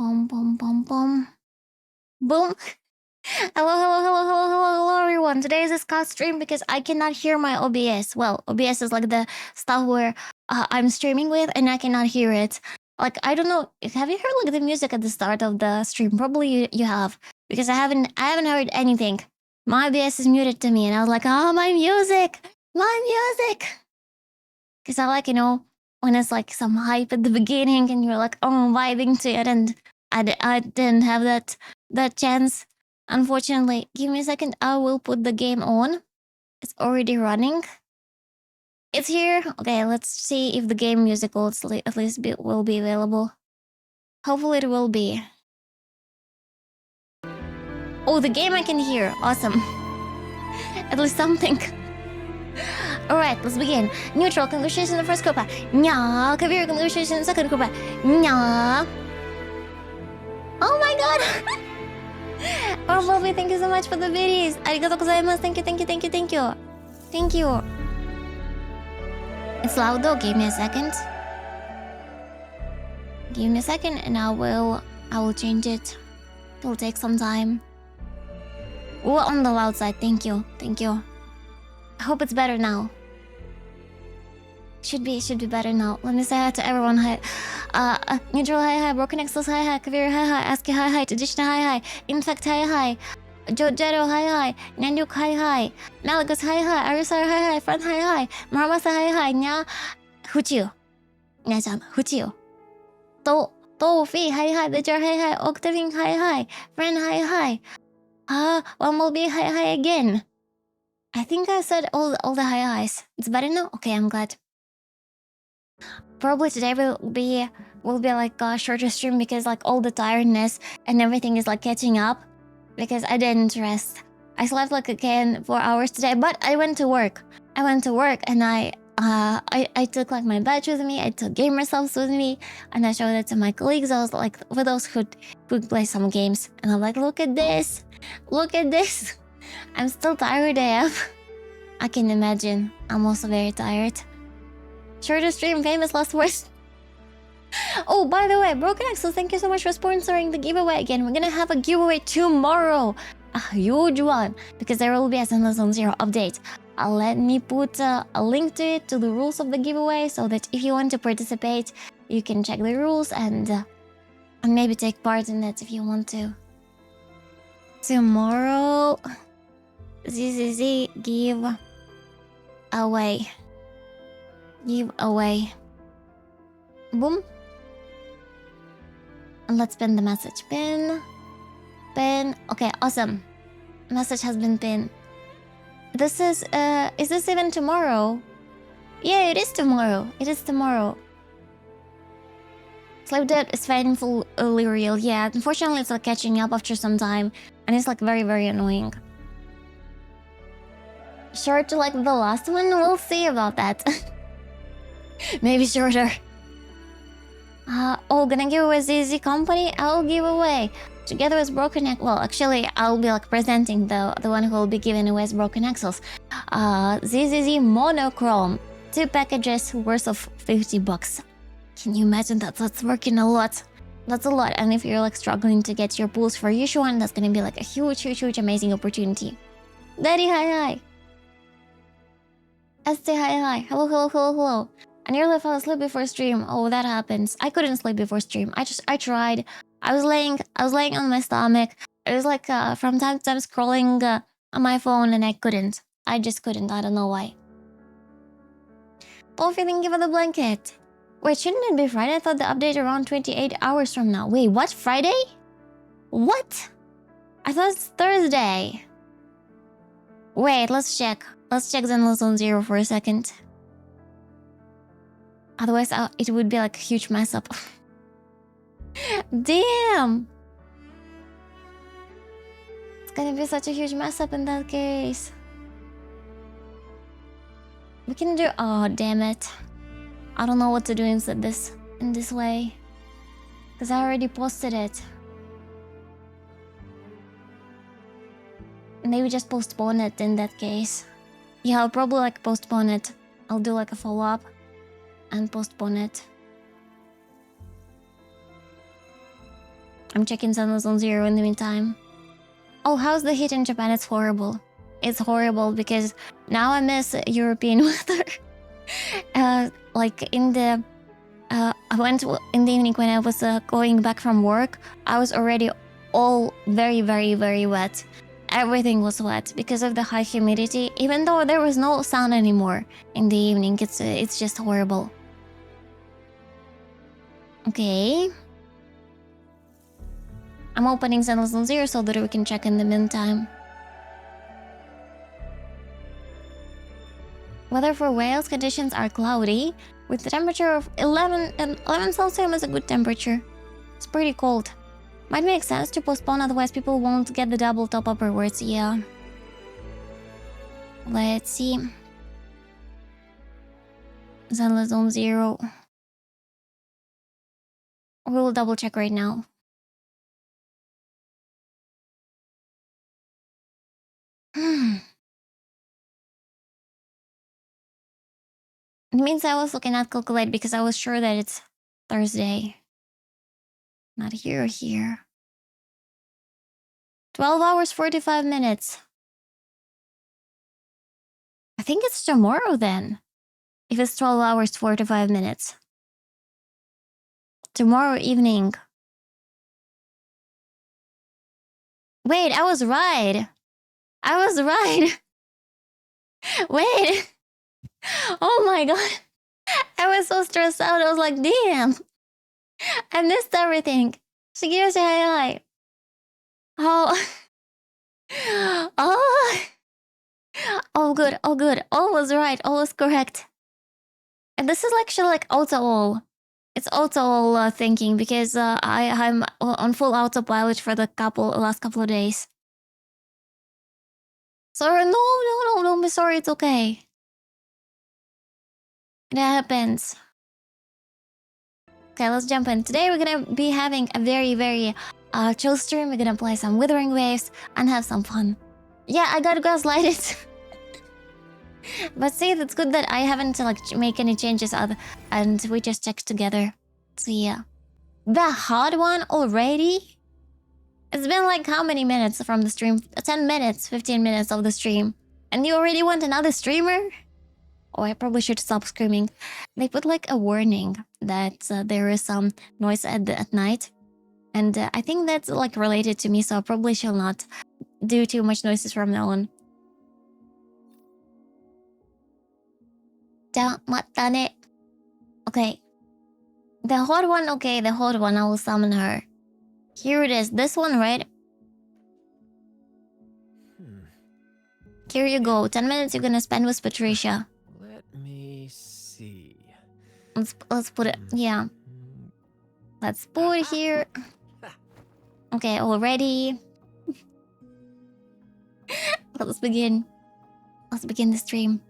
bum, bum, bum, bum. Boom. Hello, everyone. Today is a Scott stream because I cannot hear my OBS. Well, OBS is like the stuff where I'm streaming with and I cannot hear it. Like, I don't know. Have you heard like the music at the start of the stream? Probably you have, because I haven't heard anything. My OBS is muted to me, and I was like, oh, my music. Because I like, when it's like some hype at the beginning and you're like, oh, vibing to it, and I didn't have that chance. Unfortunately, give me a second. I will put the game on. It's already running. It's here. Okay, let's see if the game music will at least will be available. Hopefully it will be. Oh, the game I can hear. Awesome. At least something. Alright, let's begin. Neutral, congratulations on the first Copa. Nya. Kabir, congratulations on the second Copa. Nya. Oh my god! Oh, Bobby, thank you so much for the biddies. Arigatou gozaimasu. Thank you. Thank you. It's loud though. Give me a second. Give me a second and I will change it. It'll take some time. Oh, on the loud side. Thank you. I hope it's better now. Should be better now. Let me say hi to everyone. Hi. Neutral, hi. Broken Exos, hi. Kavir, hi. Aski, hi. Tradition, hi. Infect, hi. Jojo, hi. Nanyuk, hi. Malagus, hi. Arisar, hi. Front, hi. Maramasa, hi. Nya. Huchiyo. Nya-chan, Huchiyo. Tofi, hi. Bejar, hi. Octaving, hi. Friend, hi. One will be hi again. I think I said all the highs. It's better now? Okay, I'm glad. Probably today will be like a shorter stream because like all the tiredness and everything is like catching up because I didn't rest. I slept like again 4 hours today, but I went to work. And I took like my badge with me. I took gamer subs with me, and I showed it to my colleagues. I was like, for those who play some games, and I'm like, look at this. I'm still tired AF. I can imagine. I'm also very tired. Shorter stream, famous last words. Oh, by the way, Broken Axel, thank you so much for sponsoring the giveaway again. We're gonna have a giveaway tomorrow. A huge one, because there will be a Sunless on Zero update. Let me put a link to it, to the rules of the giveaway, so that if you want to participate, you can check the rules and maybe take part in it if you want to. Tomorrow, ZZZ give away. Boom. And let's pin the message. Pin. Okay, awesome. Message has been pinned. This is this even tomorrow? Yeah, it is tomorrow. Sleep debt is painfully real. Yeah, unfortunately it's like catching up after some time, and it's like very, very annoying. Short to like the last one? We'll see about that. Maybe shorter. Gonna give away ZZ Company? I'll give away. Together with Broken Axles. Well, actually, I'll be like presenting the one who will be giving away as Broken Axles. ZZZ Monochrome. 2 packages worth of $50. Can you imagine that? That's working a lot. That's a lot. And if you're like struggling to get your pools for Yushuan, that's gonna be like a huge, amazing opportunity. Daddy, hi. ST, hi. Hello. I nearly fell asleep before stream. Oh, that happens. I couldn't sleep before stream. I tried. I was laying on my stomach. It was like from time to time scrolling on my phone, and I couldn't. I just couldn't. I don't know why. Oh, feeling give it a blanket. Wait, shouldn't it be Friday? I thought the update around 28 hours from now. Wait, what? Friday? What? I thought it's Thursday. Wait, let's check. Let's check Zenless on Zero for a second. Otherwise, it would be like a huge mess up. Damn! It's gonna be such a huge mess up in that case. We can do... Oh, damn it. I don't know what to do in this way. Because I already posted it. Maybe just postpone it in that case. Yeah, I'll probably like postpone it. I'll do like a follow-up and postpone it. I'm checking Sunless on Zero in the meantime. Oh, how's the heat in Japan? It's horrible. It's horrible because now I miss European weather. Like in the... I went in the evening when I was going back from work. I was already all very, very, very wet. Everything was wet because of the high humidity. Even though there was no sun anymore in the evening, it's just horrible. Okay. I'm opening Sunless on Zero so that we can check in the meantime. Weather for Wales, conditions are cloudy with the temperature of 11 Celsius is a good temperature. It's pretty cold. Might make sense to postpone, otherwise people won't get the double top upperwards. Yeah. Let's see. Sunless on Zero. We will double check right now. It means I was looking at calculate because I was sure that it's Thursday. Not here. 12 hours, 45 minutes. I think it's tomorrow then. If it's 12 hours, 45 minutes. Tomorrow evening. Wait, I was right. Wait. Oh my god. I was so stressed out. I was like, damn. I missed everything. Shigeru, say hi. Oh. Oh. All good. All was right. All was correct. And this is actually like auto-all. It's auto-all thinking because I'm on full autopilot for the last couple of days. Sorry, no, don't be sorry. It's okay. It happens. Okay, let's jump in. Today we're gonna be having a very, very chill stream. We're gonna play some Withering Waves and have some fun. Yeah, I got gaslighted. But see, it's good that I haven't like make any changes and we just checked together. So yeah. The hard one already? It's been like how many minutes from the stream? 10 minutes, 15 minutes of the stream. And you already want another streamer? Oh, I probably should stop screaming. They put like a warning that there is some noise at night. And I think that's like related to me, so I probably shall not do too much noises from now on. Okay. The hot one, okay, the hot one, I will summon her. Here it is, this one, right? Here you go, 10 minutes you're gonna spend with Patricia. Let me see. Let's put it, yeah. Let's put it here. Okay, all ready. Let's begin. Let's begin the stream.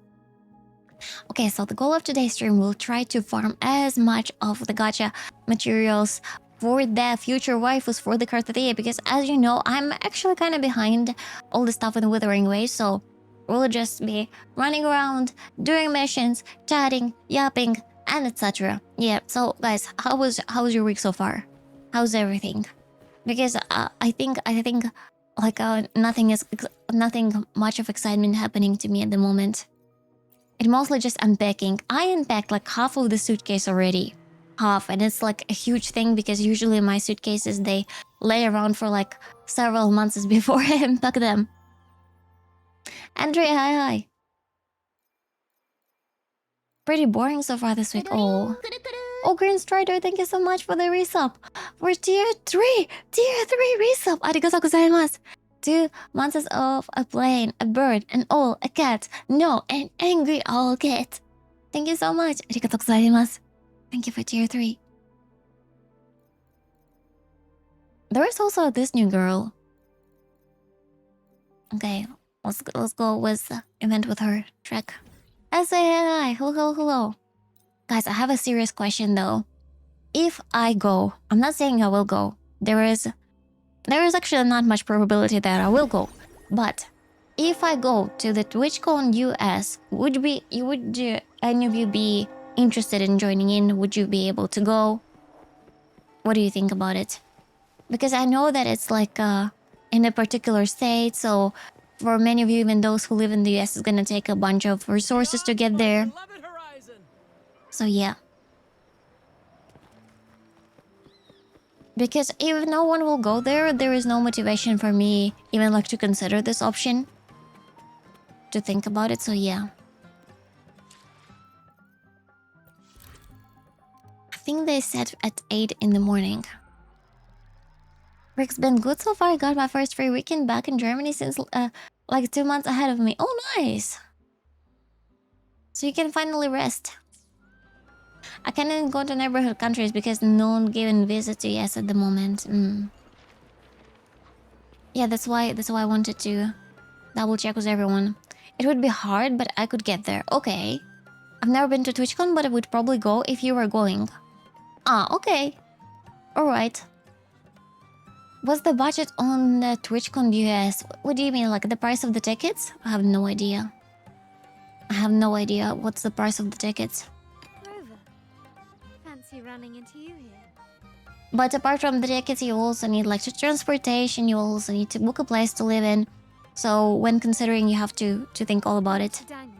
Okay, so the goal of today's stream will try to farm as much of the gacha materials for the future waifus for the card of the year, because as you know, I'm actually kind of behind all the stuff in the Withering Waves, so we'll just be running around, doing missions, chatting, yapping, and etc. Yeah, so guys, how was your week so far? How's everything? Because I think like nothing much of excitement happening to me at the moment. It mostly just unpacking. I unpacked like half of the suitcase already. Half, and it's like a huge thing because usually my suitcases, they lay around for like several months before I unpack them. Andre, hi. Pretty boring so far this week. Oh, Green Strider, thank you so much for the resub. For tier 3 resub. Arigatou gozaimasu. 2 monsters of a plane, a bird, an owl, a cat. No, an angry owl cat. Thank you so much. Arigatou gozaimasu. Thank you for tier 3. There is also this new girl. Okay, let's go with the event with her. Trek. I say hi. Hello. Guys, I have a serious question though. If I go, I'm not saying I will go. There is actually not much probability that I will go. But if I go to the Twitchcon US, would any of you be interested in joining in? Would you be able to go? What do you think about it? Because I know that it's like in a particular state, so for many of you, even those who live in the US, it's gonna take a bunch of resources to get there. So yeah. Because if no one will go there, there is no motivation for me even like to consider this option. To think about it, so yeah. I think they said at 8 in the morning. Rick's been good so far. I got my first free weekend back in Germany since like 2 months ahead of me. Oh, nice. So you can finally rest. I can't even go to neighborhood countries because no one given visa to US at the moment. Yeah, that's why I wanted to double check with everyone. It would be hard, but I could get there. Okay. I've never been to Twitchcon, but I would probably go if you were going. Ah, okay. Alright. What's the budget on the TwitchCon US? What do you mean, like the price of the tickets? I have no idea. I have no idea what's the price of the tickets. Rover, fancy running into you here. But apart from the tickets, you also need like transportation, you also need to book a place to live in. So when considering, you have to think all about it. To dine with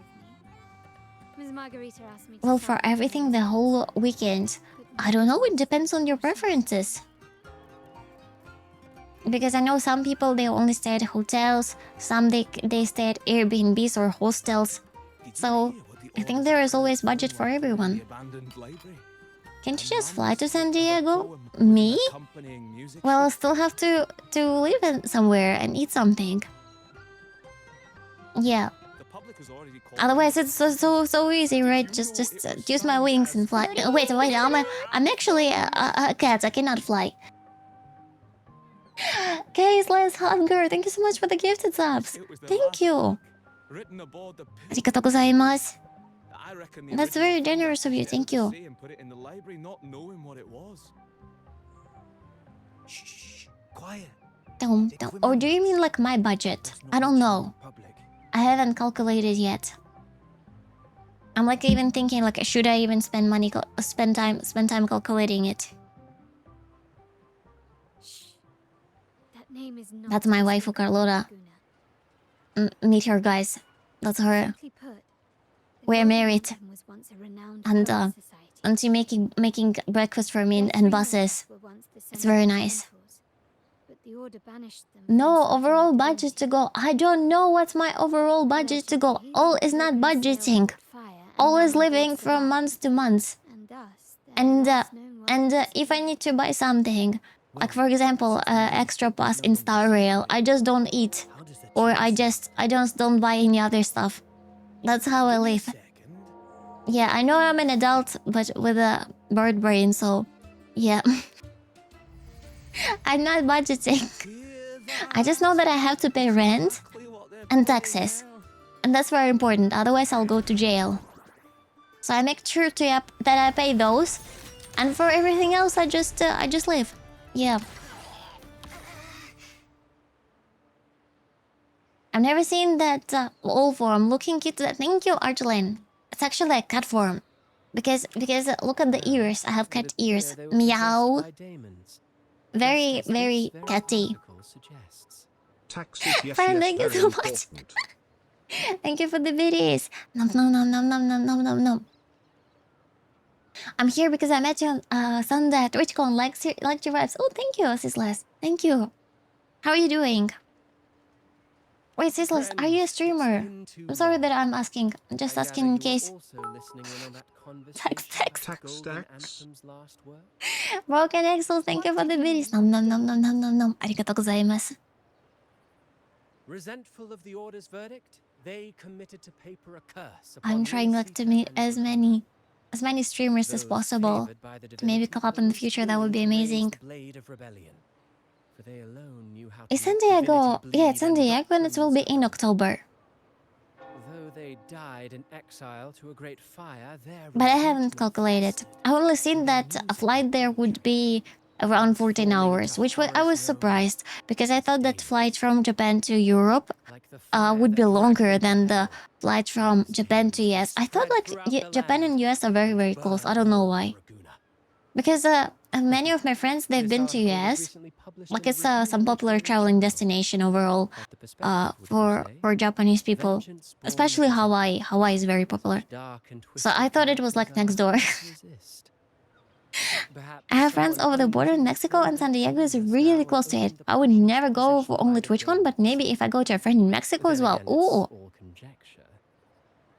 me. Ms. Margarita asked me to Well, tell for you everything the things, whole weekend, but I don't know, it depends on your preferences. Because I know some people, they only stay at hotels, some they stay at Airbnbs or hostels. So I think there is always budget for everyone. Can't you just fly to San Diego? Me? Well, I'll still have to live in somewhere and eat something. Yeah. Otherwise, it's so easy, right? Just use my wings and fly. Wait, I'm actually a cat. I cannot fly. Caseless Hunger, thank you so much for the gifted subs. Thank you. Arigatou gozaimasu. That's very generous of you. Thank you. Shh, quiet. Or do you mean like my budget? I don't know. I haven't calculated yet. I'm like even thinking like, should I even spend money, spend time calculating it? shh. That name is not That's my easy, waifu Carlota. Laguna. Meet her, guys. That's her. Simply put, the We're Golden married. Mountain was once a renowned And poet society. and she making breakfast for me Their and free buses. lords were once the It's center very of nice. mentors, but the order banished them No, from such overall inequality. budget to go. I don't know what's my overall budget to go. All is not budgeting. All is living from months to months. And if I need to buy something, like for example, extra pass in Star Rail, I just don't eat, or I just don't buy any other stuff. That's how I live. Yeah, I know I'm an adult, but with a bird brain, so yeah. I'm not budgeting. I just know that I have to pay rent and taxes, and that's very important. Otherwise, I'll go to jail. So I make sure that I pay those, and for everything else, I just live. Yeah. I've never seen that owl form. Looking cute. Thank you, Argelin. It's actually a cat form, because look at the ears. I have cat ears. Meow. Very catty. Fine, thank you so much. Thank you for the biddies. Nom. I'm here because I met you on Sunday at Twitchcon. Like your vibes. Oh, thank you, Sisless. Thank you. How are you doing? Wait, Sisless, are you a streamer? I'm sorry that I'm asking. I'm just asking in case. Text. Broken Axel, thank you for the biddies. Nom. Arigatou gozaimasu. Resentful of the order's verdict, they committed to paper a curse. I'm trying like to meet as many streamers as possible to maybe come up in the future. That would be amazing. Is San Diego? Yeah, it's San Diego, and it will be in October. Though they died in exile to a great fire, But I haven't calculated. I only seen that a flight there would be around 14 hours, which I was surprised, because I thought that flight from Japan to Europe would be longer than the flight from Japan to US. I thought like Japan and US are very close. I don't know why. Because many of my friends, they've been to US. Like it's some popular traveling destination overall for Japanese people, especially Hawaii. Hawaii is very popular. So I thought it was like next door. I have friends over the border in Mexico, and San Diego is really close to it. I would never go for only TwitchCon, but maybe if I go to a friend in Mexico as well. Ooh,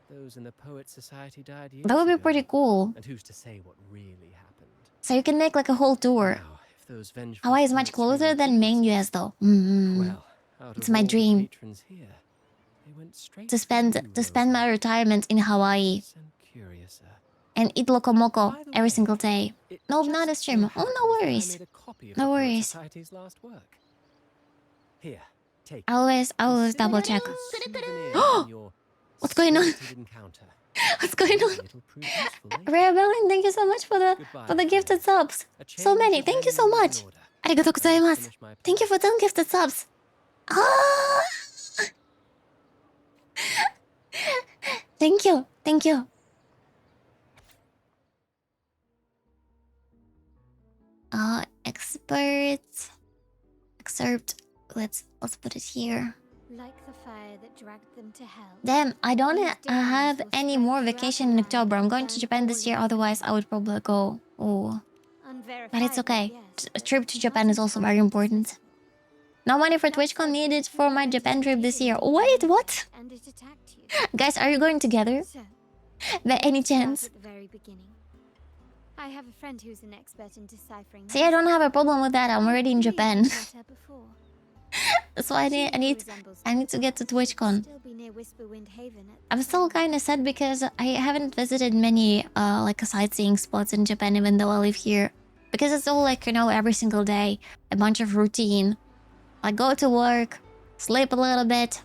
Those in the Poets Society died that would be years pretty ago. cool. And who's to say what really happened? So you can make like a whole tour. Now, if those vengeful Hawaii is much poets closer really than did main exist, US though. well, out It's of my all the dream patrons here, they went straight to spend you, my Rosa. retirement in Hawaii Yes, I'm curiouser. and eat lokomoko By the every way, single day. it No, just not a so stream. Oh, no happens that I worries. made a copy of No the Poets worries. Society's last work. Here, take I always Consider double it check. as a souvenir from your What's going on? spirited encounter. What's going on? It'll prove useful later. Rare Bellin, thank you so much for the Goodbye, gifted subs. A So change many. of Thank you so venue is in much. order. Arigatou I must gozaimasu. finish my Thank you for plan. 10 gifted subs. Ah! Thank you. Thank you. Excerpt. Let's put it here. Like the fire that dragged them to hell. Damn, I don't These have demons will any spread more throughout vacation the in land October. I'm and going to burn Japan this all year, its otherwise I would probably go. Oh. But it's okay. Unverifiable, yes, A but trip to not Japan is also very entirely important. dismissible. No money for That TwitchCon said, needed you for my went Japan trip this year. repeatedly Wait, to what? and it attacked you. Guys, are you going together? So, By any let's start chance? at the very beginning. I have a friend who's an expert in deciphering. See, I don't have a problem with that. I'm already in believe Japan. you've met her before. So I She need resembles to get to TwitchCon. still be near Whisperwind Haven at I'm the still time. kind of sad because I haven't visited many like sightseeing spots in Japan, even though I live here. Because it's all like, you know, every single day, a bunch of routine. I go to work, sleep a little bit,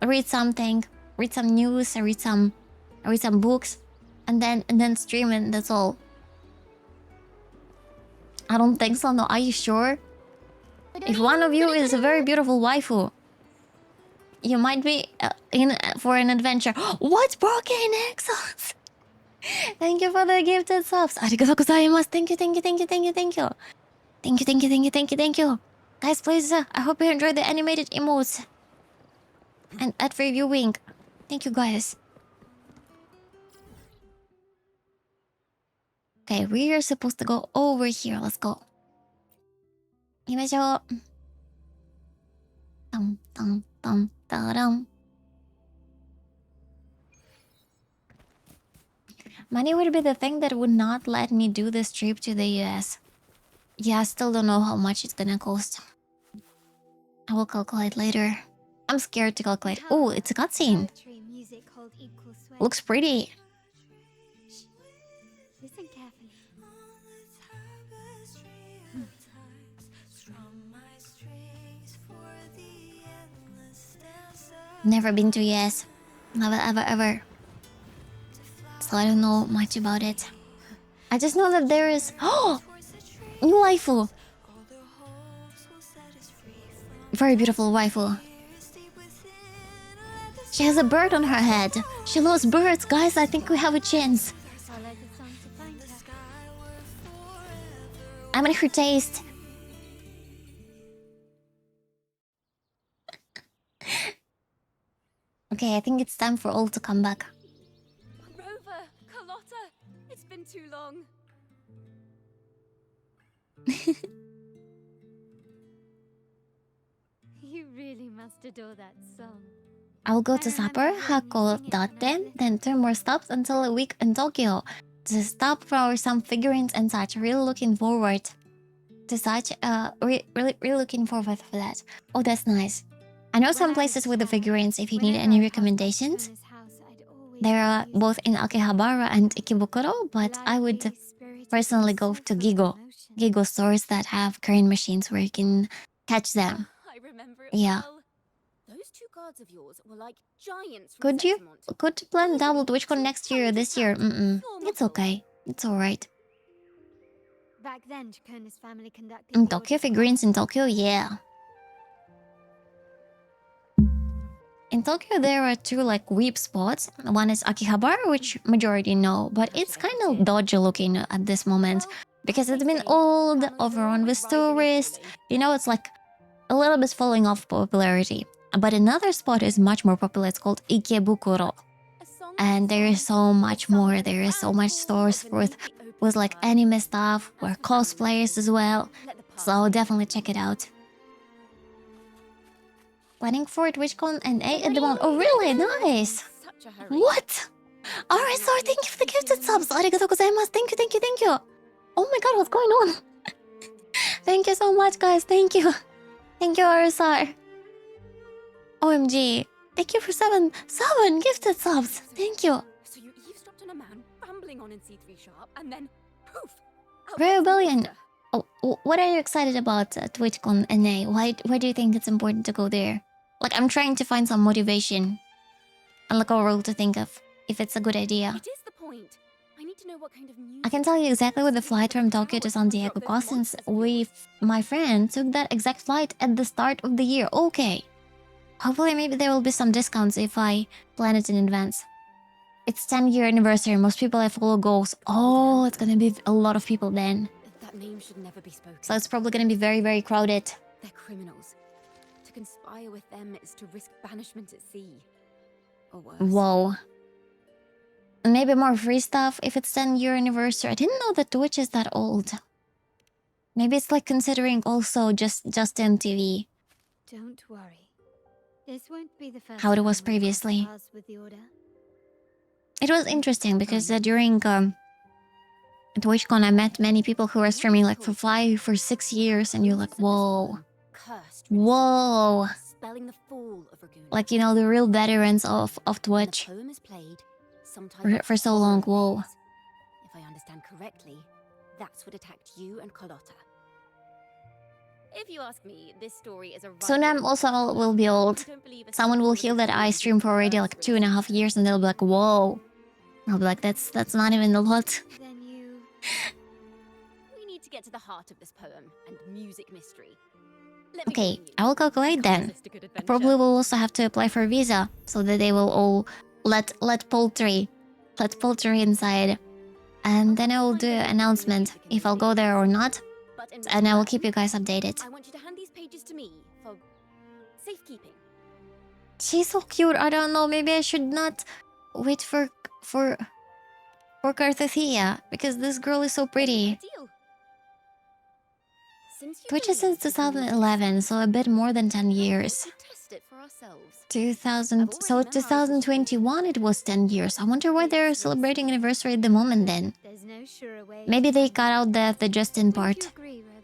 read something, read some news, read some books, and then stream, and that's all. I don't think so. No, are you sure? If one of you is a very beautiful waifu, you might be in for an adventure. What? Broken Exos? Thank you for the gifted subs. Arigatou gozaimasu. Thank you, thank you, thank you, thank you, thank you. Thank you, thank you, thank you, thank you, thank you. Guys, please, I hope you enjoyed the animated emotes. And at reviewing. Thank you, guys. Okay, we are supposed to go over here. Let's go. 行きましょう。タンタンタンタラン。Money would be the thing that would not let me do this trip to the US. Yeah, I still don't know how much it's gonna cost. I will calculate later. I'm scared to calculate. Oh, it's a cutscene. Poetry and music hold equal sway. Looks pretty. Shh. Listen carefully. Never been to US. Never, ever, ever. So I don't know much about it. I just know that there is... Oh! New waifu! Very beautiful waifu. She has a bird on her head. She loves birds, guys. I think we have a chance. Follow the song to find her. I'm in her taste. Okay, I think it's time for all to come back. Rover, Carlotta, it's been too long. You really must adore that song. I'll go I to remember supper, hearing you Hako sing it when I was Daten, little. then 2 more stops until a week in Tokyo. To stop for some figurines and such. Really looking forward to such. Really looking forward for that. Oh, that's nice. I know some When I was places a with the child, figurines if you need whenever any I passed by recommendations. Kona's house, I'd always There are get used both to in it. Akihabara and Ikebukuro, but I would Lively, spirited, personally and go so to full of Gigo. emotion. Gigo stores that have current machines where you can catch them. I remember it Yeah. well. Those two guards of yours were like giants from Could you? Sexamont. Could plan double Easily TwitchCon next year or 200 this year? pounds. It's Your okay. It's alright. Back then, Kona's family conducted In the Tokyo, oldest figurines in class. Tokyo, yeah. In Tokyo, there are 2 like weep spots. One is Akihabara, which majority know, but it's kind of dodgy looking at this moment. because it's been old, overrun with tourists. You know, it's like a little bit falling off popularity. But another spot is much more popular. It's called Ikebukuro. And there is so much more. There is so much stores with like anime stuff, or cosplayers as well. So definitely check it out. Planning for Twitchcon and A at the moment. Oh really? Nice! What? Alright, sorry, thank you for the gifted subs. Arigatou gozaimasu. Thank you, thank you, thank you. Oh my god, what's going on? Thank you so much, guys. Thank you. Thank you, RSR. OMG. Thank you for seven gifted subs. Thank you. So you eavesdropped on a man rambling on in C3 sharp, and then poof! out Very pops the brilliant. monster. Oh, what are you excited about TwitchCon NA? Why do you think it's important to go there? Like, I'm trying to find some motivation and like a role to think of if it's a good idea. It is the point. I need to know what kind of music. I can tell you exactly with the flight from Tokyo to San Diego, since my friend took that exact flight at the start of the year. Okay. Hopefully maybe there will be some discounts if I plan it in advance. It's 10-year anniversary. Most people I follow goes, oh, it's gonna be a lot of people then. That name should never be spoken. So it's probably gonna be very, very crowded. They're criminals. To conspire with them is to risk banishment at sea. Or worse. Whoa. And maybe more free stuff if it's 10-year anniversary. I didn't know that Twitch is that old. Maybe it's like considering also just MTV. Don't worry. This won't be the first How it was time we cross previously. paths with the Order. It was interesting because during TwitchCon I met many people who were streaming like for 5 or 6 years, and you're like, whoa. Cursed with Whoa. spelling the fall of Ragoon. Like, you know, the real veterans of Twitch. The poem is played sometime For so long, whoa. If I understand correctly, that's what attacked you and Carlotta. If you ask me, this story is a Soon I'm also will be old. Someone will hear that I stream for already like 2.5 years and they'll be like, whoa. I'll be like, that's not even a lot. Then you... We need to get to the heart of this poem and music mystery. Let me Okay, warn you, I will calculate then. closest to good I adventure. probably will also have to apply for a visa so that they will all let poultry inside. And then I will do an announcement if I'll go there or not. But in And I will return, keep you guys updated. I want you to hand these pages to me for safekeeping. She's so cute. I don't know. Maybe I should not wait for Carthathia because this girl is so pretty. Deal. Since you Twitch is believe since we can 2011, so a bit more than 10 we years. could test it for ourselves. 2000. So 2021 it was 10 years. I wonder why they're celebrating anniversary at the moment then. There's no surer way. Maybe they cut out the Justin Wouldn't part. you agree, Rover?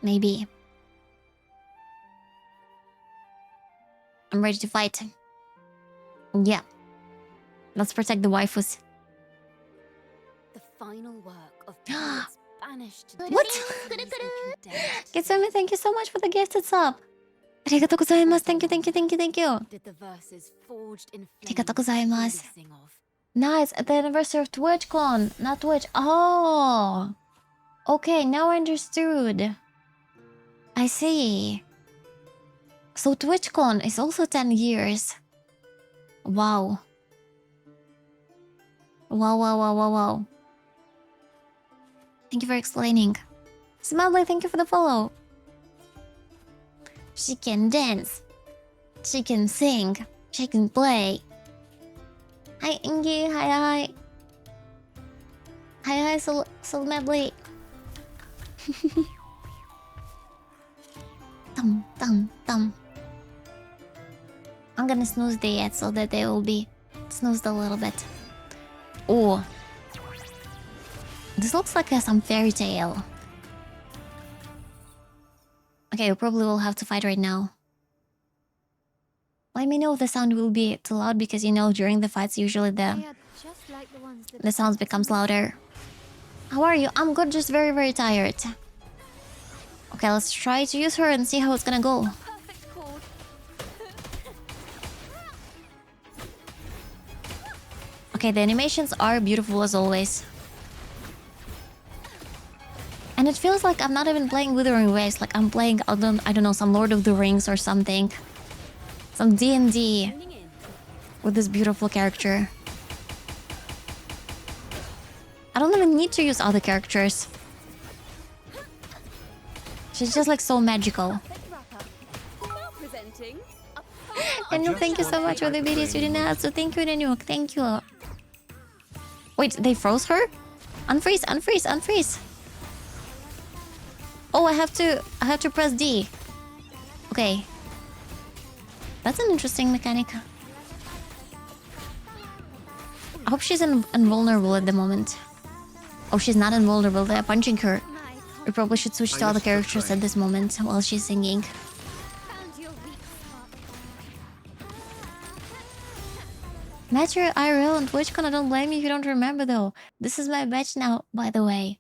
Maybe. I'm ready to fight. Yeah. Let's protect the waifus. The final work of poets banished to What? distant seas and condemned. Kitsumi, thank you so much for the gifted sub. Arigatou gozaimasu. Thank you, thank you, thank you, thank you. Did the verses forged in Arigatou flames gozaimasu. truly sing of? Nice, at the anniversary of TwitchCon, not Twitch. Oh! Okay, now I understood. I see. So TwitchCon is also 10 years. Wow. Wow. Thank you for explaining. Smiley, thank you for the follow. She can dance. She can sing. She can play. Hi, Ingi. Hi. Hi, Soul Medley. Tum. I'm gonna snooze the ads so that they will be snoozed a little bit. Oh. This looks like some fairy tale. Okay, we probably will have to fight right now. Let me know if the sound will be too loud because you know during the fights usually They are just like the ones that the sounds becomes louder. How are you? I'm good, just very, very tired. Okay, let's try to use her and see how it's gonna go. Perfect chord. Okay, the animations are beautiful as always. And it feels like I'm not even playing Withering Waves, like I'm playing, I don't know, some Lord of the Rings or something. Some D&D Tuning in. with this beautiful character. I don't even need to use other characters. She's just like so magical. Perfect wrap-up. Now presenting a Daniel, thank you so much for the videos you didn't have. So thank you, Daniel. Thank you. Wait, they froze her? Unfreeze, unfreeze, unfreeze. Oh, I have to press D. Okay. That's an interesting mechanic. I hope she's invulnerable at the moment. Oh, she's not invulnerable. They're punching her. We probably should switch to other characters at this moment while she's singing. Found your weak spot. Match your IRL on Twitchcon. I don't blame you if you don't remember though. This is my badge now, by the way.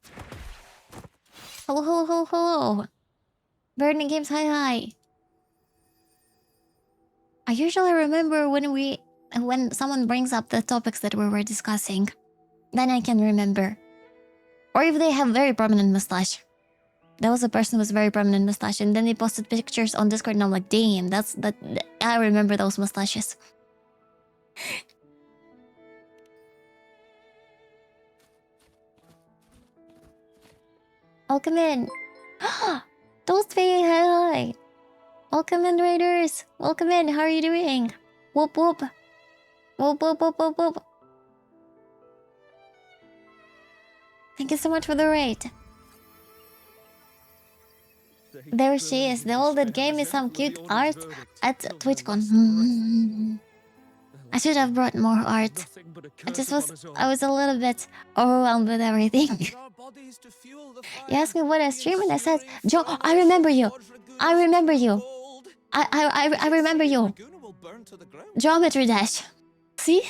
Hello, hello, hello, hello. Burning Games, hi, hi. I usually remember when someone brings up the topics that we were discussing. Then I can remember. Or if they have very prominent mustache. There was a person with very prominent mustache, and then they posted pictures on Discord, and I'm like, damn, I remember those mustaches. Welcome in. Toast Faye, hi. Welcome in, Raiders. Welcome in. How are you doing? Whoop whoop. Whoop whoop whoop whoop whoop. Thank you so much for the raid. There she is. The older game is some cute art at TwitchCon. I should have brought more art. I was a little bit overwhelmed with everything. You asked me what I stream and I said, Joe, I remember you. I remember you. I remember you. Geometry Dash. See?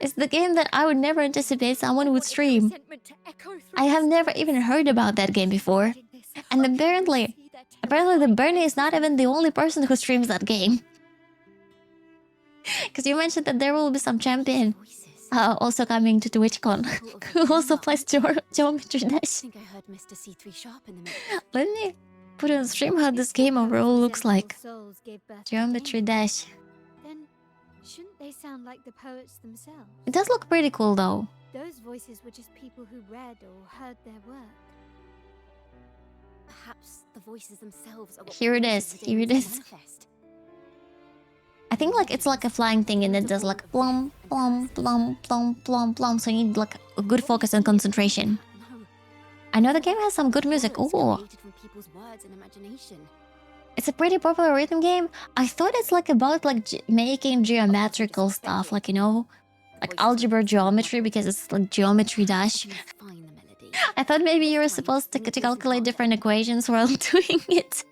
It's the game that I would never anticipate someone would stream. I have never even heard about that game before. And apparently the Bernie is not even the only person who streams that game. Because you mentioned that there will be some champion also coming to TwitchCon who also plays Geometry Dash. Let me put on stream how this game overall looks like. Geometry Dash. Then shouldn't they sound like the poets themselves? It does look pretty cool though. Those voices were just people who read or heard their work. Perhaps the voices themselves are what Here it causes is, the here it demons to is. manifest. I think like it's like a flying thing and it does like plum, plum, plum, plum, plum, plum. So you need like a good focus and concentration. No, I know the game has some good music. words Ooh. created from people's words and imagination. It's a pretty popular rhythm game. I thought it's like about like making geometrical stuff, like, you know, like algebra geometry, because it's like Geometry Dash. Can you find the melody? I thought maybe you were supposed to calculate different equations while doing it.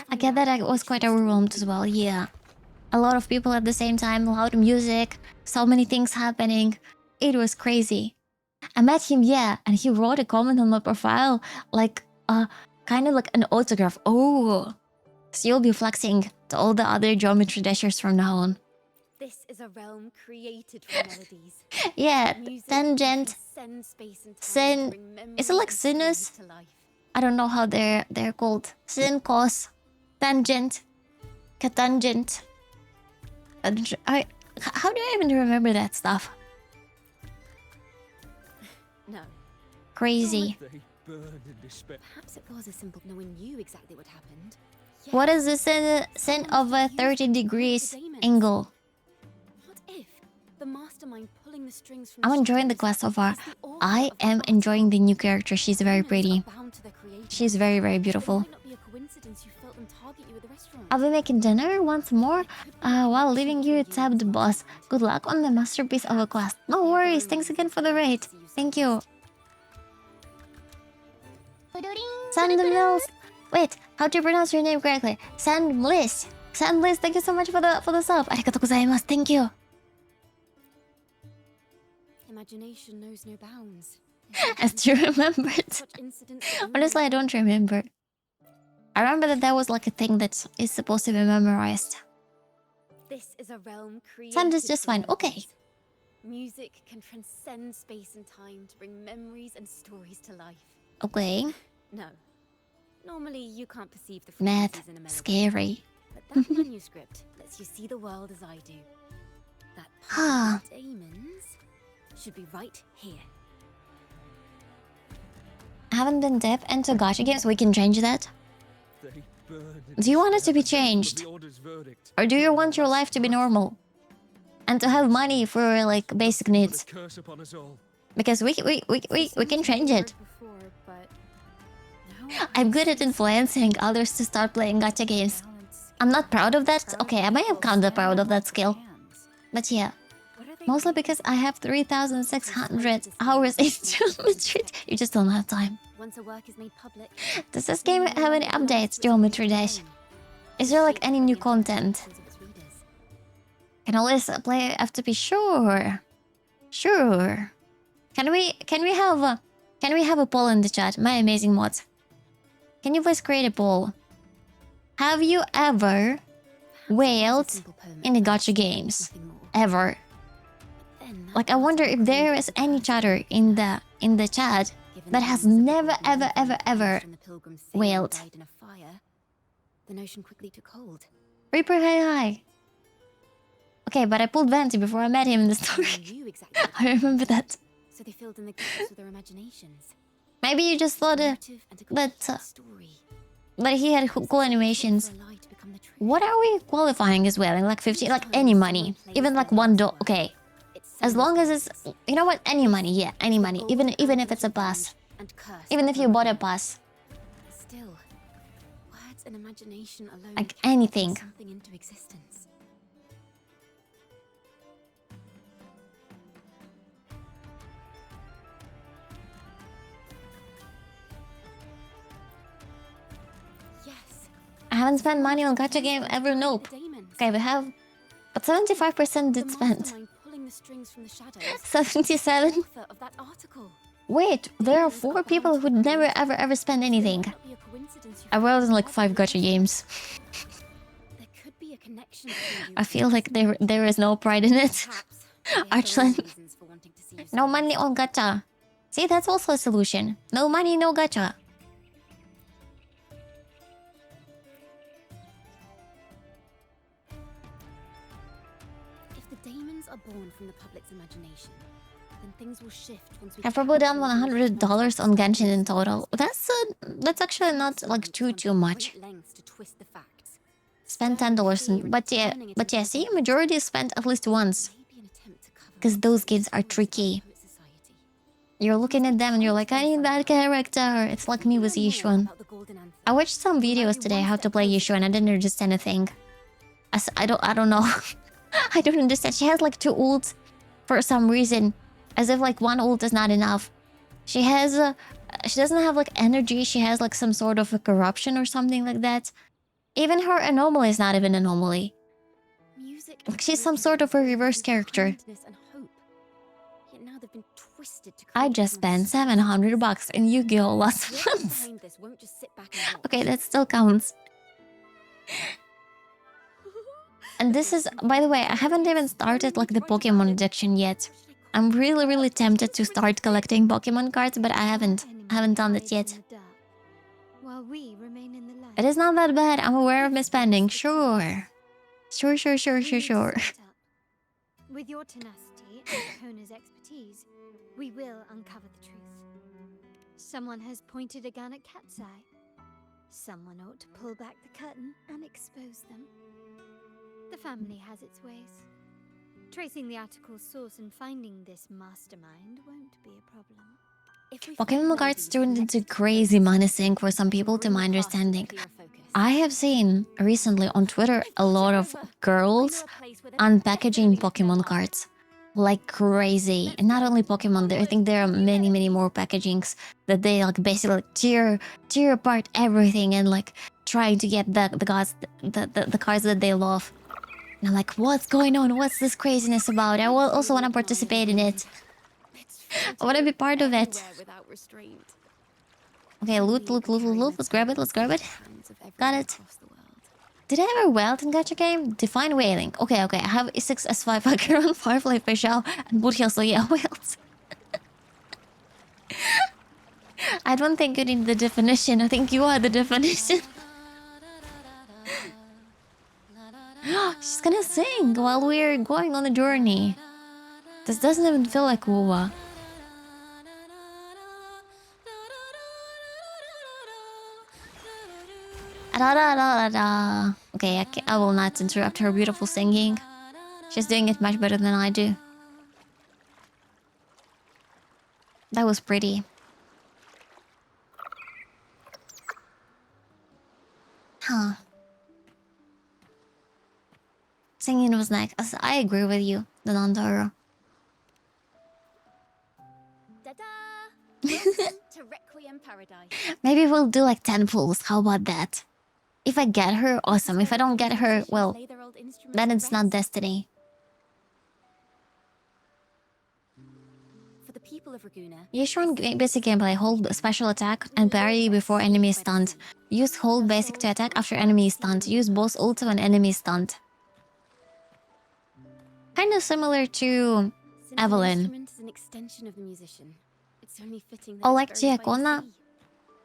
I get that I was quite overwhelmed as well, yeah. A lot of people at the same time, loud music, so many things happening. It was crazy. I met him, yeah, and he wrote a comment on my profile, like, kind of like an autograph. Oh, so you'll be flexing to all the other Geometry Dashers from now on. This is a realm created for melodies. Yeah, Music tangent, transcends space and time sin. to bring Is it like memories and sinus? stories to life. I don't know how they're called. Sin, cos, tangent, catangent. How do I even remember that stuff? No, Crazy. perhaps it was as simple as knowing you exactly what happened. What is the sin of a 30 degrees angle? What if the mastermind pulling the strings from I'm the enjoying the shadows quest so far. is the author I of the am past? enjoying the new character. She's very Humans pretty. are bound to their creator. She's very, very It beautiful. might not be a coincidence you felt them target you at the restaurant. I'll be making dinner once more while leaving you to tap the boss. Good luck on the masterpiece of a quest. No worries. Thanks again for the raid. Thank you. Sandmills. Wait, how do you pronounce your name correctly? Sandbliss. Sandbliss, thank you so much for the sub. Arigatou gozaimasu. Thank you. Imagination knows no bounds. As you remembered. Such incidents Honestly, I don't remember. I remember that was like a thing that is supposed to be memorized. This is a realm created. Sound is just for fine. Okay. melodies. Music can transcend space and time to bring memories and stories to life. Okay. No. Normally, you can't perceive the Math. frequencies in a melody. Scary. But that manuscript lets you see the world as I do. That Ah. part of Damon's should be right here. haven't been dipped into gacha games. We can change that. They burn Do you want it to be in silence changed? of the Order's verdict. Or do you want your life to be normal? And to have money for like basic Put a needs? curse upon us all. Because we can change it. I'm good at influencing others to start playing gacha games. I'm not proud of that. Okay, I might have kind of proud of that skill. But yeah. Mostly because I have 3,600 hours in geometry. You just don't have time. Once a work is made public, Does this game have any updates, Geometry Dash? Is there like any new content? Can always play FTP? Sure. Sure. Can we have a poll in the chat? My amazing mods. Can you please create a poll? Have you ever wailed in the gacha games? Ever? Like, I wonder if there is any chatter in the chat that has never ever wailed. The notion quickly took hold. Reaper, hi. Okay, but I pulled Venti before I met him in the They story. knew exactly what I remember that. so they filled in the gaps with their imaginations. Maybe you just thought Narrative and a that complete story. that he had cool animations. For a lie to become the truth. What are we qualifying as whaling? Like 50? Like any money. Even like $1. Okay. It's As so long as it's... You know what? Any money. Yeah, any money. Even if it's a pass. and curse Even if you bought a pass. Still, words and imagination alone Like can anything. bring something into existence. Yes. I haven't spent money on gacha game ever. Nope. Okay, we have... But 75% did spend. Pulling the strings from the shadows. 77? Author of that article. Wait, there are 4 people who never ever spend anything. Could not be a coincidence you I rolled in like 5 gacha games. There could be a connection between you I feel like there is no pride in it. perhaps they have their own Archland. reasons for wanting to see you No suffer. money on gacha. See, that's also a solution. No money, no gacha. If the daemons are born from the public's imagination, then things will shift once we I've probably done capture those $100 on responses. Genshin in total. That's actually not like too much. Great lengths to twist the facts. Spend $10 and but yeah, see, majority spent at least once. Maybe an attempt to cover Because those games are tricky. poet society. You're looking at them and you're like, I need that character. It's like me with Learn more Yishuan. about the Golden Anthem. I watched some videos today how to play Yishuan. I didn't understand a thing. I don't know. I don't understand. She has like 2 ults for some reason. As if like 1 ult is not enough. She has she doesn't have like energy. She has like some sort of a corruption or something like that. Even her anomaly is not even anomaly. Music Like she's some sort of a reverse character. kindness and hope. Yet now they've been twisted to I create just something spent so $700 in Yu-Gi-Oh last Whoever's month. behind this won't just sit back and watch. Okay, that still counts. And this is, by the way, I haven't even started like the Pokemon addiction yet. I'm really tempted to start collecting Pokemon cards, but I haven't done it yet. While we remain in the light. It is not that bad. I'm aware of my spending. Sure. Sure. We will set up. With your tenacity and Kona's expertise, we will uncover the truth. Someone has pointed a gun at Cat's Eye. Someone ought to pull back the curtain and expose them. The family has its ways. Tracing the article's source and finding this mastermind won't be a problem. If we Pokemon find cards Ruby, turned let's into explore crazy this. money sink for some people, to my Bring the past into understanding. clear focus. I have seen recently on Twitter a lot of girls I know a place where there's unpackaging definitely no Pokemon harm. cards. Like crazy. And not only Pokemon, I think there are many more packagings that they like basically tear apart everything and like trying to get the cards that they love. And I'm like, what's going on? What's this craziness about? I will also want to participate in it. I want to be part of it. Everywhere without restraint. Okay, loot. Let's grab it. Hands of Got everyone it. across the world. Did I ever whale in gacha game? Define whaling. Okay. I have E6, S5, Acheron, Firefly, Fishao, and Boothill, so yeah, whales. I don't think you need the definition. I think you are the definition. She's gonna sing while we're going on a journey. This doesn't even feel like wuwa. Da, da, da, da, da. Okay, I will not interrupt her beautiful singing. She's doing it much better than I do. That was pretty. Huh. Singing was nice. I agree with you, the Nandoro. Ta-da! Welcome to Requiem Paradise. Maybe we'll do like 10 pulls. How about that? If I get her, awesome. If I don't get her, well, then it's not destiny. For the people of Raguna, Use your basic gameplay. Hold special attack and parry before enemy is stunned. Use hold basic to attack after enemy is stunned. Use both ult when enemy is stunned. Kind of similar to since an Evelyn. instrument is an extension of the musician, it's only fitting that Alexia it's buried by Kona.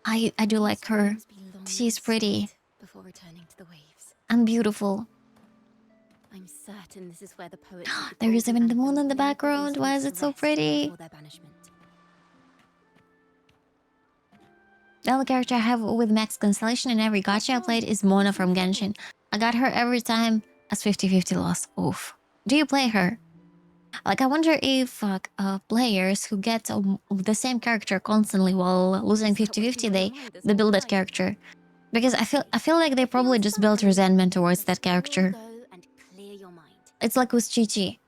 the sea. I do These like her. dreams belong She's in pretty state before returning to the waves. and beautiful. I'm certain this is where the poets. There is even the moon in the background. Why is it so pretty? The only character I have with max constellation in every gacha I played is Mona from Genshin. I got her every time as 50-50 loss. Oof. Do you play her? Like, I wonder if players who get the same character constantly while losing 50-50, they build that character. Because I feel like they probably just built resentment towards that character. It's like with Chi-Chi.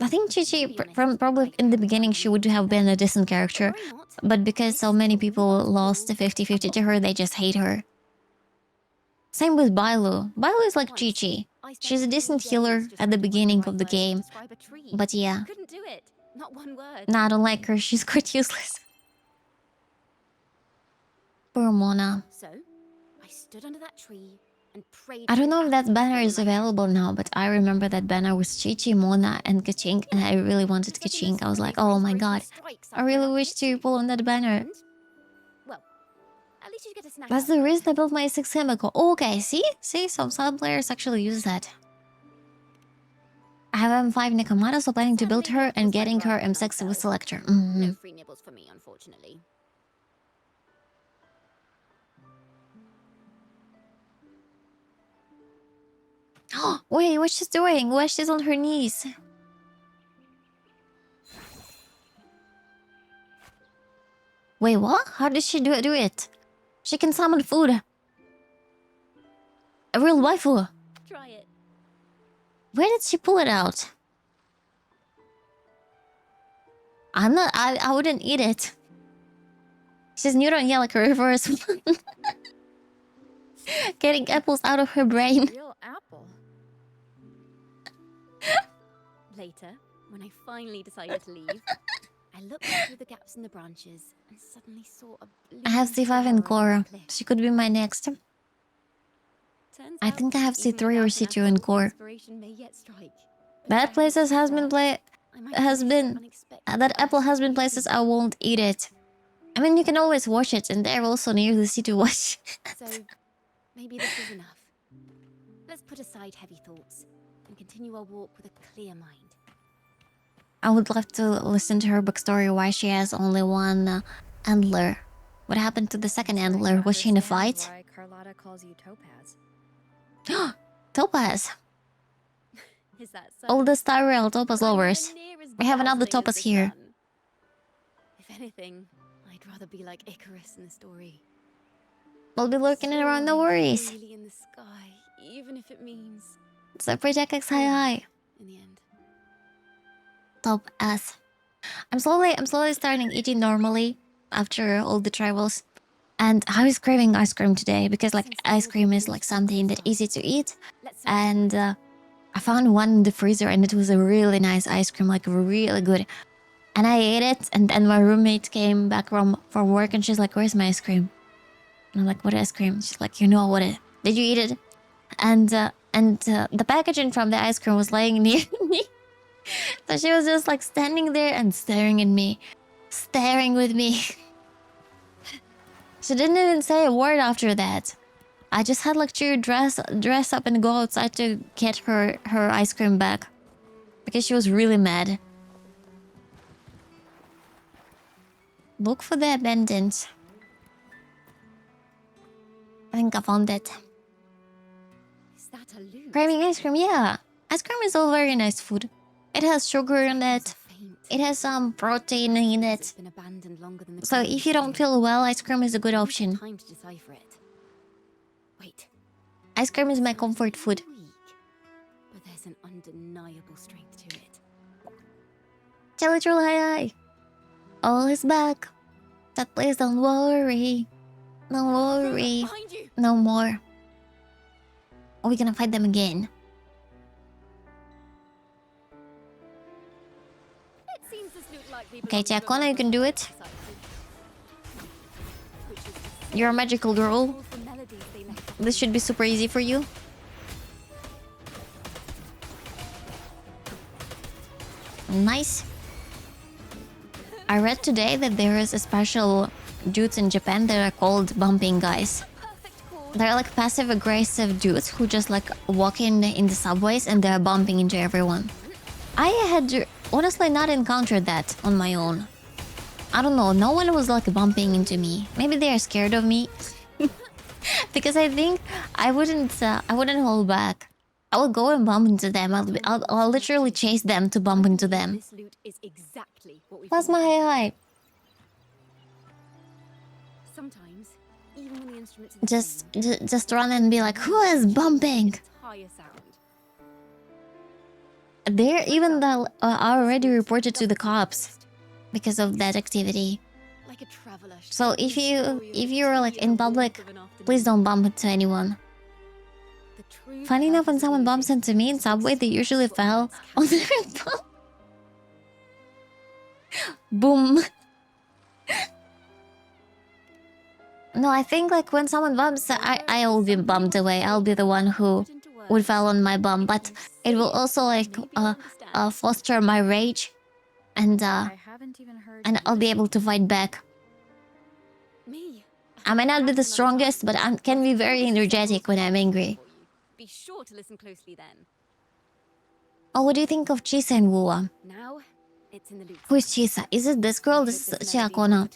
I think Chi-Chi, from probably in the beginning, she would have been a decent character. But because so many people lost 50-50 to her, they just hate her. Same with Bailu. Bailu is like Chi-Chi. She's a decent healer at the beginning of the game. But yeah. Nah, I don't like her. She's quite useless. Poor Mona. So, I stood under that tree and prayed. I don't know if that banner is available now, but I remember that banner with Chi-Chi, Mona, and Kachink, and I really wanted Kachink. I was like, oh my god, I really wish to pull on that banner. Well, at least you get a snack. That's the reason I built my 6 chemical. Okay, see? Some players actually use that. I have M5 Nekomata, so planning to build her and getting her M6 with Selector. No free nibbles for me, unfortunately. Wait, what's she doing? Why she's on her knees? Wait, what? How did she do it? She can summon food. A real waifu. Try it. Where did she pull it out? I wouldn't eat it. She's neutral, yeah, like a reverse one. Getting apples out of her brain. Real apple. Later, when I finally decided to leave, I looked through the gaps in the branches and suddenly saw a blue I have C5 flower and on Core. the cliff. She could be my next. Turns I out, think I have even C3 or without an C2 and apple, Core. inspiration may yet strike. But That if I places hadn't has said been that, play I might has miss been unexpected that apple bursts has of been beauty. places I won't eat it. I mean, you can always watch it, and they're also near the C to watch. So, maybe this is enough. Let's put aside heavy thoughts and continue our walk with a clear mind. I would love to listen to her backstory. Why she has only one antler. What happened to the second antler? Was she in a fight? Why Carlotta calls you Topaz? Topaz. Is that so? All the Tyrell Topaz I'm nowhere lovers. near as We have another dazzling as Topaz the here. sun. If anything, I'd rather be like Icarus in the story. We'll be lurking around, no Soaring worries. freely in the sky, even if it means, So Project X high. in the end. Topaz. I'm slowly starting eating normally after all the travels. And I was craving ice cream today because like ice cream is like something that easy to eat. Let's And I found one in the freezer and it was a really nice ice cream, like really good. And I ate it, and then my roommate came back from work and she's like, "Where's my ice cream?" And I'm like, "What ice cream?" She's like, "You know what it? Did you eat it?" And the packaging from the ice cream was laying near me. So she was just like standing there and staring at me, staring with me. She didn't even say a word after that. I just had like to dress up and go outside to get her ice cream back because she was really mad. Look for the abandoned. I think I found it. Is that a loot? Craving ice cream, yeah. Ice cream is all very nice food. It has sugar in it. Faint. It has some protein in It's it. been abandoned longer than the So if you don't feel well, ice cream is a good option. Time to decipher it. Wait. Ice cream is my comfort food. Weak, but there's an undeniable strength to it. Jelly Troll, hi. All is back. But please don't worry. Don't worry. Behind you. No more. Are we gonna fight them again? It seems this loot likely Okay, belongs to a Chacona, you member can of do the it. society. Which is to You're a magical girl. all the melodies they left behind. This should be super easy for you. Nice. I read today that there is a special dudes in Japan that are called bumping guys. Perfect chord. They're like passive aggressive dudes who just like walk in the subways and they're bumping into everyone. I had honestly not encountered that on my own. I don't know, no one was like bumping into me. Maybe they are scared of me. Because I think I wouldn't hold back. I will go and bump into them. I'll literally chase them to bump into them. This loot is exactly what we've What's been my looking for. hype? Sometimes, even when the instruments are the same, Just run and be like, who is bumping? it's higher sound. They're even already reported to the cops because of that activity. Like a traveler. So if you're like in public, please don't bump into anyone. Funny enough, when someone bumps into me in subway, they usually fell on their bump. Boom. No, I think like when someone bumps, I will be bumped away. I'll be the one who would fall on my bum, but it will also like foster my rage, and I haven't even heard. I'll be able to fight back. Me. I might not be the strongest, but I can be very energetic when I'm angry. Be sure to listen closely then. Oh, what do you think of Chisa and wuwa? Now, it's in the loot. Who is Chisa? Is it this girl? This is Chiakona.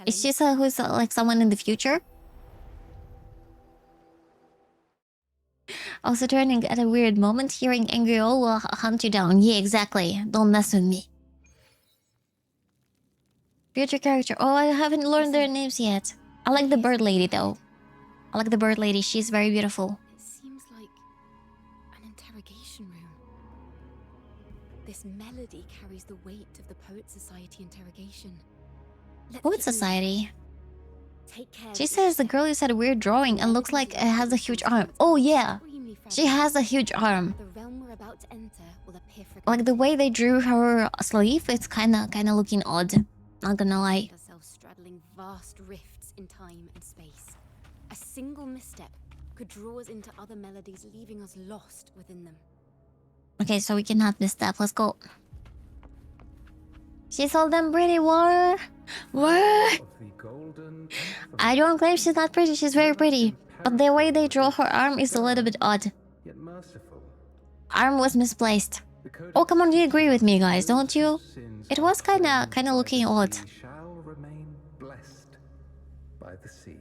Is Chisa who's like someone in the future? Also turning at a weird moment, hearing angry owl will hunt you down. Yeah, exactly. Don't mess with me. Future character. Oh, I haven't learned their names yet. I like the bird lady though. I like the bird lady. She's very beautiful. It seems like an interrogation room. This melody carries the weight of the Poet Society interrogation. Let's Poet keep moving. Society. Take care She of says the girl is had a weird drawing and looks like it has a huge arm. Oh yeah, she has a huge arm. The realm we're about to enter will appear Like the way they drew her sleeve, it's kinda looking odd. Not gonna lie. ourselves straddling vast rifts in time and space. A single misstep could draw us into other melodies, leaving us lost within them. Okay, so we cannot miss that. Let's go. She's all damn pretty. What? I don't claim she's not pretty. She's very pretty. But the way they draw her arm is a little bit odd. Arm was misplaced. Oh, come on, you agree with me, guys, don't you? It was kinda looking odd. Shall remain blessed by the sea.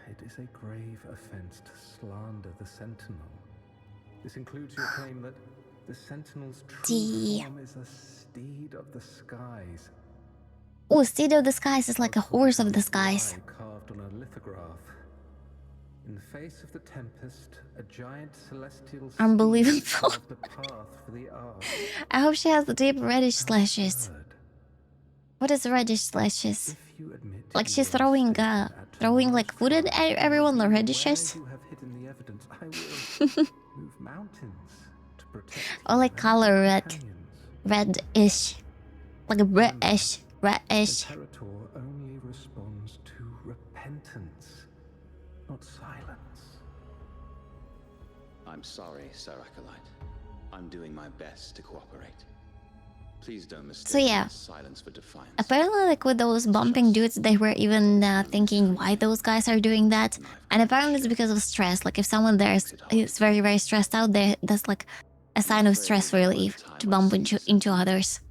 It is a grave offense to slander the Sentinel. This includes your claim that the Sentinel's true form is a steed of the skies. Oh, steed of the skies is like a horse of the skies. Carved on a lithograph. In the face of the tempest, a giant celestial steed Unbelievable. carved the path for the ark. I hope she has the deep reddish slashes. Bird, What is reddish slashes? if you admit to Like she's your throwing sins at throwing like food at everyone, the where redishes. you have hidden the evidence, I will move mountains to protect Or like you and color your red. companions. Reddish. Like a reddish. The Reddish. Imperator only responds to repentance, not silence. I'm sorry, Sir Acolyte. I'm doing my best to cooperate. Please don't mistake yeah. my silence for defiance. Apparently, like with those bumping dudes, they were even thinking why those guys are doing that. And apparently it's because of stress. Like if someone there is very, very stressed out, that's like a sign of stress relief to bump into others.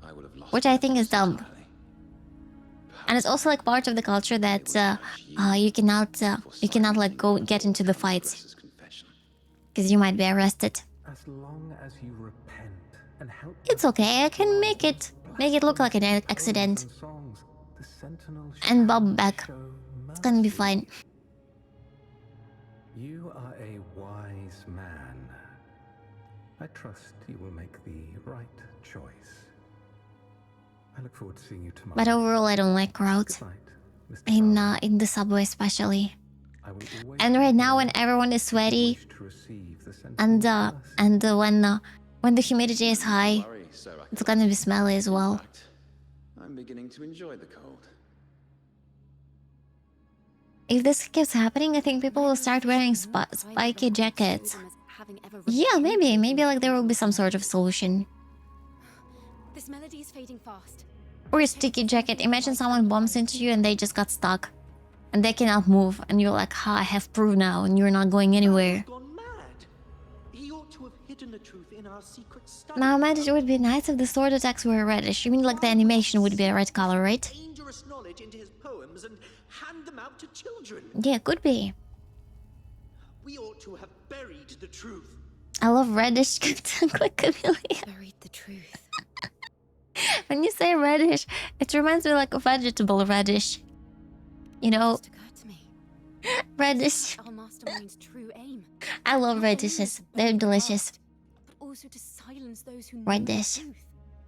I would have lost Which I my think is voice dumb. entirely. And it's also like part of the culture that you cannot like go get into the fights because you might be arrested. As long as you repent and help It's okay. I can make it look like an accident songs, the sentinels and shall bob back. show It's gonna be mercy. fine. You are a wise man. I trust you will make the right choice. I look forward to seeing you tomorrow. But overall, I don't like crowds Good night, Mr. in the subway, especially. I will always And be right now, here when everyone is if you sweaty wish to receive the and sentinel first. when the humidity is high, Don't worry, Sir it's Acolyte. gonna be smelly as In well. fact, I'm beginning to enjoy the cold. If this keeps happening, I think people will start wearing spiky jackets. Yeah, maybe like there will be some sort of solution. This melody is fading fast. Or a sticky jacket. Imagine someone bumps into you and they just got stuck. And they cannot move. And you're like, ha, I have proof now. And you're not going anywhere. Gone mad. He ought to have hidden the truth in our secret study. Now imagine it would be nice if the sword attacks were reddish. You mean like the animation would be a red color, right? Dangerous knowledge into his poems and hand them out to children. Yeah, could be. We ought to have buried the truth. I love reddish. Like chameleon. Buried the truth. When you say reddish, it reminds me like a vegetable radish. You know, Just occurred to me. radish. Our mastermind's true aim. I love Not only radishes. to They're bury the delicious. past, but also to silence those who know Radish. the truth.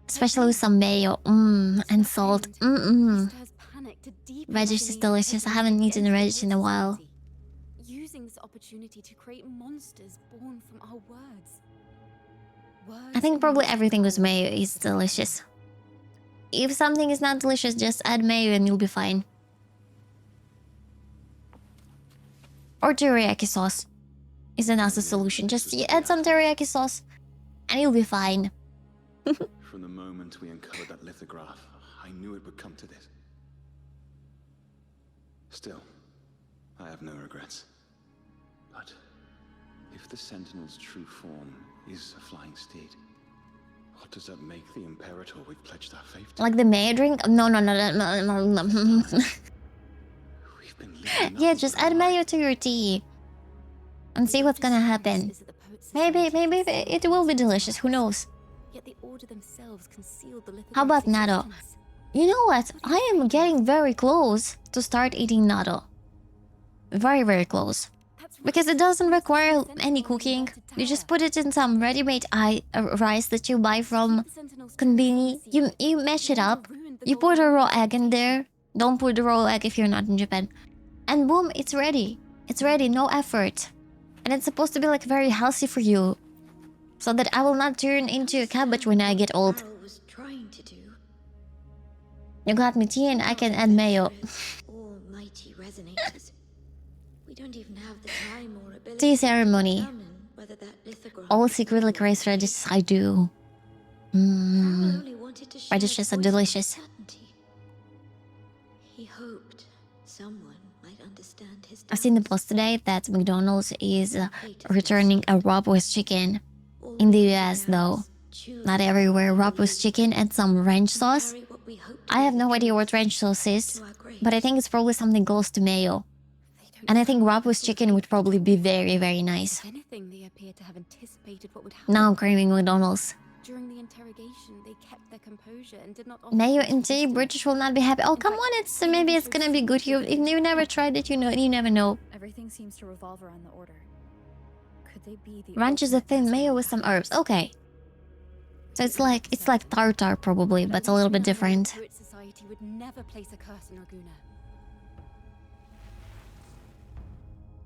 Especially with some mayo. And salt. Stirs panic to deepen Radish us is in the delicious. I integrity haven't of eaten radish in a while. society. Using this opportunity to create monsters born from our words. I think probably everything with mayo is delicious. If something is not delicious, just add mayo and you'll be fine. Or teriyaki sauce is another solution. Just add some teriyaki sauce and you'll be fine. From the moment we uncovered that lithograph, I knew it would come to this. Still, I have no regrets. But if the Sentinel's true form is a flying steed, what does that make the Imperator we've pledged our faith to? Like the mayo drink? No. We've been living Yeah, nothing just but a add lie. mayo to your tea. And see what's gonna happen. Maybe it will be delicious, who knows? Yet the order themselves concealed the How about lithographic natto? existence. You know what? I am getting very close to start eating natto. Very close. That's right. Because it doesn't require Sentinel any in the cooking. inverted You just tower. put it in some ready-made rice that you buy from Keep the Sentinel's Konbini. secret. You mash it You up. ruined the You put a golden raw age egg in there. Don't put the raw egg if you're not in Japan. And boom, it's ready. It's ready, no effort. And it's supposed to be like very healthy for you. So that I will not turn into a cabbage when I get old. Carol was trying to do. You got me tea and I can add mayo. Almighty resonators. We don't even have the time or ability Tea to ceremony. determine whether that lithograph All is secretly real. crazy radishes I do. Carol Mmm. only wanted to share Radishes the are voice of delicious. certainty. He hoped someone might understand his I've seen the doubts. post today that McDonald's is Hate of returning a Rubwest chicken. All in the we US can though. is choose Not everywhere. what we Rubwest chicken and some ranch and sauce. carry what we hope to I be have the no idea truth what ranch sauce is. to our graves. But I think it's probably something close to mayo. They don't And I think sound Rubwest hopeful. chicken would probably be very nice. If anything, they appear to have anticipated what would happen. Now I'm craving McDonald's. During the interrogation, they kept their composure and did not offer Mayo false and tea, resistance. British will not be happy. Oh In come fact, on, it's they maybe even it's showed gonna be good. some If you never tried it, you never know. Everything seems to revolve around the order. Could they be the Ranch is a ultimate thin master mayo of with some powers? herbs. Okay. So it's like tartar probably, but it's a little bit different. The Poet Society would never place a curse on Arguna.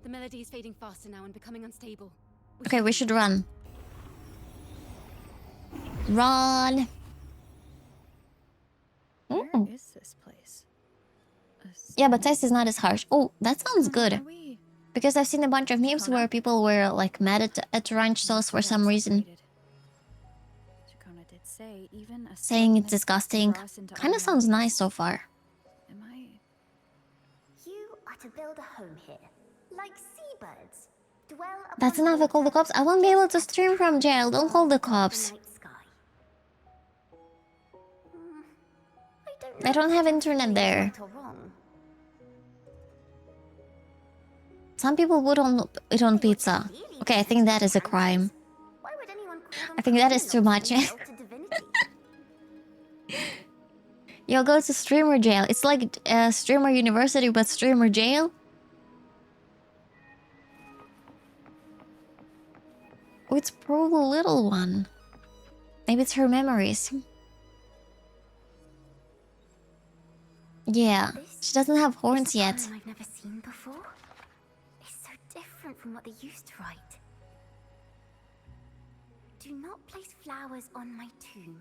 The melody is fading faster now and becoming unstable. Okay, we should run. Run. Where Mm. is this place? Yeah, but taste is not as harsh. Oh, that sounds good. Are we Because I've seen a bunch of memes where people were like mad at ranch sauce for some reason. Chacona did say even a Saying slight it's miss disgusting. cross into Kinda our sounds knowledge. nice so far. Am I? You are to build a home here, like seabirds. Dwell upon That's enough, I call the cops. I won't be able to stream from jail. Don't call the cops. the night sky. I don't I don't have internet there. Right or wrong. Some people would eat on pizza. Okay, I think that is a crime. Why would anyone call them I think that is too much. criminals when held to divinity? You'll go to streamer jail. It's like streamer university, but streamer jail. Oh, it's probably a little one. Maybe it's her memories. Yeah, she doesn't have horns yet. Poem I've never seen before. It's so different from what they used to write. Do not place flowers on my tomb,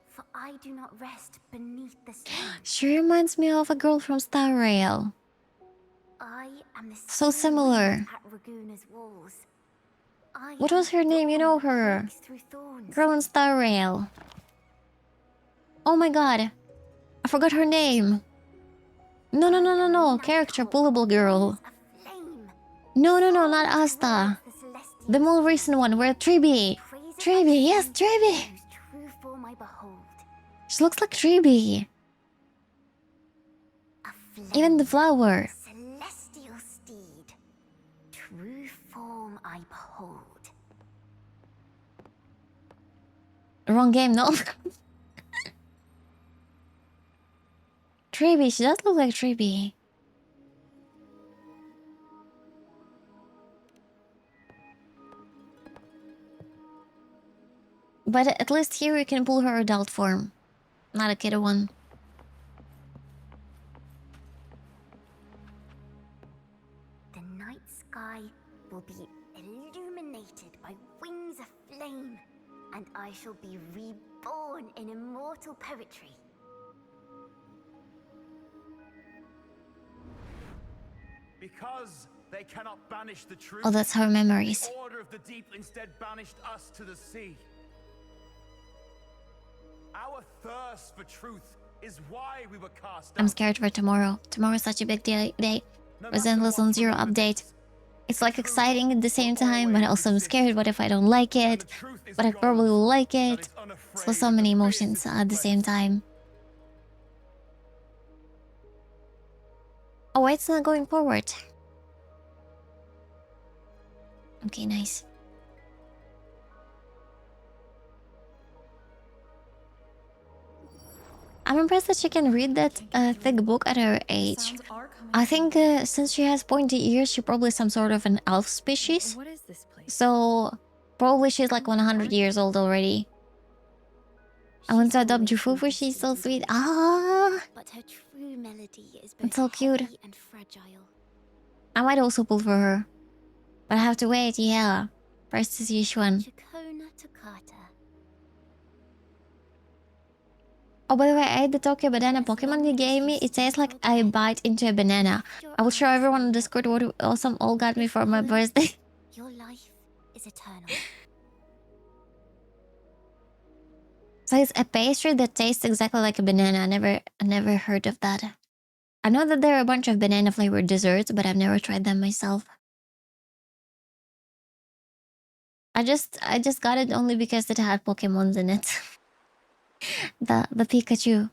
for I do not rest beneath the sun. She reminds me of a girl from Star Rail. I am the So similar. at Raguna's walls. I What am was her name? You know her. breaks through thorns. Girl in Star Rail. Oh my god. I forgot her name. No. Character, pullable girl. A flame. No, not Asta. The celestial The more recent one, where Triby. praise it Triby, like yes, flame, Triby. whose true form I behold. She looks like Triby. A flame. Even the flower. Celestial steed. True form I behold. Wrong game, no? Triby, she does look like Triby. But at least here you can pull her adult form. Not a kid one. The night sky will be illuminated by wings of flame, and I shall be reborn in immortal poetry. Because they cannot banish the truth. Oh, that's her memories. The order of the deep instead banished us to the sea. Our thirst for truth is why we were cast I'm out. scared for tomorrow. Tomorrow's such a big day. No Resentless matter on what Zero from update. evidence, It's like the truth exciting at the same will time, but always also I'm exist. scared. What if I don't like And it? the truth is But I gold probably will like that it. is unafraid So of many the emotions fiercest at the same place. time. Oh, why it's not going forward? Okay, nice. I'm impressed that she can read that thick book at her age. Sounds are coming I from- think since she has pointy ears, she's probably some sort of an elf species. What is this place? So probably she's like 100 years old already. I want to adopt Jufufu, she's so sweet. Ah, But her true melody is It's both so cute. heavy and fragile. I might also pull for her. But I have to wait, yeah. First to see Shuan. Chacona Toccata. Oh, by the way, I ate the Tokyo Banana Pokemon you gave me. It tastes like I bite into a banana. I will show everyone on Discord what awesome all got me for my birthday. Your life is eternal. So it's a pastry that tastes exactly like a banana. I never heard of that. I know that there are a bunch of banana flavored desserts, but I've never tried them myself. I just got it only because it had Pokemons in it. the Pikachu.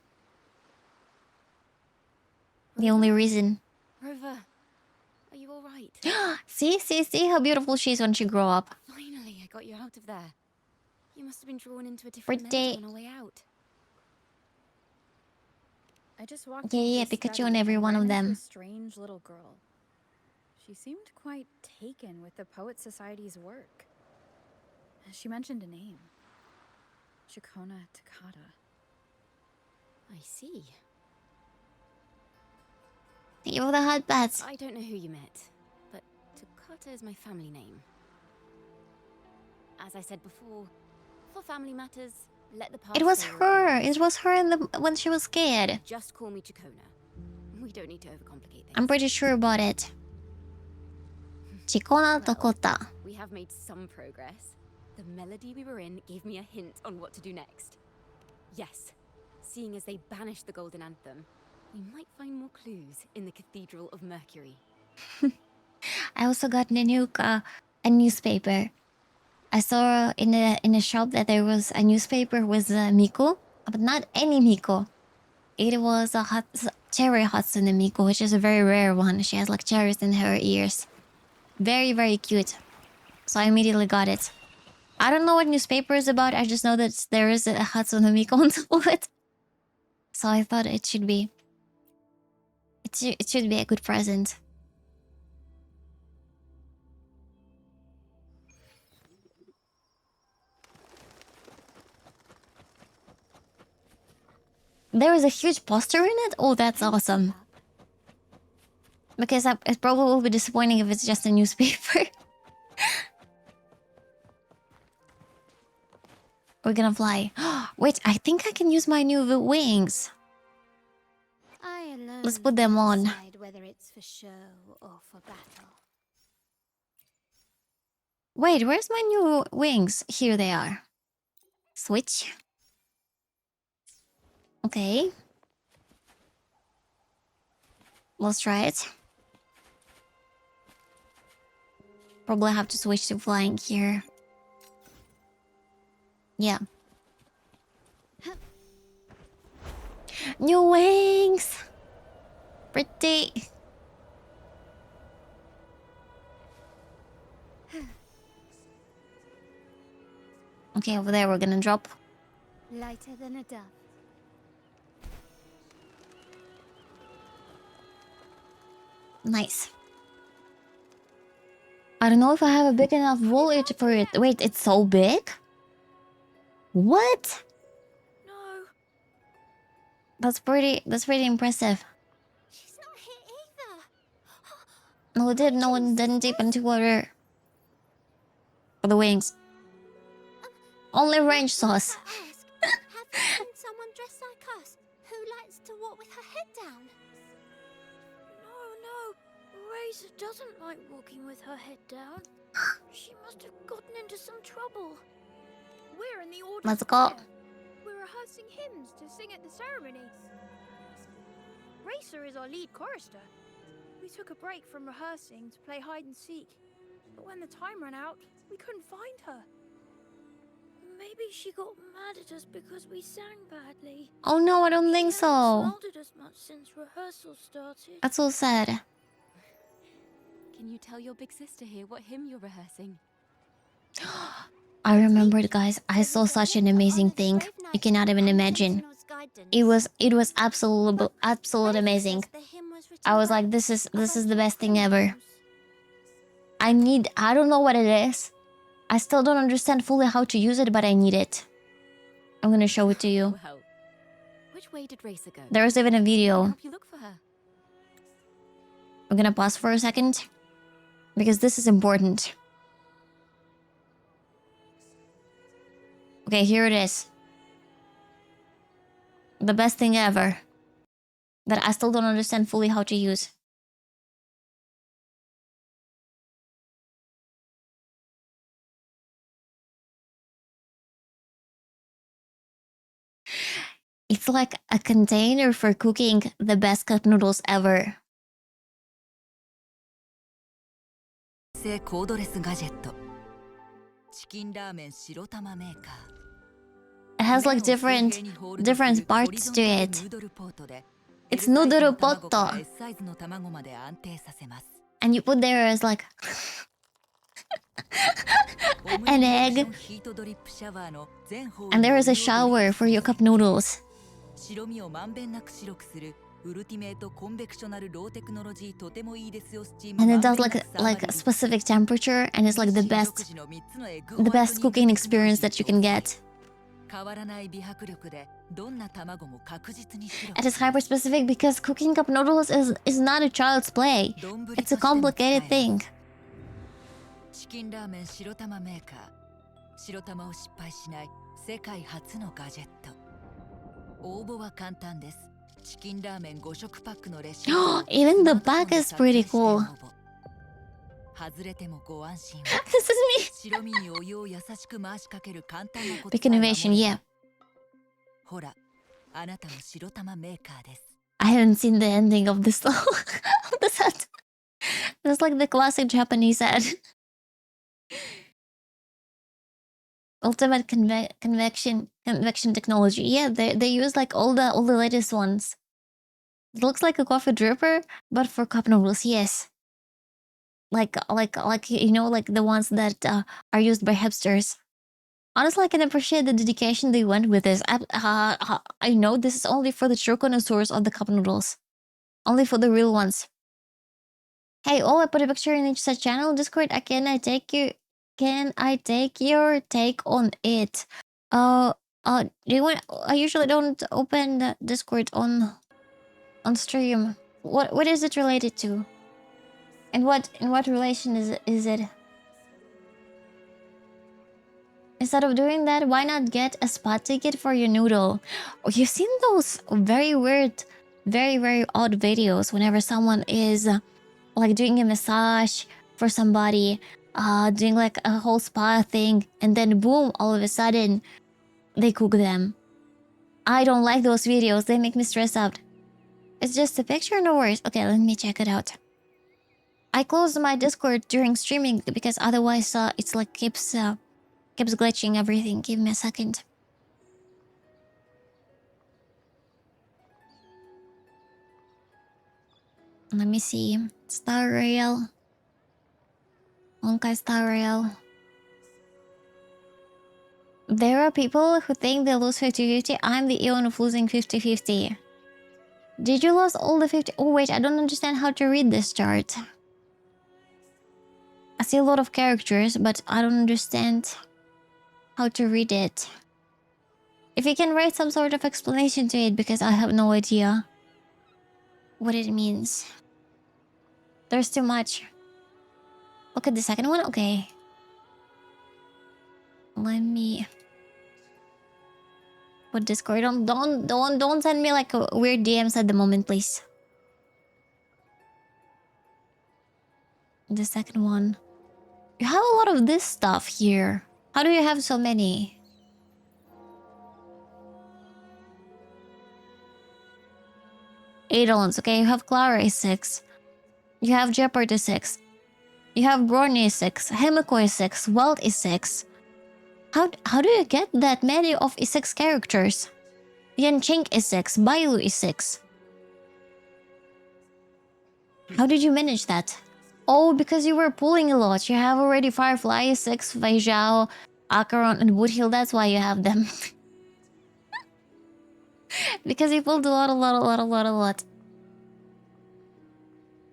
The only reason. Rover, are you alright? See how beautiful she is when she grow up. Finally, I got you out of there. You must have been drawn into a different Birthday. melody on our way out. I just walked Yeah, into the Pikachu study and every and one ran of into them. a strange little girl. She seemed quite taken with the Poet Society's work. She mentioned a name. Chacona Toccata. I see. Thank you for the hot bats. I don't know who you met, but Toccata is my family name. As I said before, for family matters, let the past It was stay where her. it is. It was her when she was scared. Just call me Chacona. We don't need to overcomplicate things. I'm pretty sure about it. Chikona Tokota. We have made some progress. The melody we were in gave me a hint on what to do next. Yes, seeing as they banished the Golden Anthem, we might find more clues in the Cathedral of Mercury. I also got a newspaper. I saw in a shop that there was a newspaper with Miko, but not any Miko. It was a cherry Hatsune Miku, which is a very rare one. She has like cherries in her ears. Very, very cute. So I immediately got it. I don't know what newspaper is about. I just know that there is a Hatsune Miku on top of it. So I thought it should be... It should be a good present. There is a huge poster in it? Oh, that's awesome. Because it probably will be disappointing if it's just a newspaper. We're gonna fly. Wait, I think I can use my new wings. Let's put them on. Whether it's for show or for battle. Wait, where's my new wings? Here they are. Switch. Okay. Let's try it. Probably have to switch to flying here. Yeah. New wings! Pretty. Okay, over there we're gonna drop. Lighter than a dove. Nice. I don't know if I have a big enough wallet for it. Wait, it's so big? What? No. That's pretty impressive. She's not here either. No, it did. No one didn't dip into water. For the wings. Only range sauce. Have you seen someone dressed like us who likes to walk with her head down? No. Razor doesn't like walking with her head down. She must have gotten into some trouble. We're in the order. Let's go. We're rehearsing hymns to sing at the ceremony. Racer is our lead chorister. We took a break from rehearsing to play hide and seek. But when the time ran out, we couldn't find her. Maybe she got mad at us because we sang badly. Oh no, I don't think so. Smiled at us much since rehearsal started. That's so sad. Can you tell your big sister here what hymn you're rehearsing? I remembered, guys. I saw such an amazing thing. You cannot even imagine. It was absolute amazing. I was like, this is the best thing ever. I don't know what it is. I still don't understand fully how to use it, but I need it. I'm gonna show it to you. Well, which way did Racer go? There's even a video. Help you look for her. I'm gonna pause for a second. Because this is important. Okay, here it is. The best thing ever. That I still don't understand fully how to use. It's like a container for cooking the best cup noodles ever. It has like different parts to it. It's noodle potto. And you put there as like an egg. And there is a shower for your cup noodles. And it does like a specific temperature, and it's like the best cooking experience that you can get. It is hyper specific because cooking cup noodles is not a child's play. It's a complicated thing. Even the back is pretty cool. This is me. Big innovation, yeah. I haven't seen the ending of this of the set. It's like the classic Japanese ad. ultimate convection technology. Yeah, they use like all the latest ones. It looks like a coffee dripper, but for cup noodles. Yes, like you know, like the ones that are used by hipsters. Honestly, I can appreciate the dedication they went with this. I know this is only for the true connoisseurs of the cup noodles, only for the real ones. Hey, oh, I put a picture in each such channel. Discord. Can I take your take on it? Do you want? I usually don't open the Discord on stream. What is it related to? And what relation is it? Instead of doing that, why not get a spot ticket for your noodle? Oh, you've seen those very weird, very odd videos whenever someone is like doing a massage for somebody, doing like a whole spa thing, and then boom, all of a sudden, they cook them. I don't like those videos. They make me stress out. It's just a picture, no worries. Okay, let me check it out. I closed my Discord during streaming because otherwise it's like keeps glitching everything. Give me a second. Let me see. Star Rail. Honkai Star Rail. There are people who think they lose 50-50. I'm the eon of losing 50-50. Did you lose all the 50? Oh wait, I don't understand how to read this chart. I see a lot of characters, but I don't understand how to read it. If you can write some sort of explanation to it, because I have no idea what it means. There's too much. Look at the second one. Okay. Let me put Discord on. Don't send me like a weird DMs at the moment, please. The second one. You have a lot of this stuff here. How do you have so many? Eidolons. Okay, you have Clara is 6. You have Jeopard is 6. You have Brony is 6. Himiko is 6. Welt is 6. How do you get that many of 6 characters? Yanqing is 6. Bailu is 6. How did you manage that? Oh, because you were pulling a lot. You have already Firefly is 6, Wei Zhao, Acheron, and Woodhill. That's why you have them. Because you pulled a lot.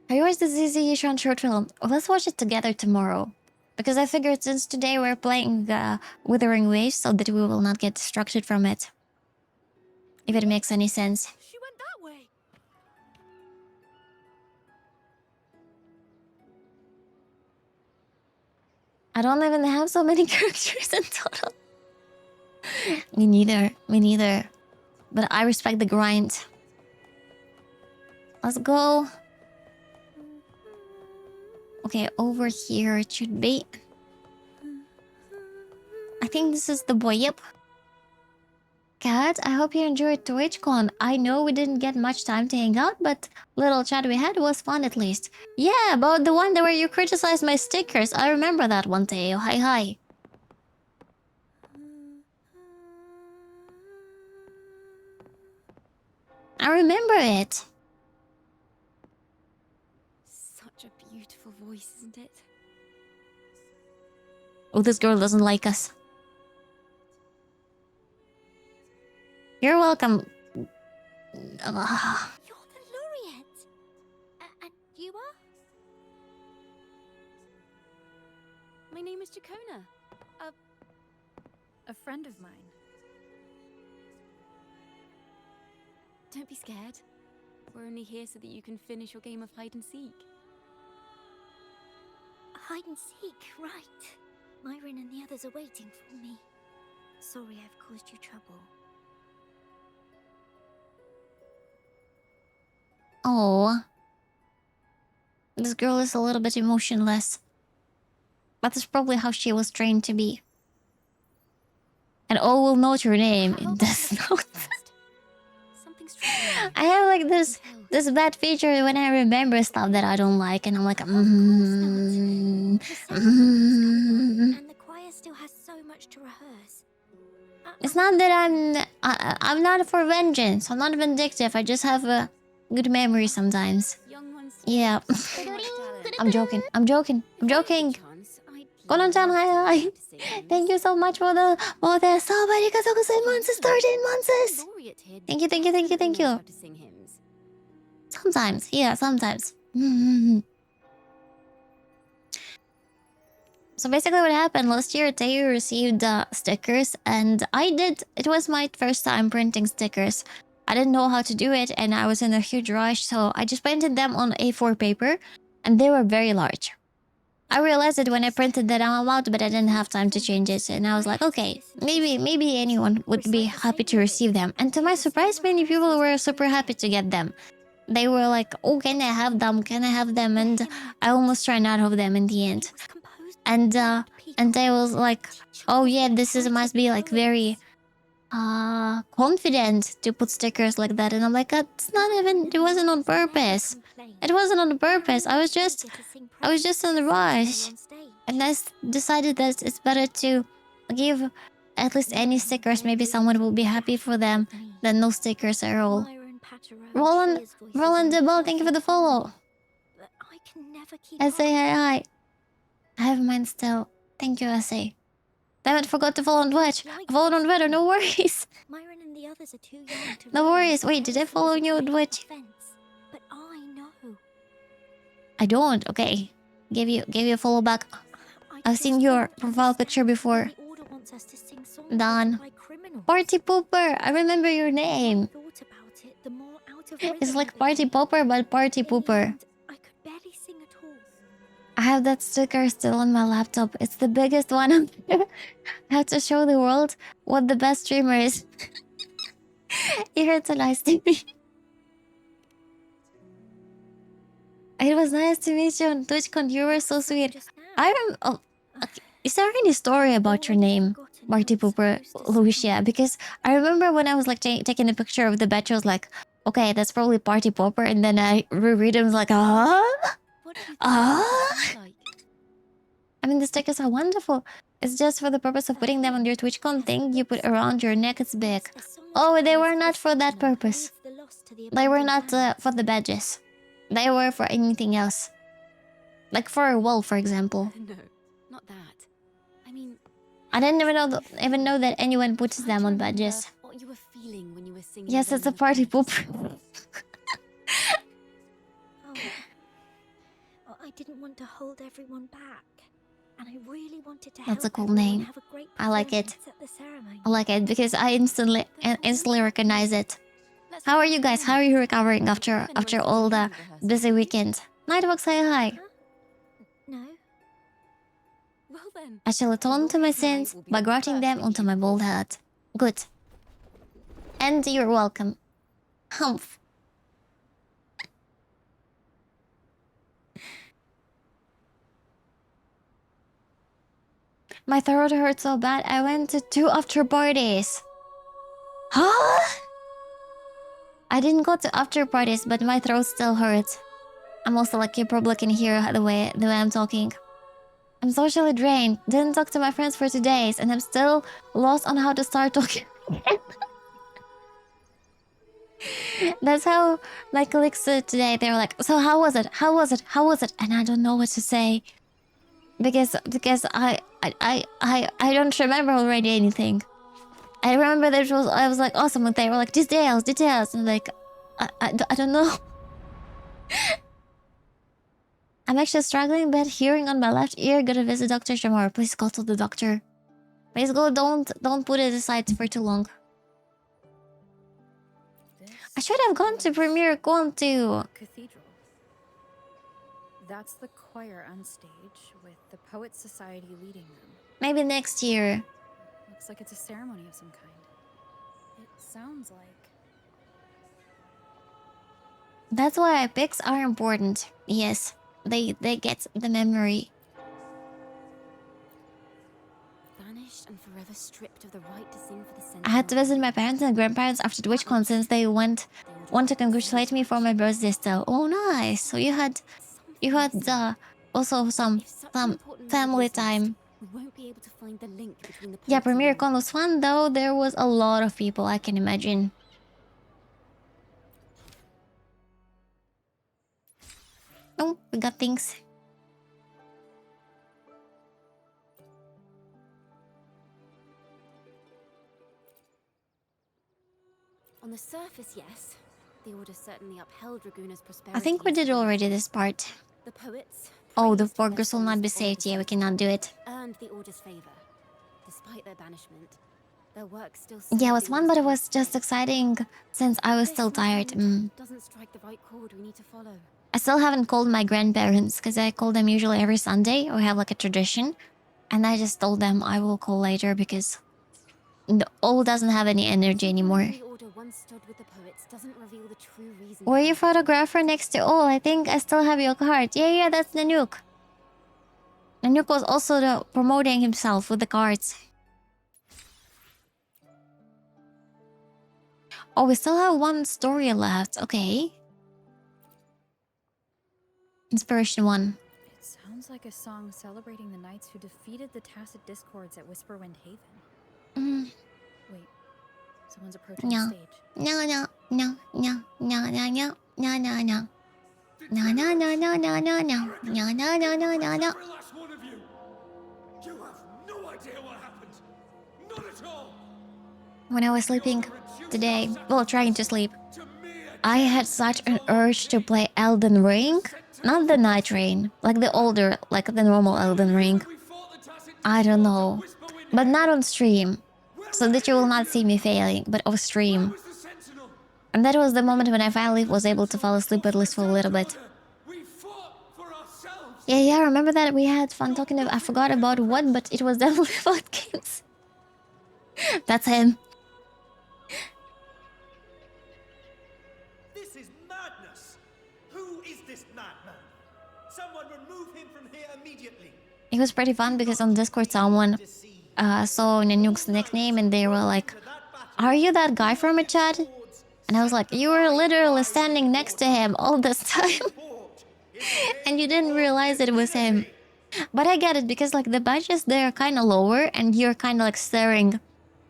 I watched the ZZ Yishan short film. Let's watch it together tomorrow. Because I figured since today we're playing Withering Waves, so that we will not get distracted from it. If it makes any sense. She went that way. I don't even have so many characters in total. Me neither. But I respect the grind. Let's go. Okay, over here it should be. I think this is the boy. Yep. Cat, I hope you enjoyed Twitchcon. I know we didn't get much time to hang out, but little chat we had was fun at least. Yeah, about the one where you criticized my stickers. I remember that one, Teo. Hi. I remember it. Such a beautiful voice, isn't it? Oh, this girl doesn't like us. You're welcome. You're the laureate. And you are? My name is Chacona. A friend of mine. Don't be scared. We're only here so that you can finish your game of hide and seek. Hide and seek, right. Myron and the others are waiting for me. Sorry I've caused you trouble. Oh. This girl is a little bit emotionless. But that's probably how she was trained to be. And all will note your name in this note. I have like this bad feature when I remember stuff that I don't like, and I'm like, And the choir still has so much much to rehearse. It's not that I'm not for vengeance. I'm not vindictive. I just have a good memory sometimes. Yeah. I'm joking. I'm joking. I'm joking. Konon-chan, hi. Thank you so much for the so many months, 13 months. Thank you, thank you, thank you, thank you. Sometimes, yeah, sometimes. So basically what happened last year, Tayu received stickers and it was my first time printing stickers. I didn't know how to do it and I was in a huge rush, so I just printed them on A4 paper and they were very large. I realized it when I printed that I'm out, but I didn't have time to change it. And I was like, okay, maybe anyone would be happy to receive them. And to my surprise, many people were super happy to get them. They were like, oh, can I have them? Can I have them? And I almost ran out of them in the end. And they was like, oh yeah, must be like very confident to put stickers like that. And I'm like, it's not even, it wasn't on purpose. It wasn't on purpose. I was just in the rush. And I decided that it's better to give at least any stickers. Maybe someone will be happy for them than no stickers at all. Roland Debal, thank you for the follow. SA, hi. I have mine still. Thank you, SA. Damn it, forgot to follow on Twitch. I followed on Twitter, no worries. No worries. Wait, did I follow you on Twitch? But I know. I don't. Okay. Gave you a follow back. I've seen your profile picture before. Don. Party Pooper. I remember your name. It's like Party Popper, but Party Pooper. I have that sticker still on my laptop. It's the biggest one on there. I have to show the world what the best streamer is. You heard so nice to me. It was nice to meet you on Twitchcon. You were so sweet. Is there any story about your name, Marty Pooper, Lucia? Because I remember when I was like taking a picture of the batch, I was like, okay, that's probably Party Popper, and then I reread it, I was like, I mean, the stickers are wonderful. It's just for the purpose of putting them on your TwitchCon thing you put around your neck. It's big. Oh, they were not for that purpose. They were not for the badges. They were for anything else. Like for a wall, for example. No, not that. I mean, I didn't even know that anyone puts them on badges. What you were feeling when you were singing. Yes, it's a party poop. I didn't want to hold everyone back, and I really wanted to That's a help cool everyone name. have a great I like it. performance at the ceremony. I like it because I instantly recognize it. How are you guys? How are you recovering after all the busy weekend? Nightwalk, say hi. No. Well then. I shall atone to my sins by grafting them onto my bald head. Good. And you're welcome. Humph. My throat hurt so bad I went to 2 after parties. Huh? I didn't go to after parties, but my throat still hurts. I'm also like you probably can hear the way I'm talking. I'm socially drained. Didn't talk to my friends for 2 days, and I'm still lost on how to start talking again. That's how my colleagues said today. They were like, "So how was it? How was it? How was it?" And I don't know what to say because I don't remember already anything. I remember that I was like awesome, and they were like details, and like I don't know. I'm actually struggling bad hearing on my left ear. Gotta visit Dr. tomorrow. Please go to the doctor. Please go. Don't put it aside for too long. I should have gone to Premier Con too. Cathedral. That's the choir on stage with the Poets Society leading them. Maybe next year. Looks like it's a ceremony of some kind. It sounds like... That's why epics are important. Yes, they get the memory. Vanished and forever stripped of the right to sing for the I had to visit my parents and grandparents after Twitchcon since they want to congratulate me for my birthday still. Oh, nice. So you had also some family time we won't be able to find the link between the Yeah, poets and Premiere the Con was fun though. There was a lot of people, I can imagine. Oh, we got things. On the surface, yes. The Order certainly upheld Raguna's prosperity. I think we did already this part. The poets. Oh, the praised their workers will not be sons for all saved. the Yeah, we sons cannot do it. earned the Order's favor. Despite their banishment, their work still Yeah, it served was the fun, Order's but it was purpose. just exciting since I was This, still my tired. friend, doesn't strike the right chord we need to follow. I still haven't called my grandparents because I call them usually every Sunday. We have like a tradition. And I just told them I will call later because the Owl doesn't have any energy anymore. The Order once stood with the poets doesn't reveal the true reason. Were you photographer next to Owl? I think I still have your card. Yeah, that's Nanook. Nanook was also promoting himself with the cards. Oh, we still have one story left. Okay. Inspiration 1. It sounds like a song celebrating the knights who defeated the Tacit Discords at Whisperwind Haven. Wait, someone's approaching the stage. No. Every last one of you! You have no idea what happened! Not at all! When I was sleeping today, well, trying to sleep, I had such an urge to play Elden Ring. Not the Night Rain, like the older, like the normal Elden Ring. I don't know. But not on stream. So that you will not see me failing, but off stream. And that was the moment when I finally was able to fall asleep at least for a little bit. Yeah, remember that we had fun talking about, I forgot about what, but it was definitely about games. That's him. This is madness! Who is this madman? Someone remove him from here immediately! It was pretty fun because on Discord someone saw Nanook's nickname and they were like, "Are you that guy from a chat?" And I was like, "You were literally standing next to him all this time." And you didn't realize it was him. But I get it because like the badges, they're kind of lower and you're kind of like staring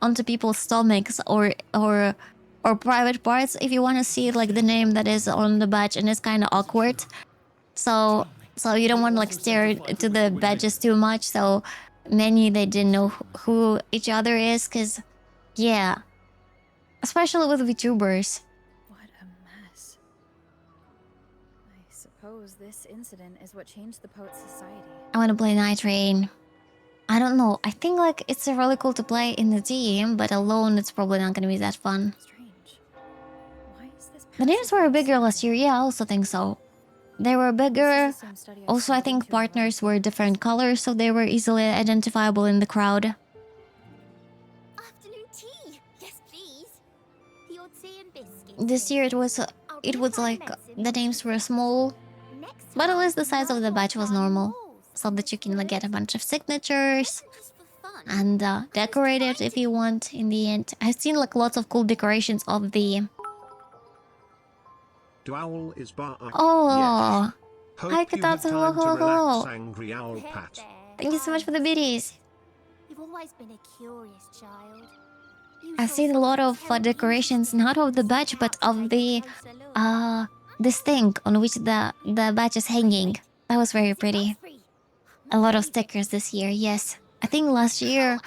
onto people's stomachs or private parts if you want to see like the name that is on the badge, and it's kind of awkward. So you don't want to like stare to the badges too much. So many they didn't know who each other is, because yeah, especially with VTubers. What a mess. I suppose this incident is what changed the Poets Society. I want to play Night Rain. I don't know. I think like it's really cool to play in the team, but alone it's probably not going to be that fun. The names were bigger last year. Yeah, I also think so. They were bigger. Also, I think partners were different colors, so they were easily identifiable in the crowd. Afternoon tea. Yes, please. The odd tea and biscuits. This year it was like the names were small, but at least the size of the badge was normal, so that you can like, get a bunch of signatures and decorate it if you want. In the end, I've seen like lots of cool decorations of the. Owl is bar up. Oh, yes. Hope hi, you have Katatsu. time to relax, Hello. Angry Owl Pat. Thank you so much for the biddies. You've always been a curious child. I've seen a lot of decorations, not of the badge, but of the this thing on which the badge is hanging. That was very pretty. A lot of stickers this year, yes. I think last year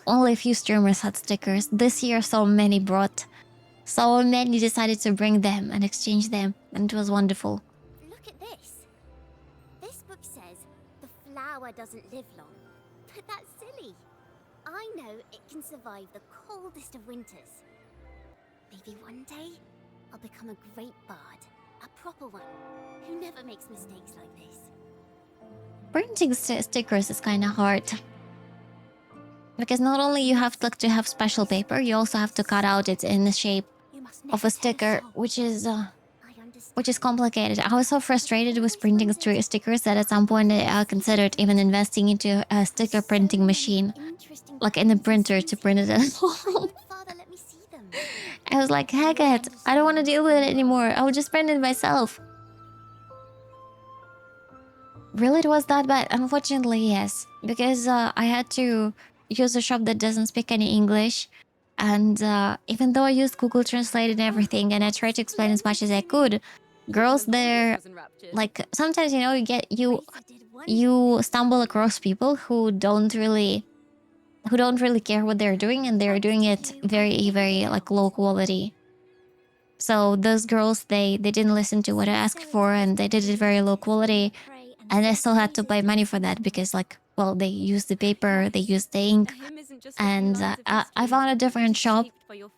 only a few streamers had stickers. This year so many brought. So many decided to bring them and exchange them, and it was wonderful. Look at this. This book says the flower doesn't live long. But that's silly. I know it can survive the coldest of winters. Maybe one day I'll become a great bard. A proper one. Who never makes mistakes like this. Printing stickers is kind of hard. Because not only you have to have special paper, you also have to cut out it in the shape of a sticker, which is complicated. I was so frustrated with printing stickers that at some point I considered even investing into a sticker printing machine, like in a printer to print it at home. I was like, heck it, I don't want to deal with it anymore. I will just print it myself. Really, it was that bad? Unfortunately, yes. Because I had to use a shop that doesn't speak any English. And even though I used Google Translate and everything, and I tried to explain as much as I could, girls there, like sometimes you stumble across people who don't really care what they're doing, and they're doing it very, very like low quality. So those girls, they didn't listen to what I asked for, and they did it very low quality. And I still had to pay money for that because, like, well, they used the paper, they used the ink, and I found a different shop,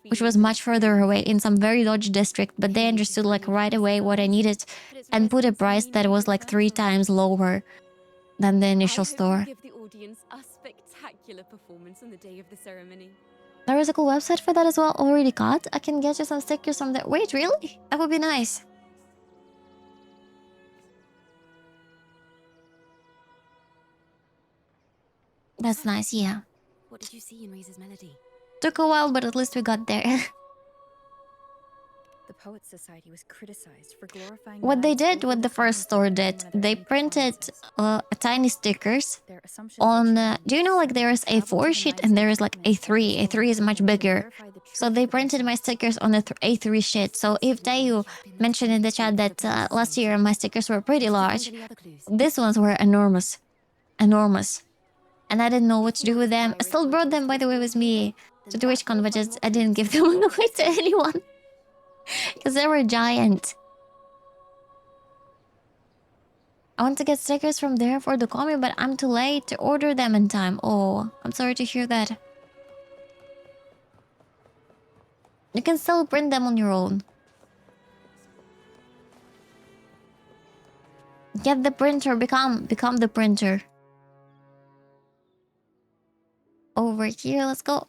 which was much further away in some very dodgy district. But they understood like right away what I needed, and put a price that was like 3 times lower than the initial store. Give the audience a spectacular performance on the day of the ceremony. There is a cool website for that as well. Already got. I can get you some stickers from there. Wait, really? That would be nice. That's nice, yeah. What did you see in Reese's melody? Took a while, but at least we got there. The Poets Society was criticized for glorifying What they did, what the first store did, they printed tiny stickers on... do you know, like, there is A4 sheet and there is, like, A3. A3 is much bigger. So they printed my stickers on the A3 sheet. So if Tayu mentioned in the chat that last year my stickers were pretty large, these ones were enormous. Enormous. And I didn't know what to do with them. I still brought them, by the way, with me to Twitchcon, but I didn't give them away to anyone. Because they were giant. I want to get stickers from there for the comic, but I'm too late to order them in time. Oh, I'm sorry to hear that. You can still print them on your own. Get the printer, become the printer. Over here, let's go.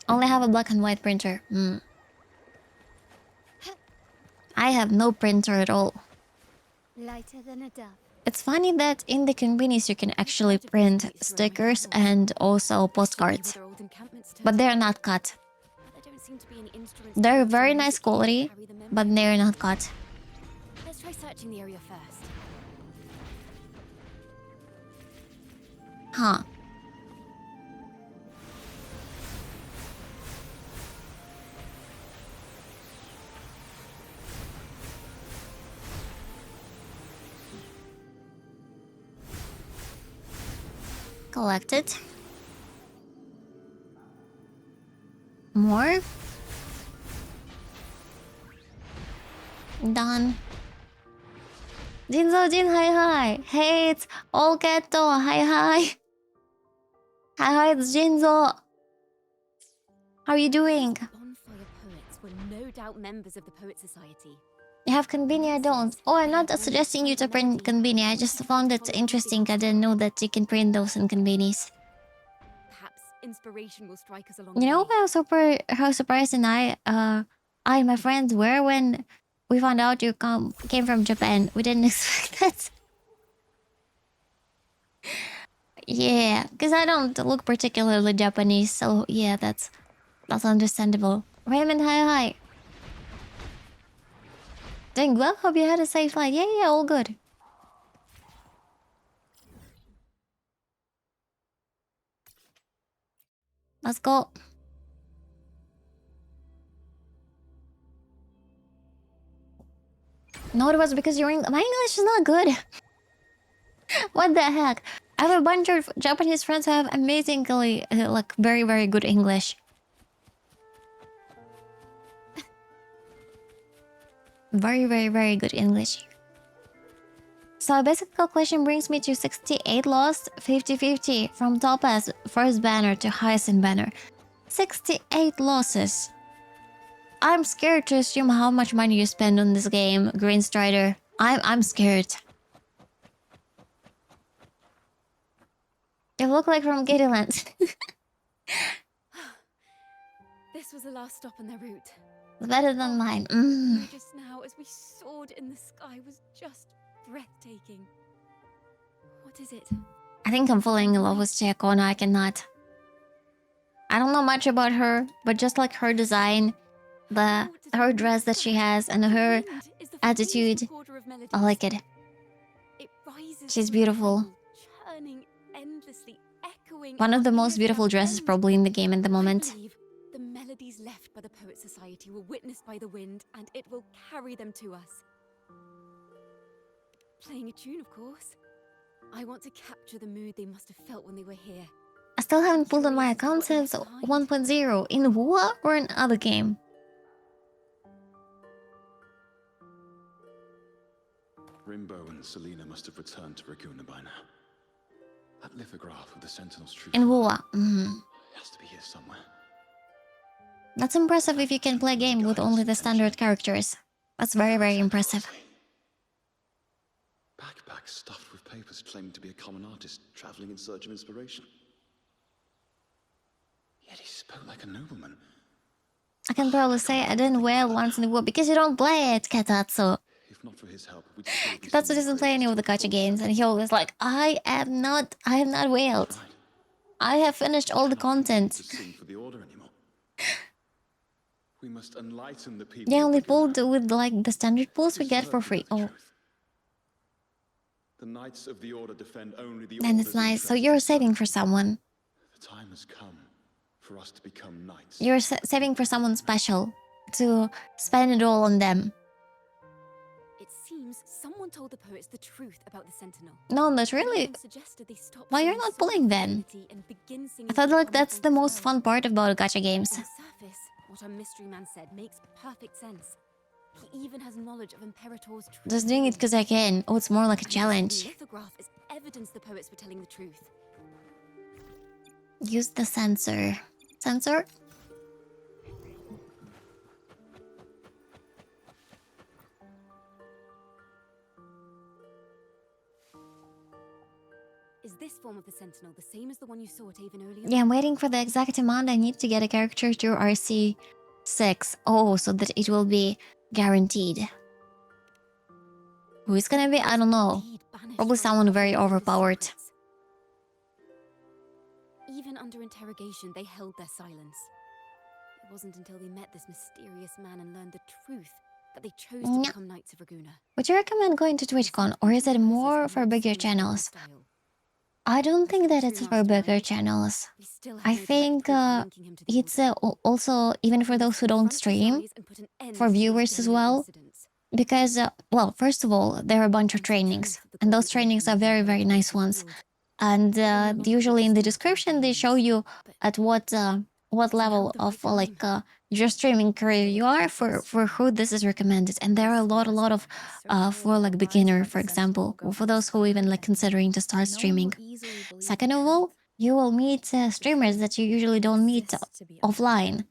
Only have a black and white printer. I have no printer at all. Lighter than a dove. It's funny that in the convenience you can actually print stickers and also postcards. But they're not cut. They're very nice quality, but they're not cut. Let's try searching the area first. Huh. Collected. More. Done. Jinzo Jin, hi. Hey, it's AngryOwlCat. Hi. Hi, it's Jinzo. How are you doing? Bonfire poets were no doubt members of the Poet Society. You have Conveni, I don't. Oh, I'm not suggesting you to print Conveni. I just found it interesting. I didn't know that you can print those in Convenis. Perhaps inspiration will strike us along You know the how surprised and I my friends were when we found out you came from Japan. We didn't expect that. Yeah, because I don't look particularly Japanese, so yeah, that's understandable. Raymond, hi. Doing well? Hope you had a safe flight. Yeah, all good. Let's go. No, it was because my English is not good. What the heck? I have a bunch of Japanese friends who have amazingly, like, very, very good English. Very, very, very good English. So basic calculation brings me to 68 lost, 50-50 from top as first banner to highest in banner. 68 losses. I'm scared to assume how much money you spend on this game, Green Strider. I'm scared. You look like from Gatorland. This was the last stop on their route. It's better than mine. Just now, as we soared in the sky, was just breathtaking. What is it? I think I'm falling in love with Chiakona. I I don't know much about her, but just like her design, her dress that she has, and her attitude, I like it. She's beautiful. One of the most beautiful dresses probably in the game at the moment. The melodies left by the Poet Society were witnessed by the wind, and it will carry them to us. Playing a tune, of course. I want to capture the mood they must have felt when they were here. I still haven't pulled on my account since 1.0 in wuwa or in other game. Rimbo and Selena must have returned to Raguna by now. That lithograph with the Sentinel's true In form wuwa. has to be here somewhere. That's impressive if you can play a game with only the standard characters. That's very, very impressive. Backpack stuffed with papers claiming to be a common artist traveling in search of inspiration. Yet he spoke like a nobleman. I can probably say I didn't wail once in the wuwa because you don't play it, Katatsu. If not for his help, we'd still be Katatsu doesn't play any of the gacha games, and he always like, I have not wailed. I have finished all the content. We must enlighten the people. They only pulled with like the standard pulls we get for free. Oh. The Knights of the Order defend only the Then it's nice. So you're saving for someone. The time has come for us to become knights. You're saving for someone special to spend it all on them. It seems someone told the poets the truth about the Sentinel. No, that's really. Why you're not pulling then? I thought like that's the most fun part about gacha games. On the surface, what our mystery man said makes perfect sense. He even has knowledge of Imperator's truth. Just doing it because I can. Oh, it's more like a challenge. The lithograph is evidence the poets were telling the truth. Use the sensor. Sensor? Is this form of the Sentinel the same as the one you saw at Avon earlier? Yeah, I'm waiting for the exact amount I need to get a character to RC6. Oh, so that it will be guaranteed. Who is gonna be? I don't know. Probably someone very overpowered. Even under interrogation, they held their silence. It wasn't until they met this mysterious man and learned the truth that they chose to become Knights of Raguna. Would you recommend going to Twitchcon, or is it more for bigger channels? I don't think that it's for bigger channels. I think it's also even for those who don't stream, for viewers as well. Because, well, first of all, there are a bunch of trainings, and those trainings are very, very nice ones. And usually in the description, they show you at what level of like your streaming career you are, for who this is recommended. And there are a lot of for like beginner, for example, or for those who even like considering to start streaming. Second of all, you will meet streamers that you usually don't meet offline,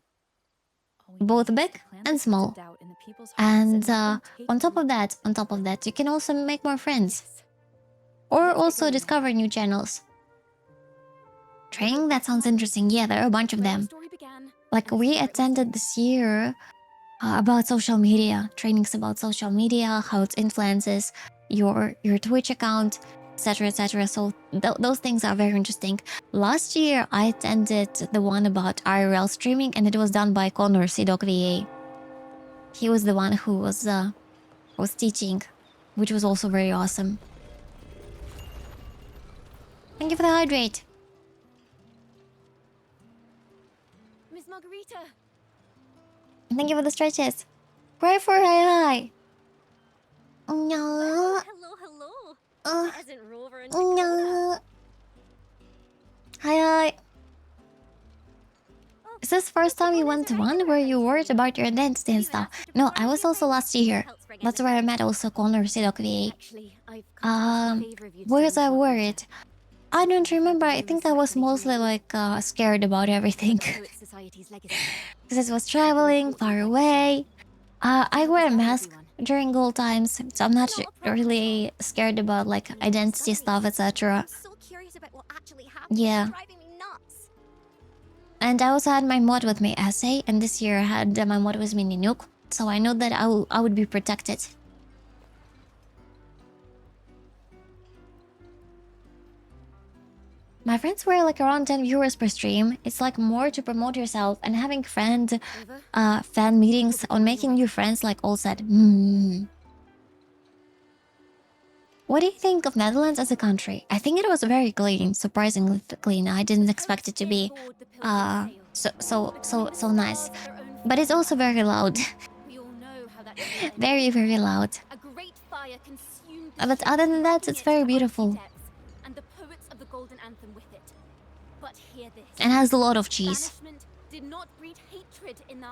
both big and small. And on top of that, you can also make more friends. Or also discover new channels. Training? That sounds interesting. Yeah, there are a bunch of them. Like we attended this year about social media. Trainings about social media, how it influences your Twitch account, etc, etc. So those things are very interesting. Last year, I attended the one about IRL streaming, and it was done by Connor CDocVA. He was the one who was teaching, which was also very awesome. Thank you for the hydrate. Miss Margarita. Thank you for the stretches. Pray for hi. No. Hello. Peasant Rover and No. Hi. Is this first time you went to one where you worried about your identity and stuff? No, I was also last year. That's where I met also Connor CDocVA. Where was I worried? I don't remember. I think I was mostly like scared about everything. Because I was traveling far away. I wear a mask during all times, so I'm not really scared about like identity stuff, etc. Yeah. And I also had my mod with me, Essay, and this year I had my mod with me, Ninook, so I know that I would be protected. My friends were like around 10 viewers per stream. It's like more to promote yourself and having fan meetings on making new friends, like all said. What do you think of Netherlands as a country? I think it was very clean, surprisingly clean. I didn't expect it to be so nice. But it's also very loud. Very, very loud. But other than that, it's very beautiful. And has a lot of cheese.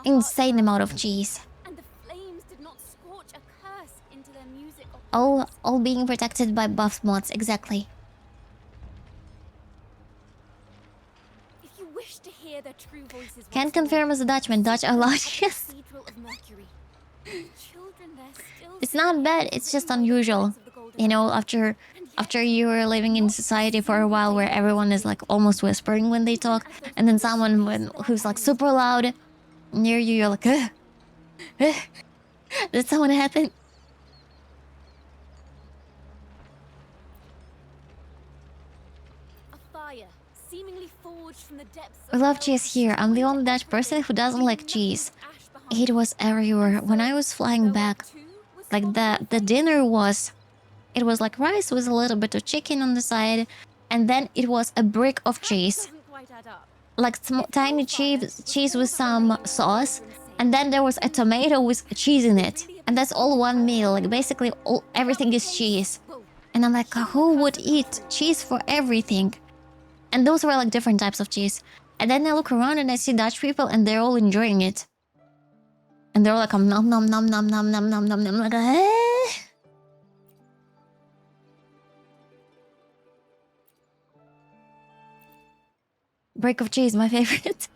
Insane amount of cheese. All being protected by buff mods, exactly. If you wish to hear their true voices, Can't confirm as a Dutchman. Dutch are loud, yes. It's not bad, it's just unusual. You know, after you were living in society for a while where everyone is like almost whispering when they talk, and then someone who's like super loud near you, you're like, did someone happen? We love cheese here. I'm the only Dutch person who doesn't like cheese. It was everywhere. When I was flying back, like the dinner was... It was like rice with a little bit of chicken on the side. And then it was a brick of cheese. Like tiny cheese with some sauce. And then there was a tomato with cheese in it. And that's all one meal. Like basically everything is cheese. And I'm like, who would eat cheese for everything? And those were like different types of cheese. And then I look around and I see Dutch people and they're all enjoying it. And they're like, nom nom nom nom nom nom nom nom nom. Like, Brick of cheese, my favorite.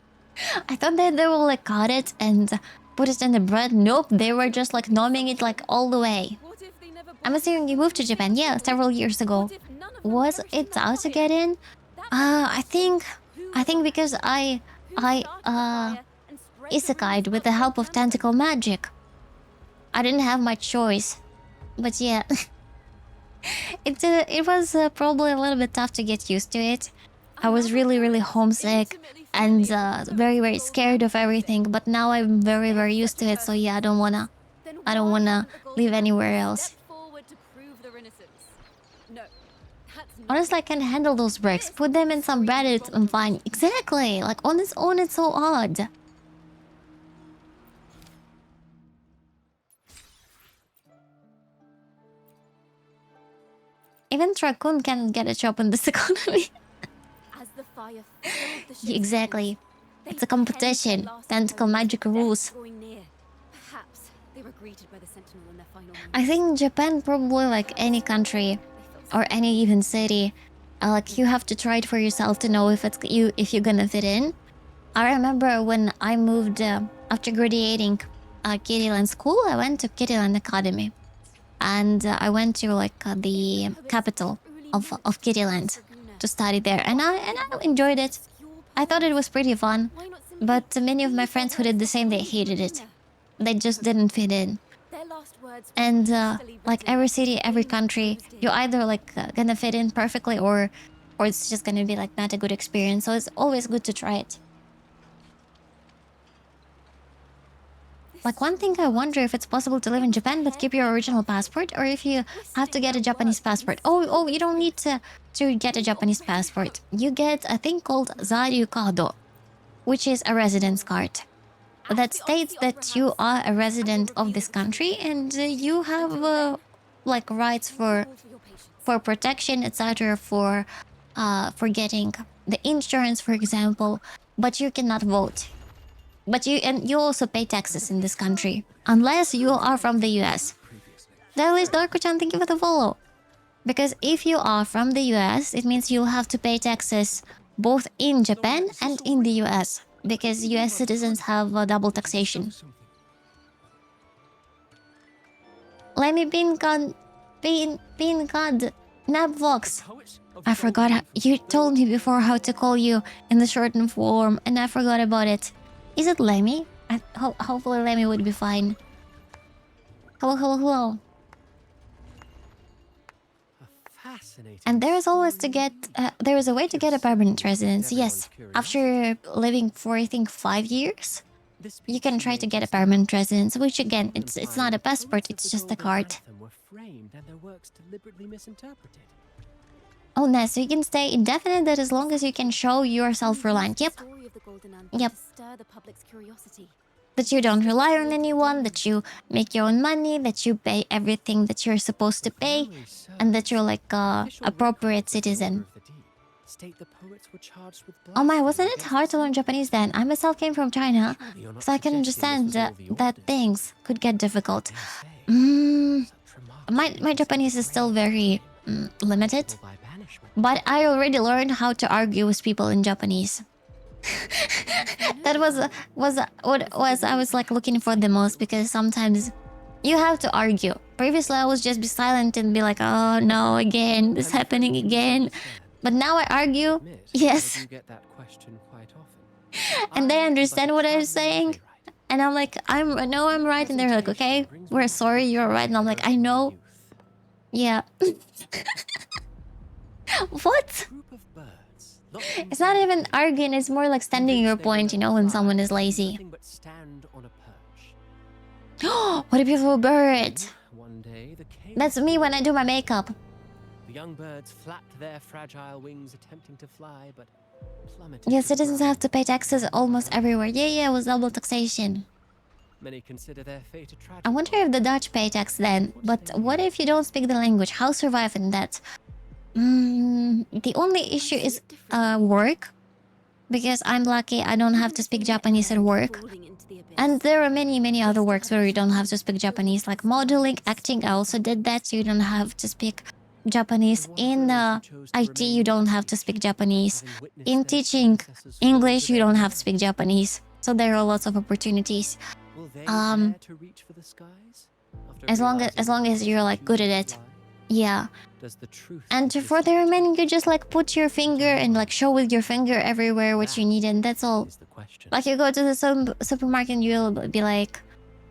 I thought that they will like cut it and put it in the bread. Nope, they were just like nomming it like all the way. I'm assuming you moved to Japan. Yeah, several years ago. Was it out to get in? I think because I isekai'd with the help of tentacle magic. I didn't have my choice. But yeah. It was probably a little bit tough to get used to it. I was really, really homesick and very, very scared of everything. But now I'm very, very used to it. So yeah, I don't wanna live anywhere else. Honestly, I can't handle those bricks. Put them in some bread, I'm fine. Exactly! Like, on its own, it's so odd. Even Raccoon can get a job in this economy. Exactly. It's a competition. Tentacle magic rules. I think Japan, probably like any country or any even city, like you have to try it for yourself to know if you're gonna fit in. I remember when I moved after graduating Kittyland School, I went to Kittyland Academy, and I went to like the capital of Kittyland to study there, and I enjoyed it. I thought it was pretty fun, but many of my friends who did the same, they hated it. They just didn't fit in. And like every city, every country, you're either like gonna fit in perfectly or it's just gonna be like not a good experience. So it's always good to try it. Like one thing, I wonder if it's possible to live in Japan but keep your original passport, or if you have to get a Japanese passport. Oh, you don't need to get a Japanese passport. You get a thing called Zaryu Kado, which is a residence card that states that you are a resident of this country and you have like rights for protection, etc., for getting the insurance, for example, but you cannot vote. But you also pay taxes in this country unless you are from the US. That is Darko-chan, thank you for the follow. Because if you are from the US, it means you'll have to pay taxes both in Japan and in the US. Because US citizens have double taxation. Let me pin God, Nabvox. I forgot you told me before how to call you in the shortened form, and I forgot about it. Is it Lemmy? Hopefully Lemmy would be fine. Hello. A Fascinating. And there is always to get there is a way to get a permanent residence. Yes, after living for I think 5 years, you can try to get a permanent residence. Which again, it's not a passport; it's just a card. Were framed and their works deliberately misinterpreted. Oh, no, so you can stay indefinite that as long as you can show you're self-reliant. Yep. Yep. Stir the public's curiosity. That you don't rely on anyone, that you make your own money, that you pay everything that you're supposed to pay, and that you're like a appropriate citizen. State the poets were charged with Oh my, wasn't it hard to learn Japanese then? I myself came from China, so I can understand that things could get difficult. My Japanese is still very limited, but I already learned how to argue with people in Japanese. That was what I was like looking for the most, because sometimes you have to argue. Previously, I was just be silent and be like, "Oh no, again, this happening again." But now I argue, yes, and they understand what I'm saying, and I'm like, "I know I'm right," and they're like, "Okay, we're sorry, you're right," and I'm like, "I know, yeah." What? It's not even arguing, it's more like standing your point, you know, when someone is lazy. What a beautiful bird! That's me when I do my makeup. The young birds flapped their fragile wings, attempting to fly, but plummeted. Yeah, citizens have to pay taxes almost everywhere. Yeah, it was double taxation. Many consider their fate a tragic. I wonder if the Dutch pay tax then. But what if you don't speak the language? How survive in that? The only issue is work, because I'm lucky I don't have to speak Japanese at work. And there are many other works where you don't have to speak Japanese, like modeling, acting. I also did that, so you don't have to speak Japanese. In IT, you don't have to speak Japanese. In teaching English, you don't have to speak Japanese. So there are lots of opportunities. As long as you're like good at it. Yeah. And for the remaining, you just like put your finger and like show with your finger everywhere what you need, and that's all. Like you go to the supermarket and you'll be like,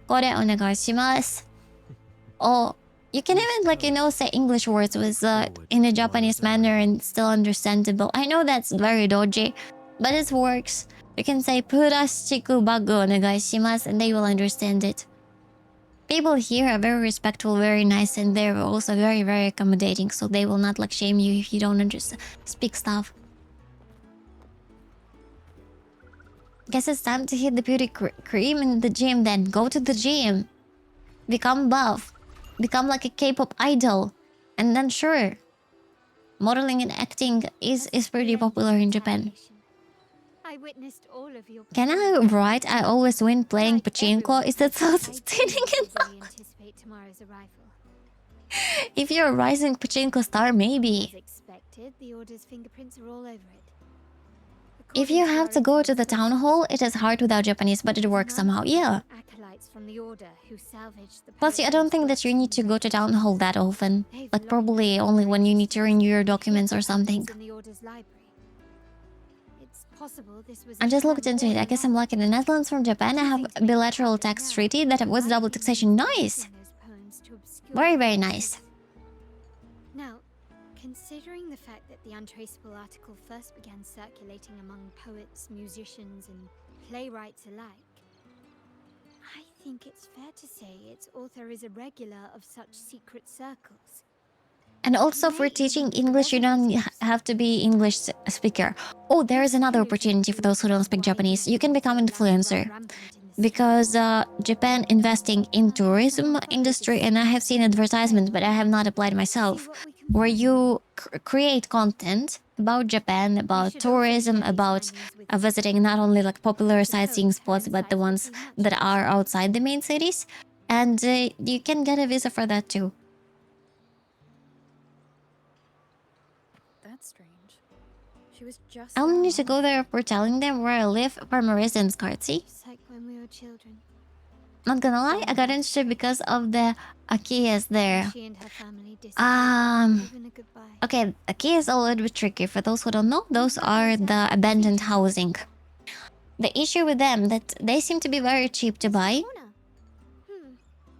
"Kore onegaishimasu." Or you can even like, you know, say English words with in a Japanese manner and still understandable. I know that's very dodgy, but it works. You can say "Purashiku bagu onegaishimasu" and they will understand it. People here are very respectful, very nice, and they're also very accommodating, so they will not like shame you if you don't speak stuff. Guess it's time to hit the beauty cream in the gym then. Go to the gym. Become buff. Become like a K-pop idol. And then sure, modeling and acting is pretty popular in Japan. I witnessed all of your. Can I write I always win playing pachinko? Is that so sustaining enough? If you're a rising pachinko star, maybe. As expected, the order's fingerprints are all over it. If you have to go to the town hall, it is hard without Japanese, but it works somehow, yeah. From the order who salvaged the Plus, I don't think that you need to go to town hall that often. Like, probably only when you need to renew your documents or something. I just looked into it. I guess I'm lucky. The Netherlands from Japan, I have a bilateral tax treaty that avoids double taxation. Nice! Very nice. Now, considering the fact that the untraceable article first began circulating among poets, musicians, and playwrights alike, I think it's fair to say its author is a regular of such secret circles. And also for teaching English, you don't have to be English speaker. Oh, there is another opportunity for those who don't speak Japanese. You can become an influencer. Because Japan investing in tourism industry, and I have seen advertisements, but I have not applied myself, where you create content about Japan, about tourism, about visiting not only like popular sightseeing spots, but the ones that are outside the main cities. And you can get a visa for that too. That's strange. She was just. I only need to go there for telling them where I live for my residence card, see? Just like when we were children. Not gonna lie, I got interested because of the Akias there. She and her family even a goodbye. Okay, Aki is a little bit tricky. For those who don't know, those are the abandoned housing. The issue with them that they seem to be very cheap to buy.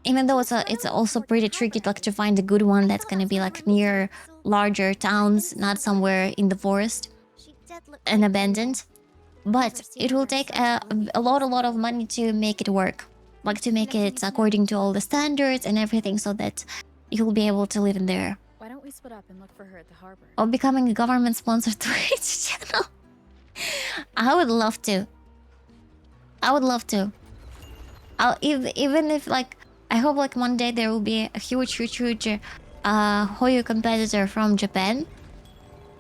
even though it's also pretty tricky like to find a good one that's gonna be like near larger towns, not somewhere in the forest and abandoned. But it will take a lot of money to make it work, like to make it according to all the standards and everything, so that you'll be able to live in there. Why don't we split up and look for her at the harbor? Or becoming a government-sponsored Twitch channel. I would love to. I would love to. Even if like I hope like one day there will be a huge Hoyu competitor from Japan,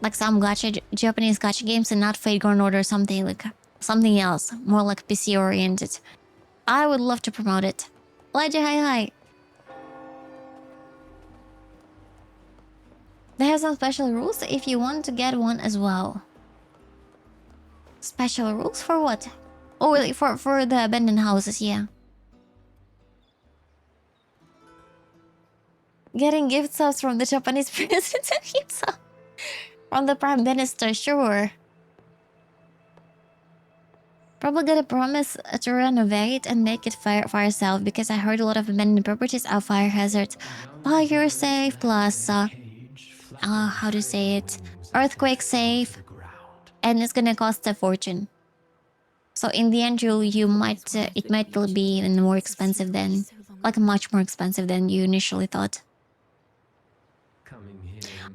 like some gacha Japanese gacha games, and not Fate Grand Order or something, like something else, more like PC oriented. I would love to promote it. Elijah, hi. They have some special rules if you want to get one as well. Special rules for what? Oh, really? For the abandoned houses, yeah. Getting gift subs from the Japanese president himself. From the Prime Minister, sure. Probably gonna promise to renovate and make it fire safe, because I heard a lot of abandoned properties are fire hazards. Fire safe plus how to say it? Earthquake safe. And it's gonna cost a fortune. So in the end, you might it might be even more expensive than, like much more expensive than you initially thought.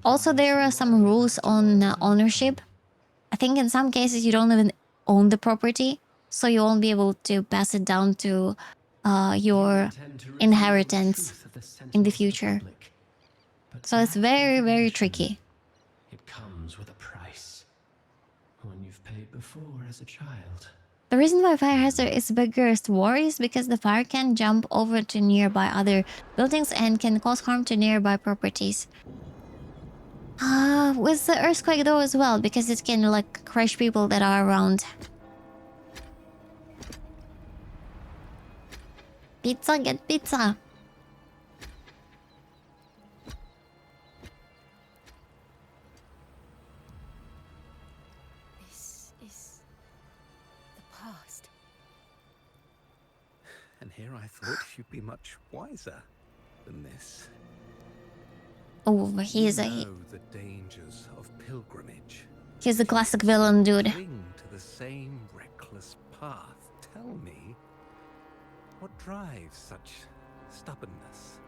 Also, there are some rules on ownership. I think in some cases you don't even own the property, so you won't be able to pass it down to your inheritance in the future. So it's very tricky. It comes with a price. One you've paid before as a child. The reason why fire hazard is the biggest worry is because the fire can jump over to nearby other buildings and can cause harm to nearby properties. With the earthquake though as well, because it can like crush people that are around. Pizza, get pizza. This is the past. And here I thought you'd be much wiser than this. Oh, he's you know the dangers of pilgrimage. He's a classic villain, dude. Cling to the same reckless path. Tell me, what drives such stubbornness?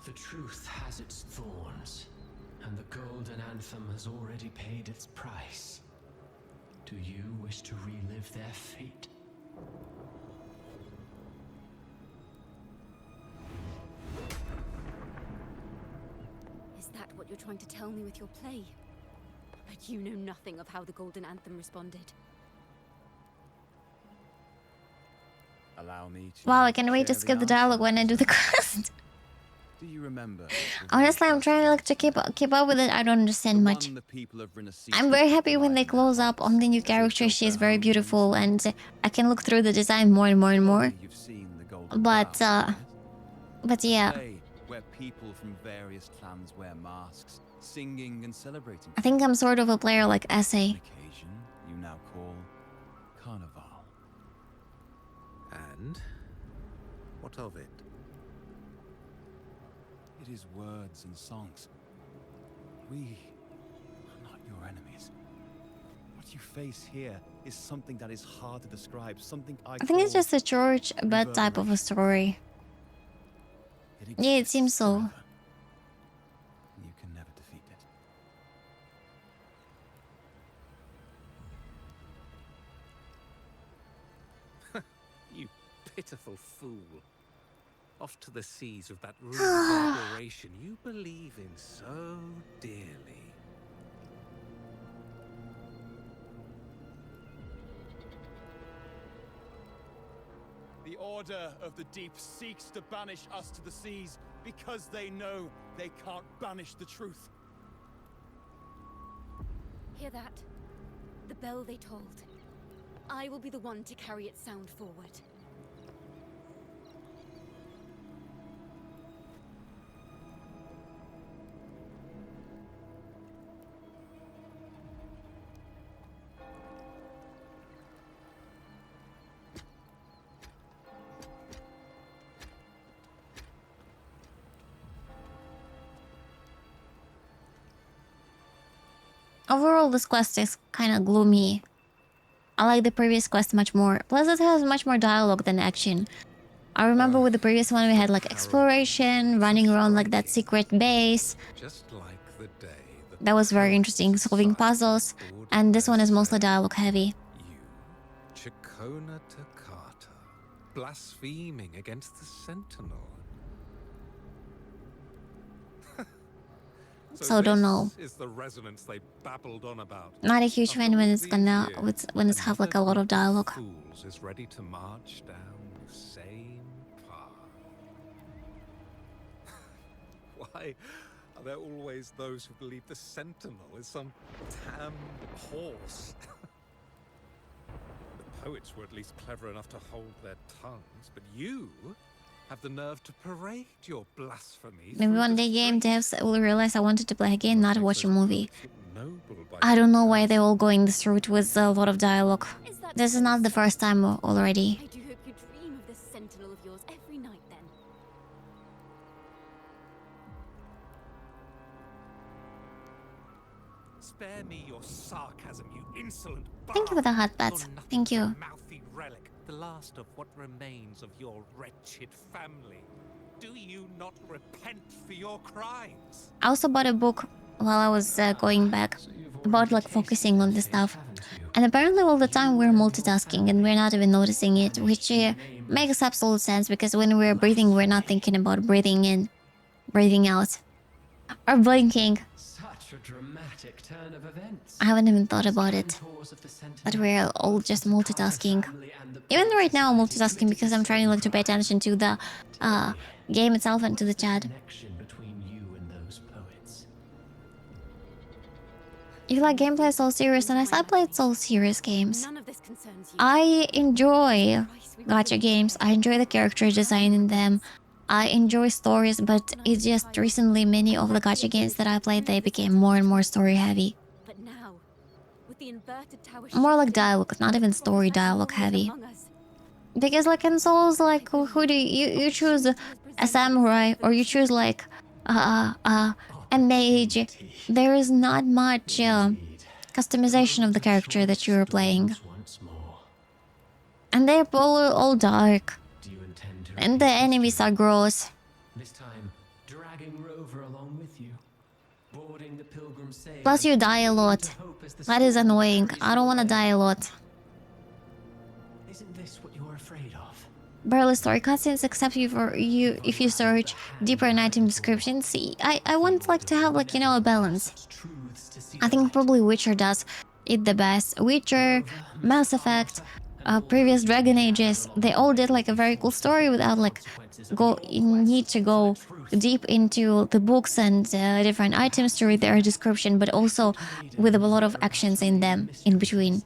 The truth has its thorns, and the golden anthem has already paid its price. Do you wish to relive their fate? Is that what you're trying to tell me with your play? But you know nothing of how the Golden Anthem responded. Allow me to Wow, I can't wait to skip the dialogue when I do the quest. Do you remember? Honestly, I'm trying like to keep up with it. I don't understand much. I'm very happy when they close up on the new character. She is very beautiful, and I can look through the design more and more. But yeah. Where people from various clans wear masks, singing and celebrating. I think I'm sort of a player like Essay. Occasion you now call Carnival. And what of it? It is words and songs. We are not your enemies. What you face here is something that is hard to describe. Something I think it's just a church, but type of a story. Yeah, it seems so. You can never defeat it. You pitiful fool. Off to the seas of that rude aberration you believe in so dearly. The Order of the Deep seeks to banish us to the seas because they know they can't banish the truth. Hear that? The bell they tolled. I will be the one to carry its sound forward. Overall, this quest is kind of gloomy. I like the previous quest much more. Plus, it has much more dialogue than action. I remember with the previous one, we had like exploration, running around like that secret base. Just like the day That was very interesting, solving puzzles. And this one is mostly dialogue heavy. Chikona Takata, blaspheming against the Sentinel. So don't know. Is the resonance they babbled on about. Not a huge fan when it's gonna when it's have like a lot of dialogue. Fools is ready to march down the same path. Why are there always those who believe the Sentinel is some damn horse? The poets were at least clever enough to hold their tongues, but you have the nerve to parade your blasphemy. Maybe one day game devs will realize I wanted to play a game, not watch a movie. I don't know why they're all going this route with a lot of dialogue. This is not the first time already. I do hope you dream of this sentinel of yours every night then. Spare me your sarcasm, you insolent bastard. Thank you for the hot bats. Thank you. Mouthy relic, the last of what remains of your wretched family. Do you not repent for your crimes? I also bought a book while I was going back about like focusing on this stuff. And apparently all the time we're multitasking and we're not even noticing it, which makes absolute sense because when we're breathing, we're not thinking about breathing in, breathing out, or blinking. Such a dramatic turn of events. I haven't even thought about it, but we're all just multitasking. Even right now I'm multitasking because I'm trying like to pay attention to the game itself and to the chat. You like gameplay Soul Serious, and I played Soul Serious games. I enjoy gacha games. I enjoy the character design in them. I enjoy stories, but it's just recently many of the gacha games that I played, they became more and more story heavy. But now, with the inverted tower More like dialogue, not even story dialogue heavy. Because like in Souls, like who do you choose a samurai or you choose like a mage. There is not much customization of the character that you're playing. And they're all dark. And the enemies are gross. This time, dragging Rover along with you. Boarding the pilgrim sail. Plus you die a lot. That is annoying. I don't want to die a lot. Isn't this what you're afraid of? Barely story cutscenes except if you search deeper in item descriptions. See, I want like to have like, you know, a balance. I think probably Witcher does it the best. Witcher, Mass Effect, previous Dragon Ages, they all did like a very cool story without like need to go deep into the books and different items to read their description, but also with a lot of actions in them in between.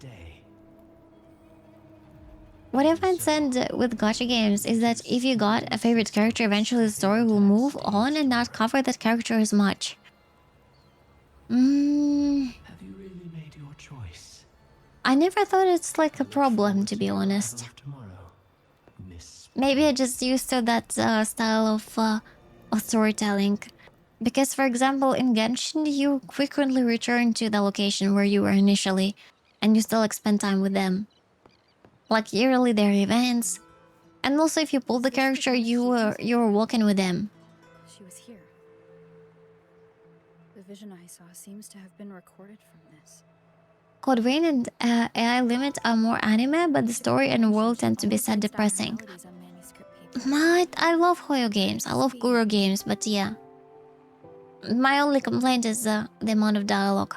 What I find sad with gacha games is that if you got a favorite character, eventually the story will move on and not cover that character as much. Have you really made your choice? I never thought it's like a problem, to be honest. Maybe I just used to that style of storytelling. Because, for example, in Genshin, you frequently return to the location where you were initially, and you still like spend time with them. Like yearly their events. And also if you pull the character, you're walking with them. She was here. The vision I saw seems to have been recorded from this. Code Vein and AI Limit are more anime, but the story and world tend to be sad depressing. I love Hoyo games, I love Guru games, but yeah. My only complaint is the amount of dialogue.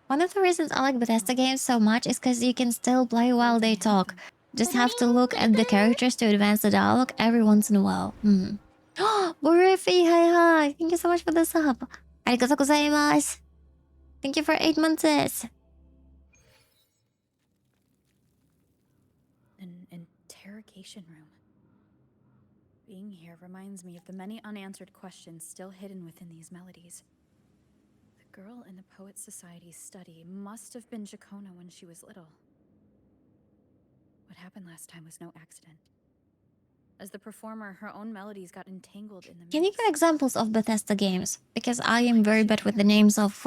One of the reasons I like Bethesda games so much is because you can still play while they talk. Just have to look at the characters to advance the dialogue every once in a while. Burifi, hi. Thank you so much for the sub. Arigatou gozaimasu. Thank you for 8 months. An interrogation room. Being here reminds me of the many unanswered questions still hidden within these melodies. The girl in the Poets Society's study must have been Chikona when she was little. What happened last time was no accident. As the performer, her own melodies got entangled in the Can you give examples of Bethesda games? Because I am very bad with the names of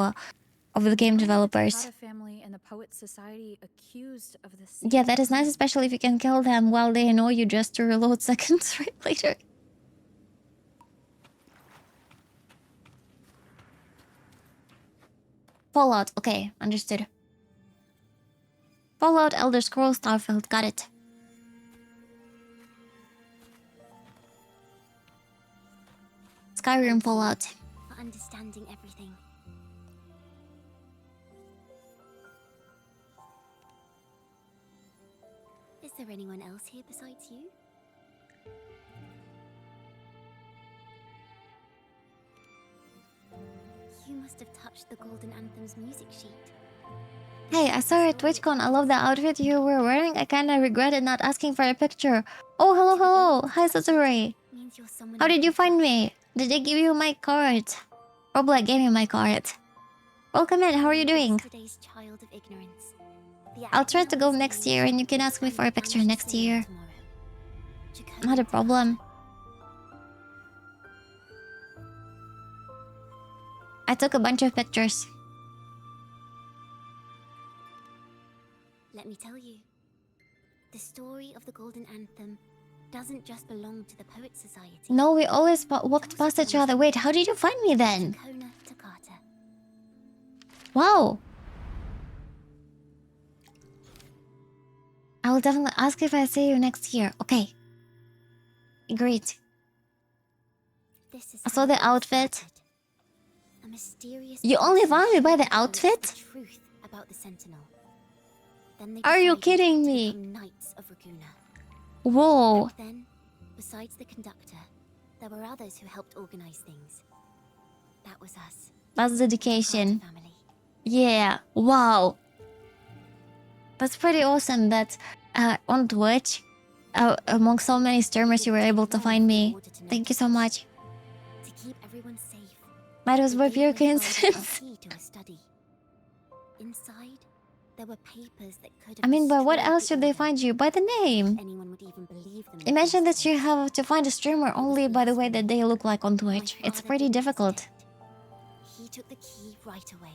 the game developers. Takata family and the Poets Society accused of the Yeah, that is nice, especially if you can kill them while they annoy you just to reload seconds right later. Fallout, okay, understood. Fallout, Elder Scrolls, Starfield, got it. Skyrim, Fallout. For understanding everything. Is there anyone else here besides you? You must have touched the Golden Anthem's music sheet. Hey, I saw you at Twitchcon. I love the outfit you were wearing. I kinda regretted not asking for a picture. Oh, hello, hello. Hi, Satsuri. How did you find me? Did they give you my card? Roblox gave me my card. Welcome in. How are you doing? Child of ignorance. I'll try to go next year and you can ask me for a picture next year. Not a problem. I took a bunch of pictures. Let me tell you. The story of the Golden Anthem doesn't just belong to the Poets Society. No, we always walked past each other. Wait, how did you find me then? Wow. I will definitely ask if I see you next year. Okay. Great. I saw the outfit. You only found me by the outfit? Are you kidding me? Whoa. Back then, besides the conductor, there were others who helped organize things. That was us. That's dedication. Yeah. Wow. That's pretty awesome that on Twitch, among so many streamers, you were able to find me. Thank you so much. To keep everyone safe. That was by pure coincidence. Inside, there were papers that could I mean, by what else should they find you? By the name. Imagine that you have to find a streamer only by the way that they look like on Twitch. It's pretty difficult. He took the key right away.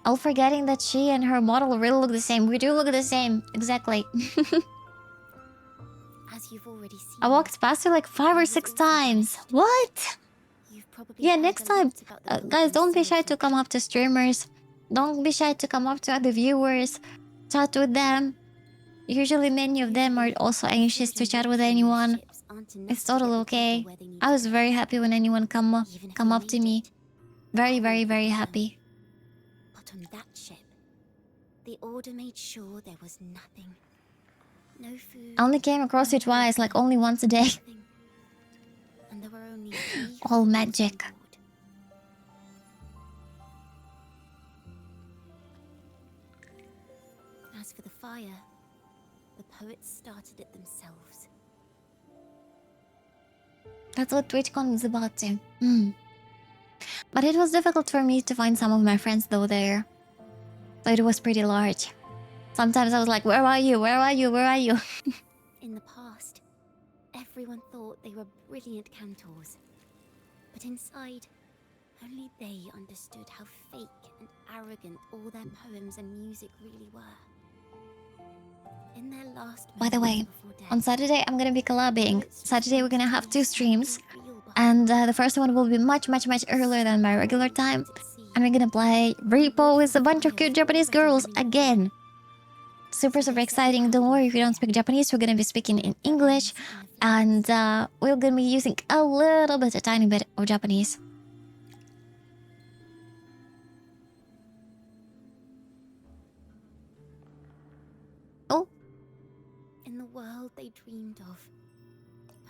All forgetting that she and her model really look the same. We do look the same. Exactly. As you've already seen, I walked past her like 5 or 6 times. What? Yeah, next time. Guys, don't be shy to come up to streamers. Don't be shy to come up to other viewers. Chat with them. Usually many of them are also anxious to chat with anyone. It's totally okay. I was very happy when anyone come up to me. Very, very, very happy. But on that ship, the Order made sure there was nothing. No food. I only came across you twice, like only once a day. And there were only All magic. As for the fire, the poets started it themselves. That's what Twitchcon is about too. But it was difficult for me to find some of my friends though there. So it was pretty large. Sometimes I was like, where are you? Where are you? Where are you? In the past, everyone thought they were brilliant cantors. But inside, only they understood how fake and arrogant all their poems and music really were. In their last By the way, on Saturday I'm gonna be collabing. Saturday we're gonna have 2 streams. And the first one will be much, much, much earlier than my regular time. And we're gonna play Repo with a bunch of cute Japanese girls again. Super, super exciting. Don't worry if you don't speak Japanese. We're gonna be speaking in English. And we're gonna be using a little bit, a tiny bit of Japanese. Oh. In the world they dreamed of,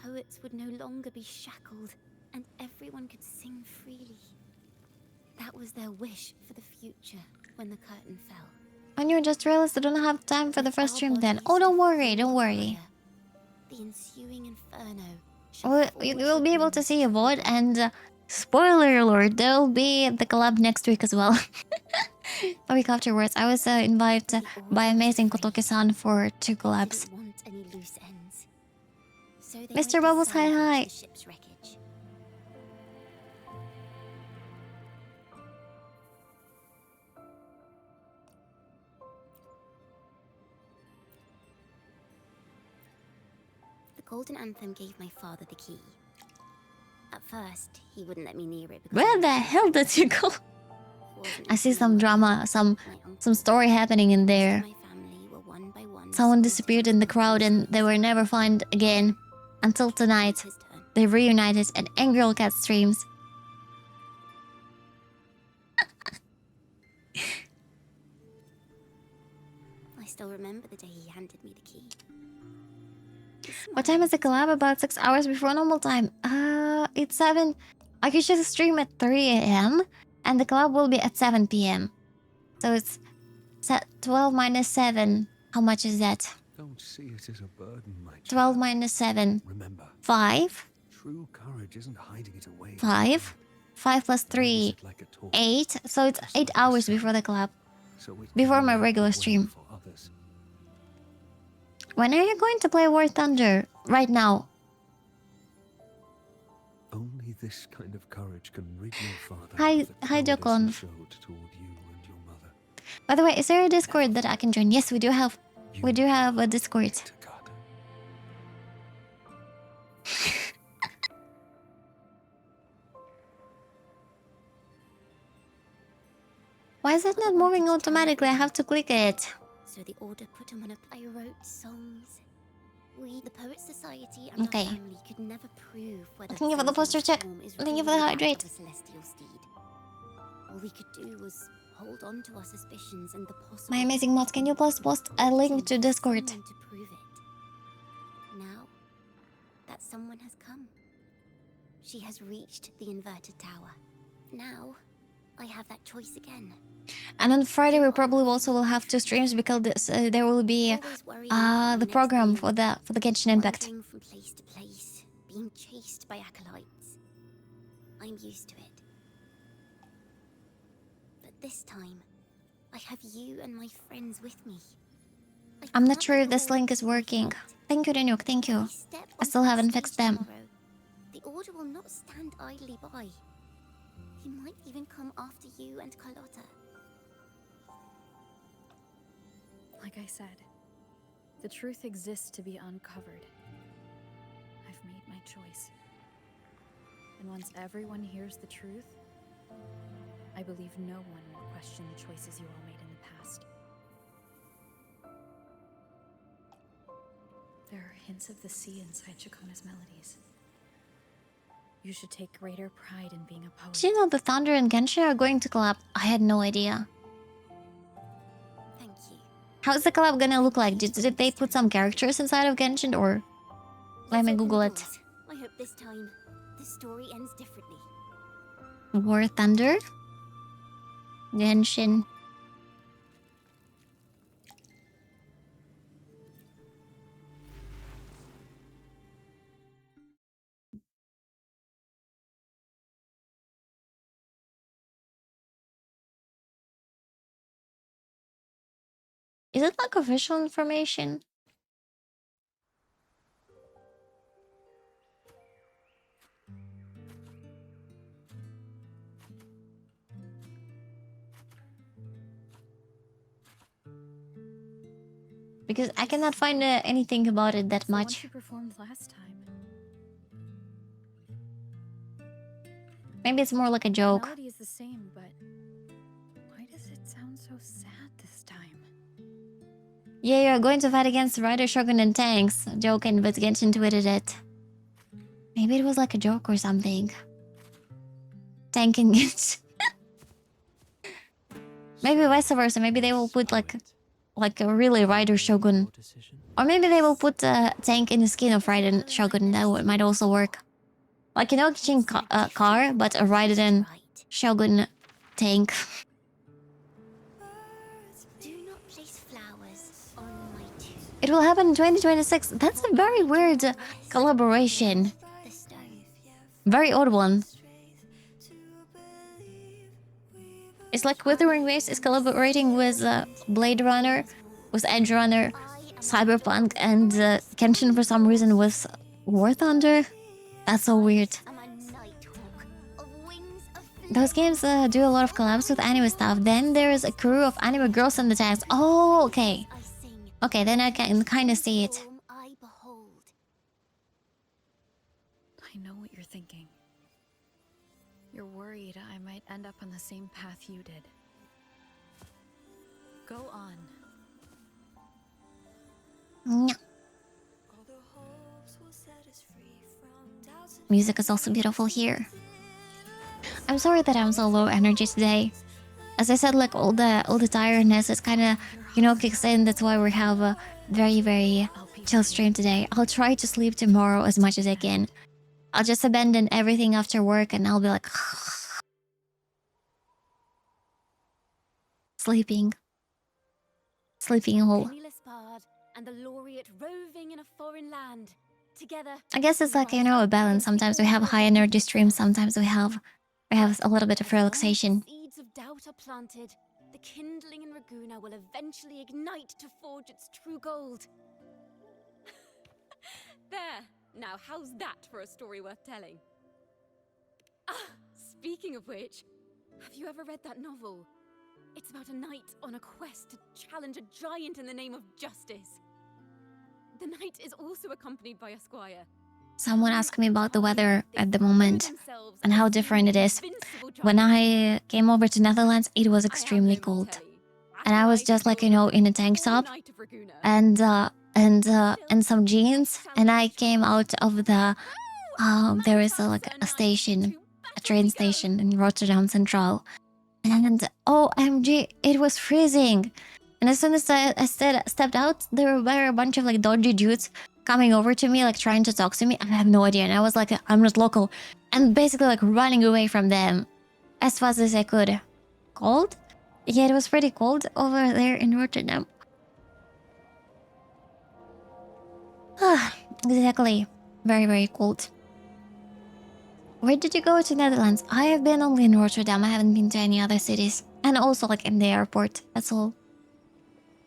poets would no longer be shackled, and everyone could sing freely. That was their wish for the future when the curtain fell. And you just realized I don't have time for the first stream then. Oh, don't worry, don't worry. The ensuing inferno. You will be able to see a VOD and spoiler alert, there will be the collab next week as well. A week afterwards. I was invited by amazing Kotoke-san for 2 collabs. Want any loose ends. They Mr. might Bubbles, hi, salvage hi. the ship's wreckage. The Golden Anthem gave my father the key. At first, he wouldn't let me near it because Where the hell did you go? I see some drama, some story happening in there. Someone disappeared in the crowd and they were never found again. Until tonight, they reunited at AngryOwlCat streams. I still remember the day he handed me the key. What time is the collab? About 6 hours before normal time. It's 7. I could just stream at 3 a.m. and the collab will be at 7 p.m. So it's 12 minus 7. How much is that? Don't see it as a burden, my 12 minus 7. Remember, 5. true courage isn't hiding it away. 5. 5 plus 3. 8. So it's 8 hours before the collab. Before my regular stream. When are you going to play War Thunder? Right now. Only this kind of courage can rid your father. Hi, Jokon. By the way, is there a Discord that I can join? Yes, we do have. We do have a Discord. Why is it not moving automatically? I have to click it. So the order put him on a... I wrote songs. We, the Poet Society and Okay. our family could never prove whether Thank you for the poster chat. Thank you for the hydrate. celestial steed. All we could do was hold on to our suspicions and the possible... My amazing mods, can you please post a link to Discord? someone to prove it. Now, that someone has come. She has reached the inverted tower. Now, I have that choice again. And on Friday we probably also will have 2 streams because there will be the program for the Genshin Impact. Wandering from place to place, being chased by acolytes. I'm used to it. But this time, I have you and my friends with me. I'm not sure if this link is working. Thank you, Renuk, thank you. I still haven't fixed them. Tomorrow, the Order will not stand idly by. He might even come after you and Carlotta. Like I said, the truth exists to be uncovered. I've made my choice. And once everyone hears the truth, I believe no one will question the choices you all made in the past. There are hints of the sea inside Chacona's melodies. You should take greater pride in being a poet. Did you know the Thunder and Genshin are going to collab? I had no idea. Thank you. How's the collab gonna look like? Did they put some characters inside of Genshin or... Let me Google it. I hope this time, the story ends differently. War Thunder? Genshin. Is it like official information? Because I cannot find anything about it that much. She performed last time. Maybe it's more like a joke. The melody is the same, but why does it sound so sad this time? Yeah, you're going to fight against Rider, Shogun, and tanks. Joking, but Genshin tweeted it. Maybe it was like a joke or something. Tank and Genshin. Maybe vice versa. Maybe they will put like a really Rider Shogun. Or maybe they will put a tank in the skin of Raiden Shogun. That might also work. Like, you know, Genshin car, but a Raiden Shogun tank. Do not place flowers on my tomb. It will happen in 2026. That's a very weird collaboration. The stone. Very odd one. It's like Withering Waves is collaborating with Blade Runner, with Edge Runner, Cyberpunk, and Genshin for some reason with War Thunder? That's so weird. Am a nighthawk of wings of Those games do a lot of collabs with anime stuff. Then there is a crew of anime girls in the tanks. Oh, okay. Okay, then I can kind of see it. I behold. I know what you're thinking. You're worried I might end up on the same path you did. Go on. Nya. Music is also beautiful here. I'm sorry that I'm so low energy today. As I said, like all the tiredness is kind of, you know, kicks in. That's why we have a very chill stream today. I'll try to sleep tomorrow as much as I can. I'll just abandon everything after work and I'll be like sleeping whole. And the laureate roving in a foreign land. Together, I guess it's like, you know, a balance. Sometimes we have high energy streams, sometimes we have a little bit of relaxation. Seeds of doubt are planted. The kindling in Raguna will eventually ignite to forge its true gold. There. Now, how's that for a story worth telling? Ah, speaking of which, have you ever read that novel? It's about a knight on a quest to challenge a giant in the name of justice. The knight is also accompanied by a squire. Someone asked me about the weather at the moment and how different it is. When I came over to Netherlands, it was extremely cold. And I was just like, you know, in a tank top and some jeans. And I came out of the there is like a station, a train station in Rotterdam Central. And OMG, it was freezing. And as soon as I stepped out, there were a bunch of like dodgy dudes coming over to me, like trying to talk to me. I have no idea. And I was like, I'm not local. And basically like running away from them as fast as I could. Cold? Yeah, it was pretty cold over there in Rotterdam. Exactly. Very cold. Where did you go to Netherlands? I have been only in Rotterdam. I haven't been to any other cities. And also like in the airport. That's all.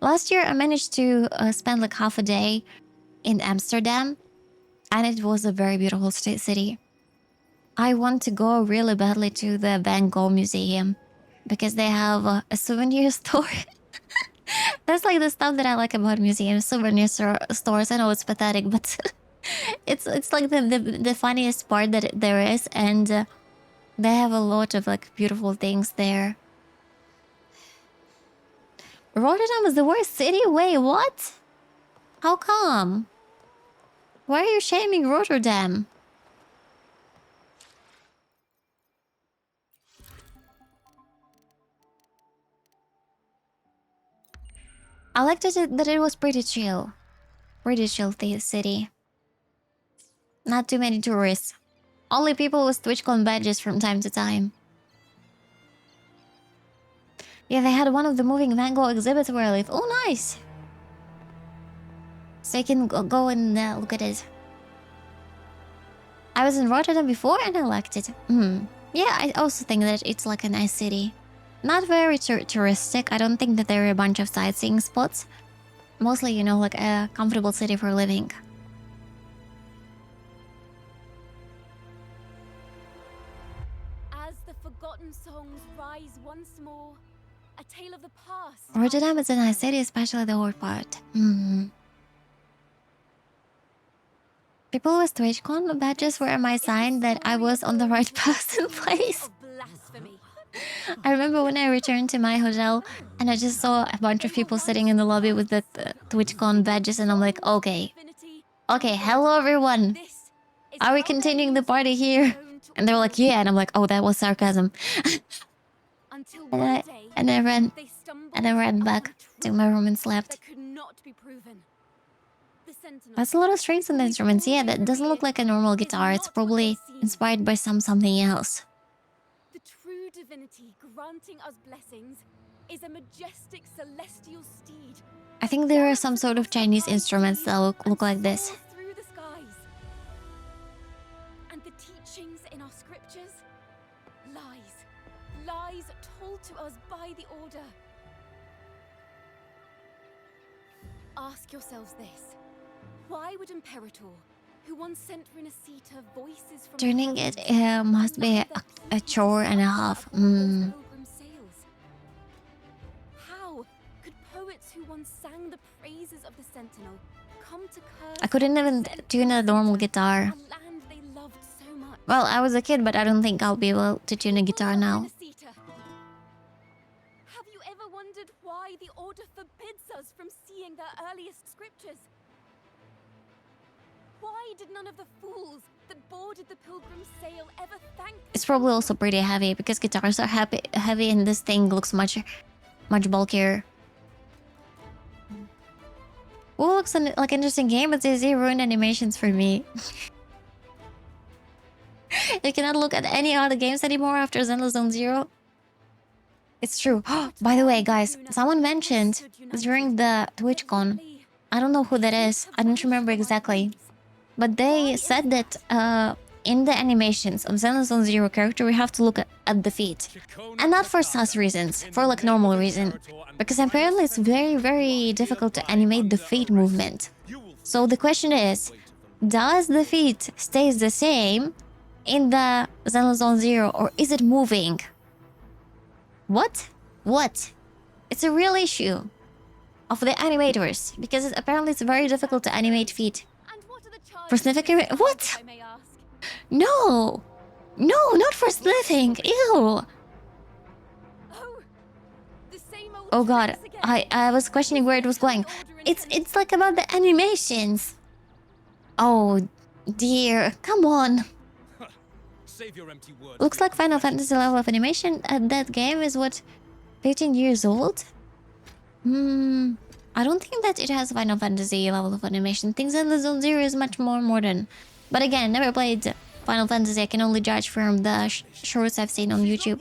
Last year I managed to spend like half a day in Amsterdam. And it was a very beautiful city. I want to go really badly to the Van Gogh Museum. Because they have a souvenir store. That's like the stuff that I like about museums. Souvenir stores. I know it's pathetic, but... it's like the funniest part that there is, and they have a lot of like beautiful things there. Rotterdam is the worst city? Wait, what? How come? Why are you shaming Rotterdam? I liked it that it was pretty chill. Pretty chill city. Not too many tourists. Only people with Twitchcon badges from time to time. Yeah, they had one of the moving Van Gogh exhibits where I live. Oh, nice! So you can go and look at it. I was in Rotterdam before and I liked it. Yeah, I also think that it's like a nice city. Not very touristic. I don't think that there are a bunch of sightseeing spots. Mostly, you know, like a comfortable city for living. As the forgotten songs rise once more, a tale of the past. Rotterdam is a nice city, especially the old part. People with Twitchcon badges were my sign that I was on the right person place. I remember when I returned to my hotel and I just saw a bunch of people sitting in the lobby with the Twitchcon badges and I'm like, okay, hello everyone. Are we continuing the party here? And they were like, yeah, and I'm like, oh, that was sarcasm. and I ran back to my room and slept. That's a lot of strings in the instruments. Yeah, that doesn't look like a normal guitar. It's probably inspired by something else. The true divinity granting us blessings is a majestic celestial steed. I think there are some sort of Chinese instruments that look like this. Through the skies. And the teachings in our scriptures? Lies told to us by the Order. Ask yourselves this. Why would Imperator, who once sent Renacita voices from Turning heaven it must be a chore and a half. Pilgrim sails. How could poets who once sang the praises of the Sentinel come to curse I couldn't even tune a normal guitar. a land they loved so much? Well, I was a kid, but I don't think I'll be able to tune a guitar now. Renacita, have you ever wondered why the Order forbids us from seeing their earliest scriptures? Why did none of the fools that boarded the Pilgrim's sail ever thank? It's probably also pretty heavy because guitars are heavy and this thing looks much bulkier. Well, looks like an interesting game, but they ruined animations for me. You cannot look at any other games anymore after Zone Zero. It's true. By the way, guys, someone mentioned during the Twitchcon, I don't know who that is, I don't remember exactly, but they said that in the animations of Zone Zero character, we have to look at the feet. And not for sus reasons, for like normal reason. Because apparently it's very, very difficult to animate the feet movement. So the question is, does the feet stays the same in the Zone Zero or is it moving? What? What? It's a real issue of the animators because apparently it's very difficult to animate feet. For sniffing, what? No, no, not for sniffing. Ew. Oh god, I was questioning where it was going. It's like about the animations. Oh dear, come on. Looks like Final Fantasy level of animation at that game is what, 15 years old? I don't think that it has Final Fantasy level of animation. Things in the Zone Zero is much more modern. But again, never played Final Fantasy. I can only judge from the shorts I've seen on YouTube.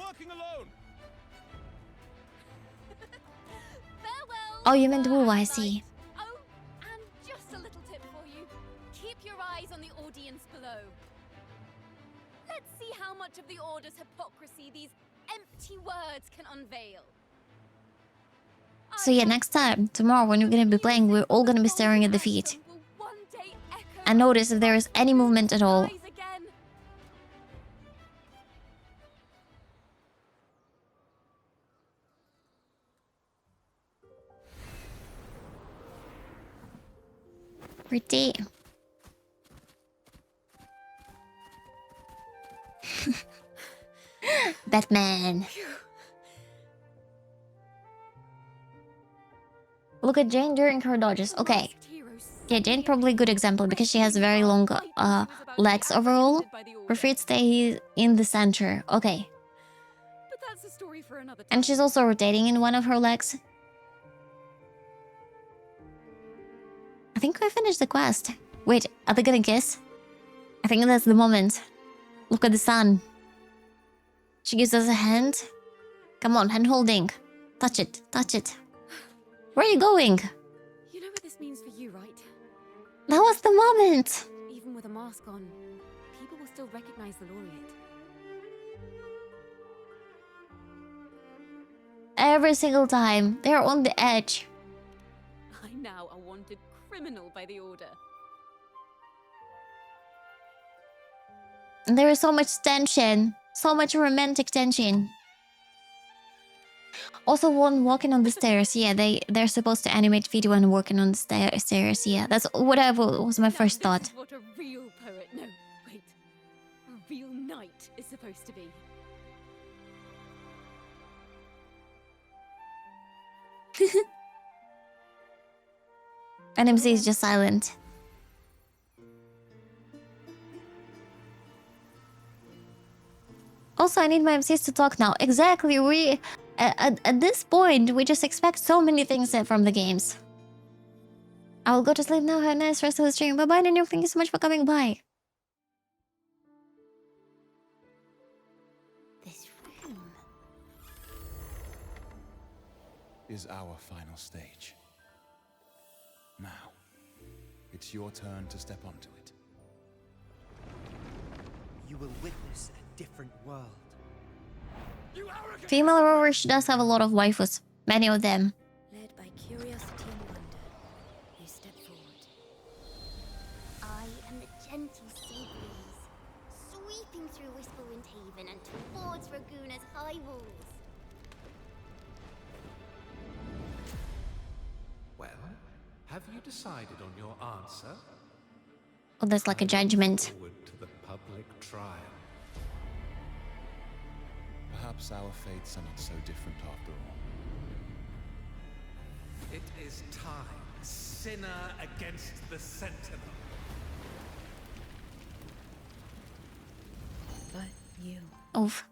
Oh, you meant wuwa, I see. Oh, and just a little tip for you. Keep your eyes on the audience below. Let's see how much of the Order's hypocrisy these empty words can unveil. So yeah, next time, tomorrow when we're gonna be playing, we're all gonna be staring at the feet. And notice if there is any movement at all. Pretty. Batman. Look at Jane during her dodges. Okay. Yeah, Jane probably a good example because she has very long legs overall. Her feet stay in the center. Okay. And she's also rotating in one of her legs. I think I finished the quest. Wait, are they gonna kiss? I think that's the moment. Look at the sun. She gives us a hand. Come on, hand holding. Touch it, touch it. Where are you going? You know what this means for you, right? That was the moment. Even with a mask on, people will still recognize the laureate. Every single time. They're on the edge. I'm now a wanted criminal by the Order. And there is so much tension. So much romantic tension. Also, one walking on the stairs. Yeah, they're supposed to animate feet when walking on the stairs. Yeah, that's what was my first thought. This is what a real poet, no, wait, a real knight is supposed to be. NMC is just silent. Also, I need my MCs to talk now. Exactly, we... At this point, we just expect so many things from the games. I will go to sleep now. Have a nice rest of the stream. Bye-bye, Daniel. Thank you so much for coming by. This room is our final stage. Now, it's your turn to step onto it. You will witness a different world. Female Aurora, she does have a lot of waifus. Many of them. Led by curiosity and wonder, they step forward. I am the decided on your answer? Oh, that's like a judgment. Forward to the public trial. Perhaps our fates are not so different after all. It is time. Sinner against the Sentinel. But you. Oof.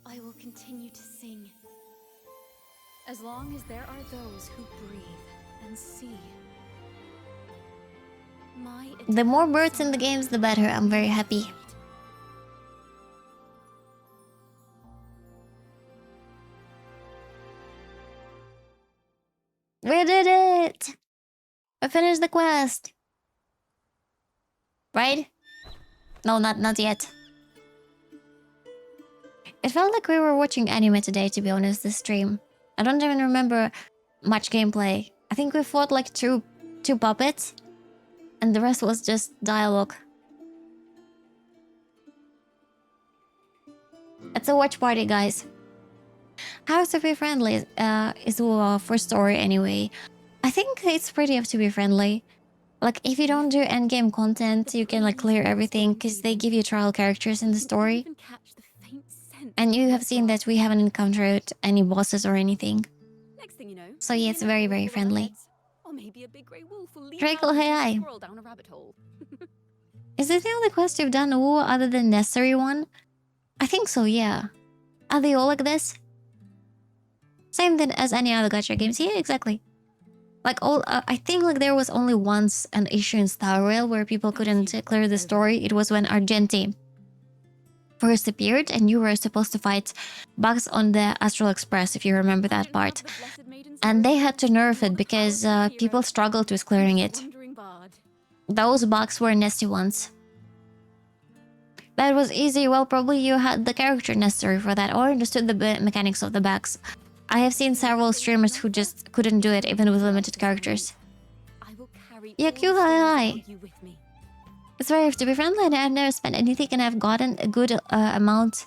I will continue to sing. As long as there are those who breathe and see. The more birds in the games, the better. I'm very happy. We did it! We finished the quest. Right? No, not yet. It felt like we were watching anime today, to be honest, this stream. I don't even remember much gameplay. I think we fought like two puppets, and the rest was just dialogue. It's a watch party, guys. How FTP friendly is for story anyway? I think it's pretty FTP friendly. Like, if you don't do endgame content, you can like clear everything because they give you trial characters in the story. And you have seen that we haven't encountered any bosses or anything. Next thing you know, So yeah, it's very, very friendly. or maybe a big grey wolf will lead Draco, out hey, a hi. squirrel down a rabbit hole. Is this the only quest you've done other than necessary one? I think so, yeah. Are they all like this? Same thing as any other gacha games. Yeah, exactly. Like I think like there was only once an issue in Star Rail where people couldn't clear the story. It was when Argenti first appeared and you were supposed to fight bugs on the Astral Express, if you remember that part. And they had to nerf it because people struggled with clearing it. Those bugs were nasty ones. That was easy. Well, probably you had the character necessary for that or understood the mechanics of the bugs. I have seen several streamers who just couldn't do it even with limited characters. Yeah, Q, hi. It's very FTP friendly and I've never spent anything and I've gotten a good amount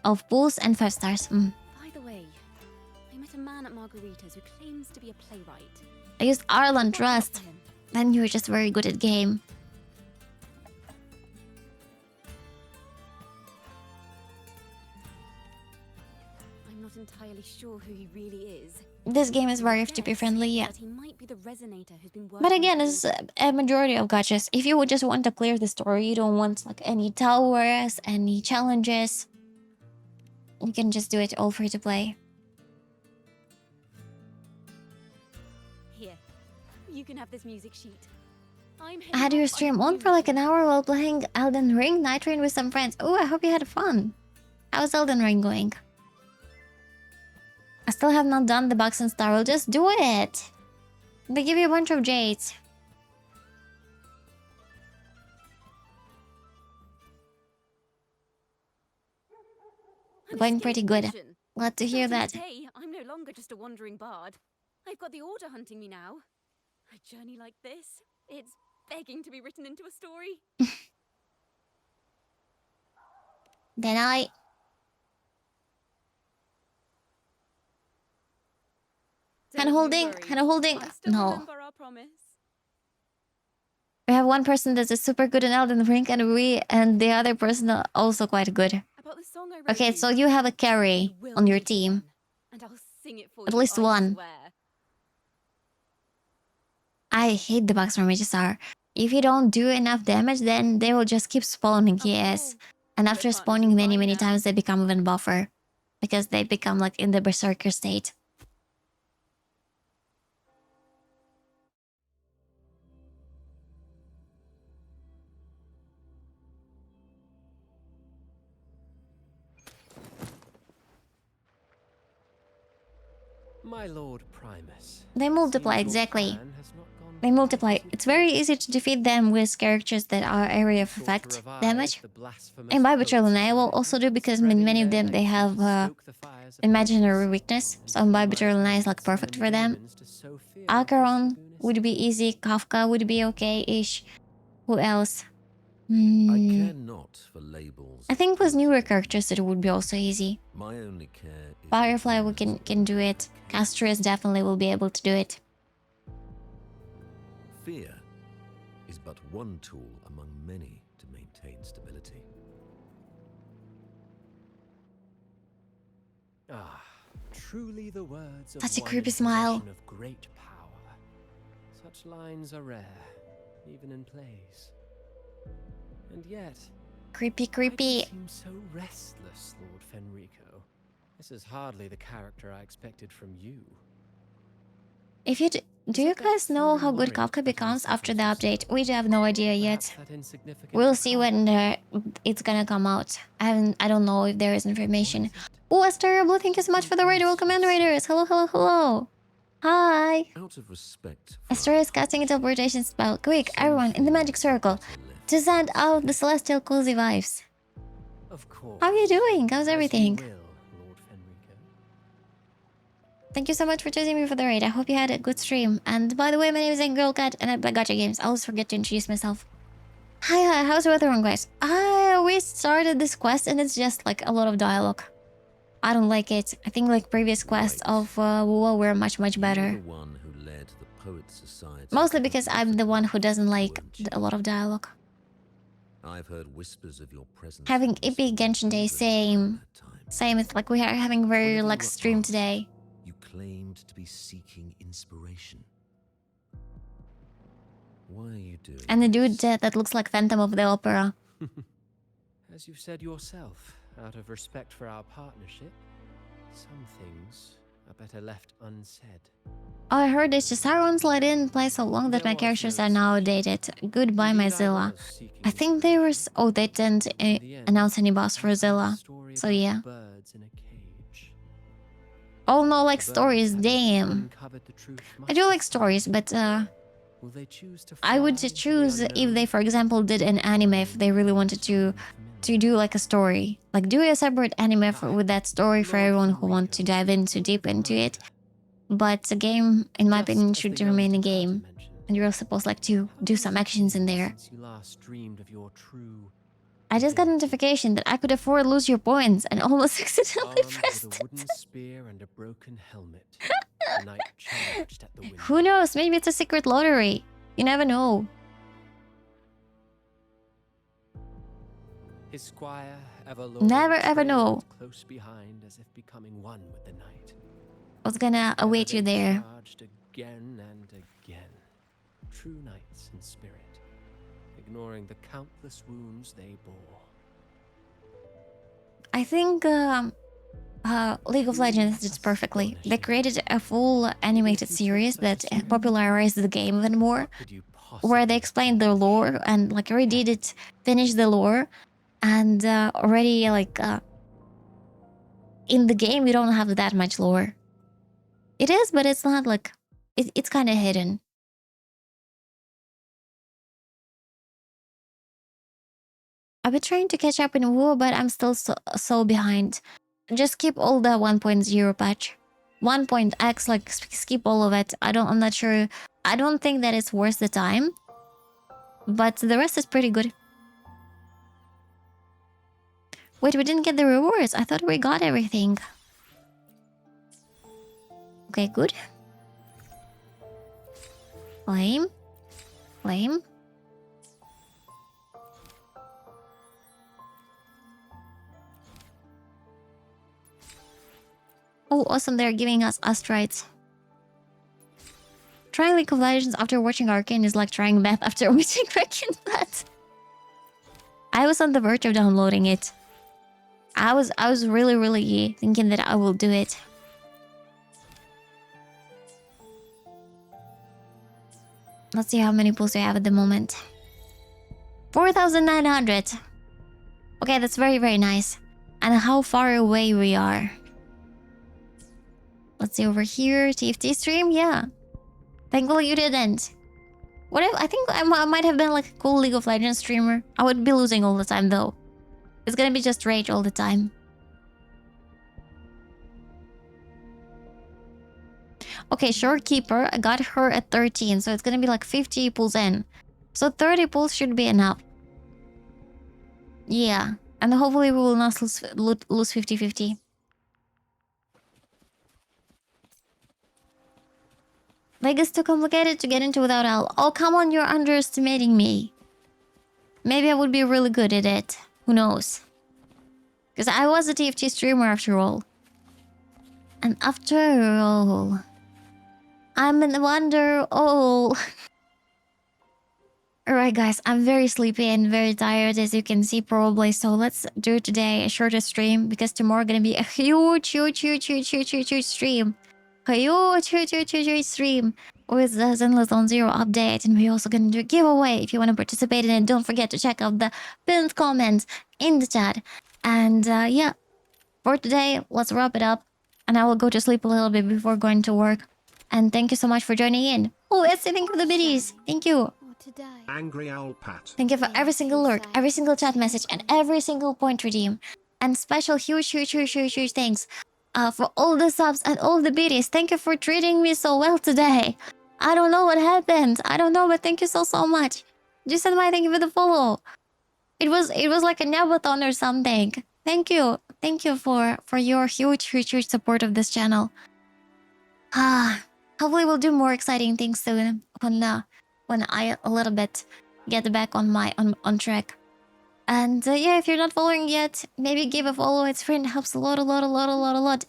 of pulls and 5 stars. By the way, I met a man at Margarita's who claims to be a playwright. I used Arlan Trust. Then you were just very good at game. I'm not entirely sure who he really is. This game is very FTP friendly, yeah. But he might be the resonator who's been But again, it's a majority of gachas. If you would just want to clear the story, you don't want like any towers, any challenges, you can just do it all free to play. Here, you can have this music sheet. I had your stream on for like an hour while playing Elden Ring Night Rain with some friends. Oh, I hope you had fun. How's Elden Ring going? I still have not done the bugs in Star Rail. Just do it. They give you a bunch of jades. Going pretty good. Glad to hear that. Today, I'm no longer just a wandering bard. I've got the Order hunting me now. A journey like this, it's begging to be written into a story. Then I... Hand holding. No. We have one person that's super good in Elden Ring and the other person are also quite good. Okay, so you have a carry on your team. And I'll sing it for At least one. I hate the bugs from HSR. If you don't do enough damage, then they will just keep spawning, yes. And after spawning many times, they become even buffer. Because they become like in the berserker state. My Lord Primus. They multiply, exactly. They multiply. It's very easy to defeat them with characters that are area of effect damage. And by Betrayal I will also do because many of them they have imaginary weakness. So by Betrayal is like perfect for them. Acheron would be easy. Kafka would be okay-ish. Who else? I care not for labels. I think with newer characters it would be also easy. My only care is Firefly we can do it. Castrius definitely will be able to do it. fear is but one tool among many to maintain stability. Ah, truly the words of Such a one creepy in smile. possession of great power. Such lines are rare, even in plays. And yet, Creepy, why creepy. do you seem so restless, Lord Fenrico? This is hardly the character I expected from you. If you do you guys know how good Kafka becomes after the update? We have no idea yet. We'll see when it's gonna come out. I don't know if there is information. Oh, Terrible, thank you so much for the raid. Welcome in, raiders. Hello, hello, hello. Hi. Out of respect for Esther is casting a teleportation spell. Quick, everyone in the magic circle to send out the celestial cozy vibes. Of course. How are you doing? How's everything? As you will, Lord Fenrico. Thank you so much for choosing me for the raid. I hope you had a good stream. And by the way, my name is AngryOwlCat and I play gacha games. I always forget to introduce myself. Hi, how's the weather on, guys? We started this quest and it's just like a lot of dialogue. I don't like it. I think like previous quests of wuwa were much better. the one who led the Poets Society. Mostly because I'm the one who doesn't like a lot of dialogue. I've heard whispers of your presence. Having Epic Genshin Day, same. It's like we are having very relaxed stream today. You claimed to be seeking inspiration. Why are you doing? And the dude that looks like Phantom of the Opera. As you've said yourself, out of respect for our partnership, some things are better left unsaid. Oh, I heard it's just Sauron's let in play so long that my characters are now outdated. Goodbye, my Zilla. I think they were... Oh, they didn't announce any boss for Zilla. So yeah. Oh no, like stories, damn. I do like stories, but I would choose if they, for example, did an anime if they really wanted to do like a story. Like do a separate anime with that story for everyone who wants to dive deep into it. But the game, in my opinion, should remain a game. And you're supposed like to do some actions in there. I just got a notification that I could afford lose your points and almost accidentally pressed it. Who knows? Maybe it's a secret lottery. You never know. His squire Never ever know. Close behind, as if becoming one with the night. What's gonna await you there? Charged again and again. True knights in spirit, ignoring the countless wounds they bore. I think League of Legends did it perfectly. They created a full animated series that popularized the game even more, where they explained the lore and like already did it, finished the lore, and already like in the game you don't have that much lore. It is, but it's not like it's kind of hidden. I've been trying to catch up in WoW, but I'm still so behind. Just skip all the 1.0 patch. 1.x, like skip all of it. I'm not sure. I don't think that it's worth the time. But the rest is pretty good. Wait, we didn't get the rewards. I thought we got everything. Okay, good. Lame. Lame. Oh, awesome, they're giving us astrites. Trying League of Legends after watching Arcane is like trying math after watching Breaking Bad. I was on the verge of downloading it. I was really thinking that I will do it. Let's see how many pulls we have at the moment. 4,900. Okay, that's very nice. And how far away we are. Let's see over here. TFT stream? Yeah. Thankfully you didn't. What if, I think I might have been like a cool League of Legends streamer. I would be losing all the time though. It's gonna be just rage all the time. Okay, Shorekeeper, I got her at 13, so it's gonna be like 50 pulls in. So 30 pulls should be enough. Yeah, and hopefully we will not lose 50-50. Like, it's too complicated to get into without Owl. Oh, come on, you're underestimating me. Maybe I would be really good at it. Who knows? Because I was a TFT streamer after all. And after all, I'm in wonder all. Alright guys, I'm very sleepy and very tired as you can see probably. So let's do today a shorter stream because tomorrow gonna be a huge stream. A huge stream with the Zenless Zone Zero update. And we're also gonna do a giveaway. If you want to participate in it, don't forget to check out the pinned comments in the chat. And yeah, for today, let's wrap it up. And I will go to sleep a little bit before going to work. And thank you so much for joining in. Oh, it's thank you for the biddies. Thank you. AngryOwlCat. Thank you for every single lurk, every single chat message, and every single point redeem. And special huge thanks for all the subs and all the biddies. Thank you for treating me so well today. I don't know what happened. I don't know, but thank you so much. Just said my thank you for the follow. It was like a Nabathon or something. Thank you. Thank you for your huge support of this channel. Hopefully we'll do more exciting things soon when I a little bit get back on my on track. And yeah, if you're not following yet, maybe give a follow. It's free and helps a lot,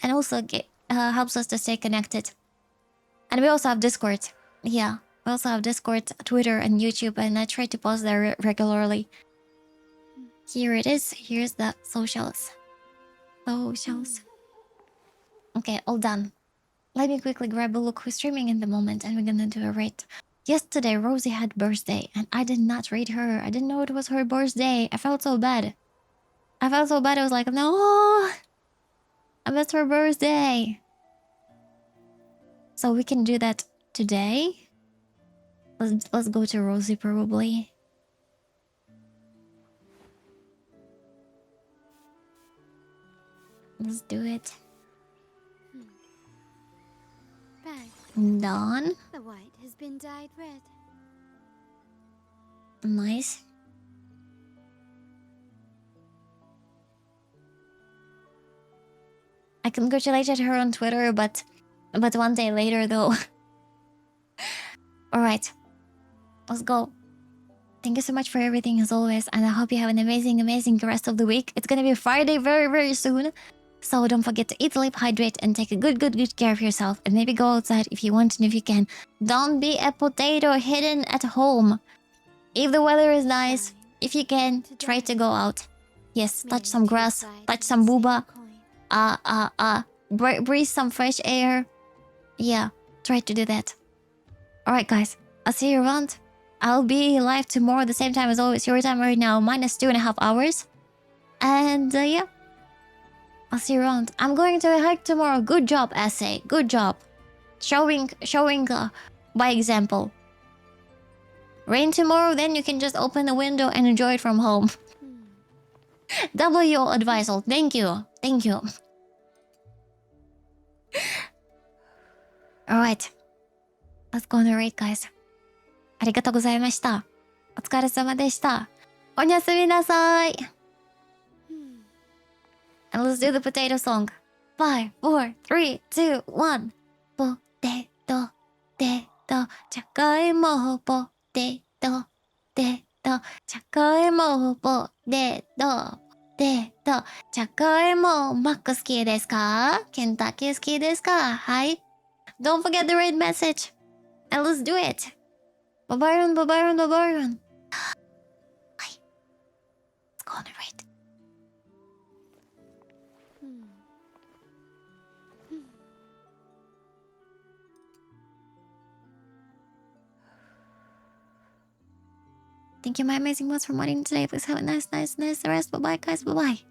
and also helps us to stay connected. And we also have Discord. Yeah, we also have Discord, Twitter, and YouTube, and I try to post there regularly. Here it is. Here's the socials. Okay, all done. Let me quickly grab a look who's streaming in the moment, and we're gonna do a rate. Yesterday, Rosie had birthday, and I did not rate her. I didn't know it was her birthday. I felt so bad. I was like, no, I missed her birthday. So we can do that today. Let's go to Rosie probably. Let's do it. Done. The white has been dyed red. Nice. I congratulated her on Twitter, but one day later though. Alright. Let's go. Thank you so much for everything as always, and I hope you have an amazing rest of the week. It's gonna be Friday very soon. So don't forget to eat, sleep, hydrate, and take a good care of yourself. And maybe go outside if you want and if you can. Don't be a potato hidden at home. If the weather is nice, if you can, try to go out. Yes, touch some grass, touch some booba. Breathe some fresh air. Yeah, try to do that. Alright guys, I'll see you around. I'll be live tomorrow the same time as always. Your time right now, minus 2.5 hours. And yeah. I'll see you around. I'm going to a hike tomorrow. Good job, essay. Good job. Showing by example. Rain tomorrow, then you can just open the window and enjoy it from home. W advisal. Thank you. Thank you. Alright. Let's go on the raid, guys. ありがとうございました。お疲れ様でした。おやすみなさい。And let's do the potato song. 5, 4, 3, 2, 1. Potato, potato, じゃがいも、ポテト、ポテト、じゃがいも、ポテト、ポテト、じゃがいも、マック好きですか？ケンタッキー好きですか？はい。Don't forget the raid message. And let's do it. Babayron. Hi. Let's go on the raid. Thank you, my amazing ones, for modding today. Please have a nice rest. Bye-bye, guys. Bye-bye.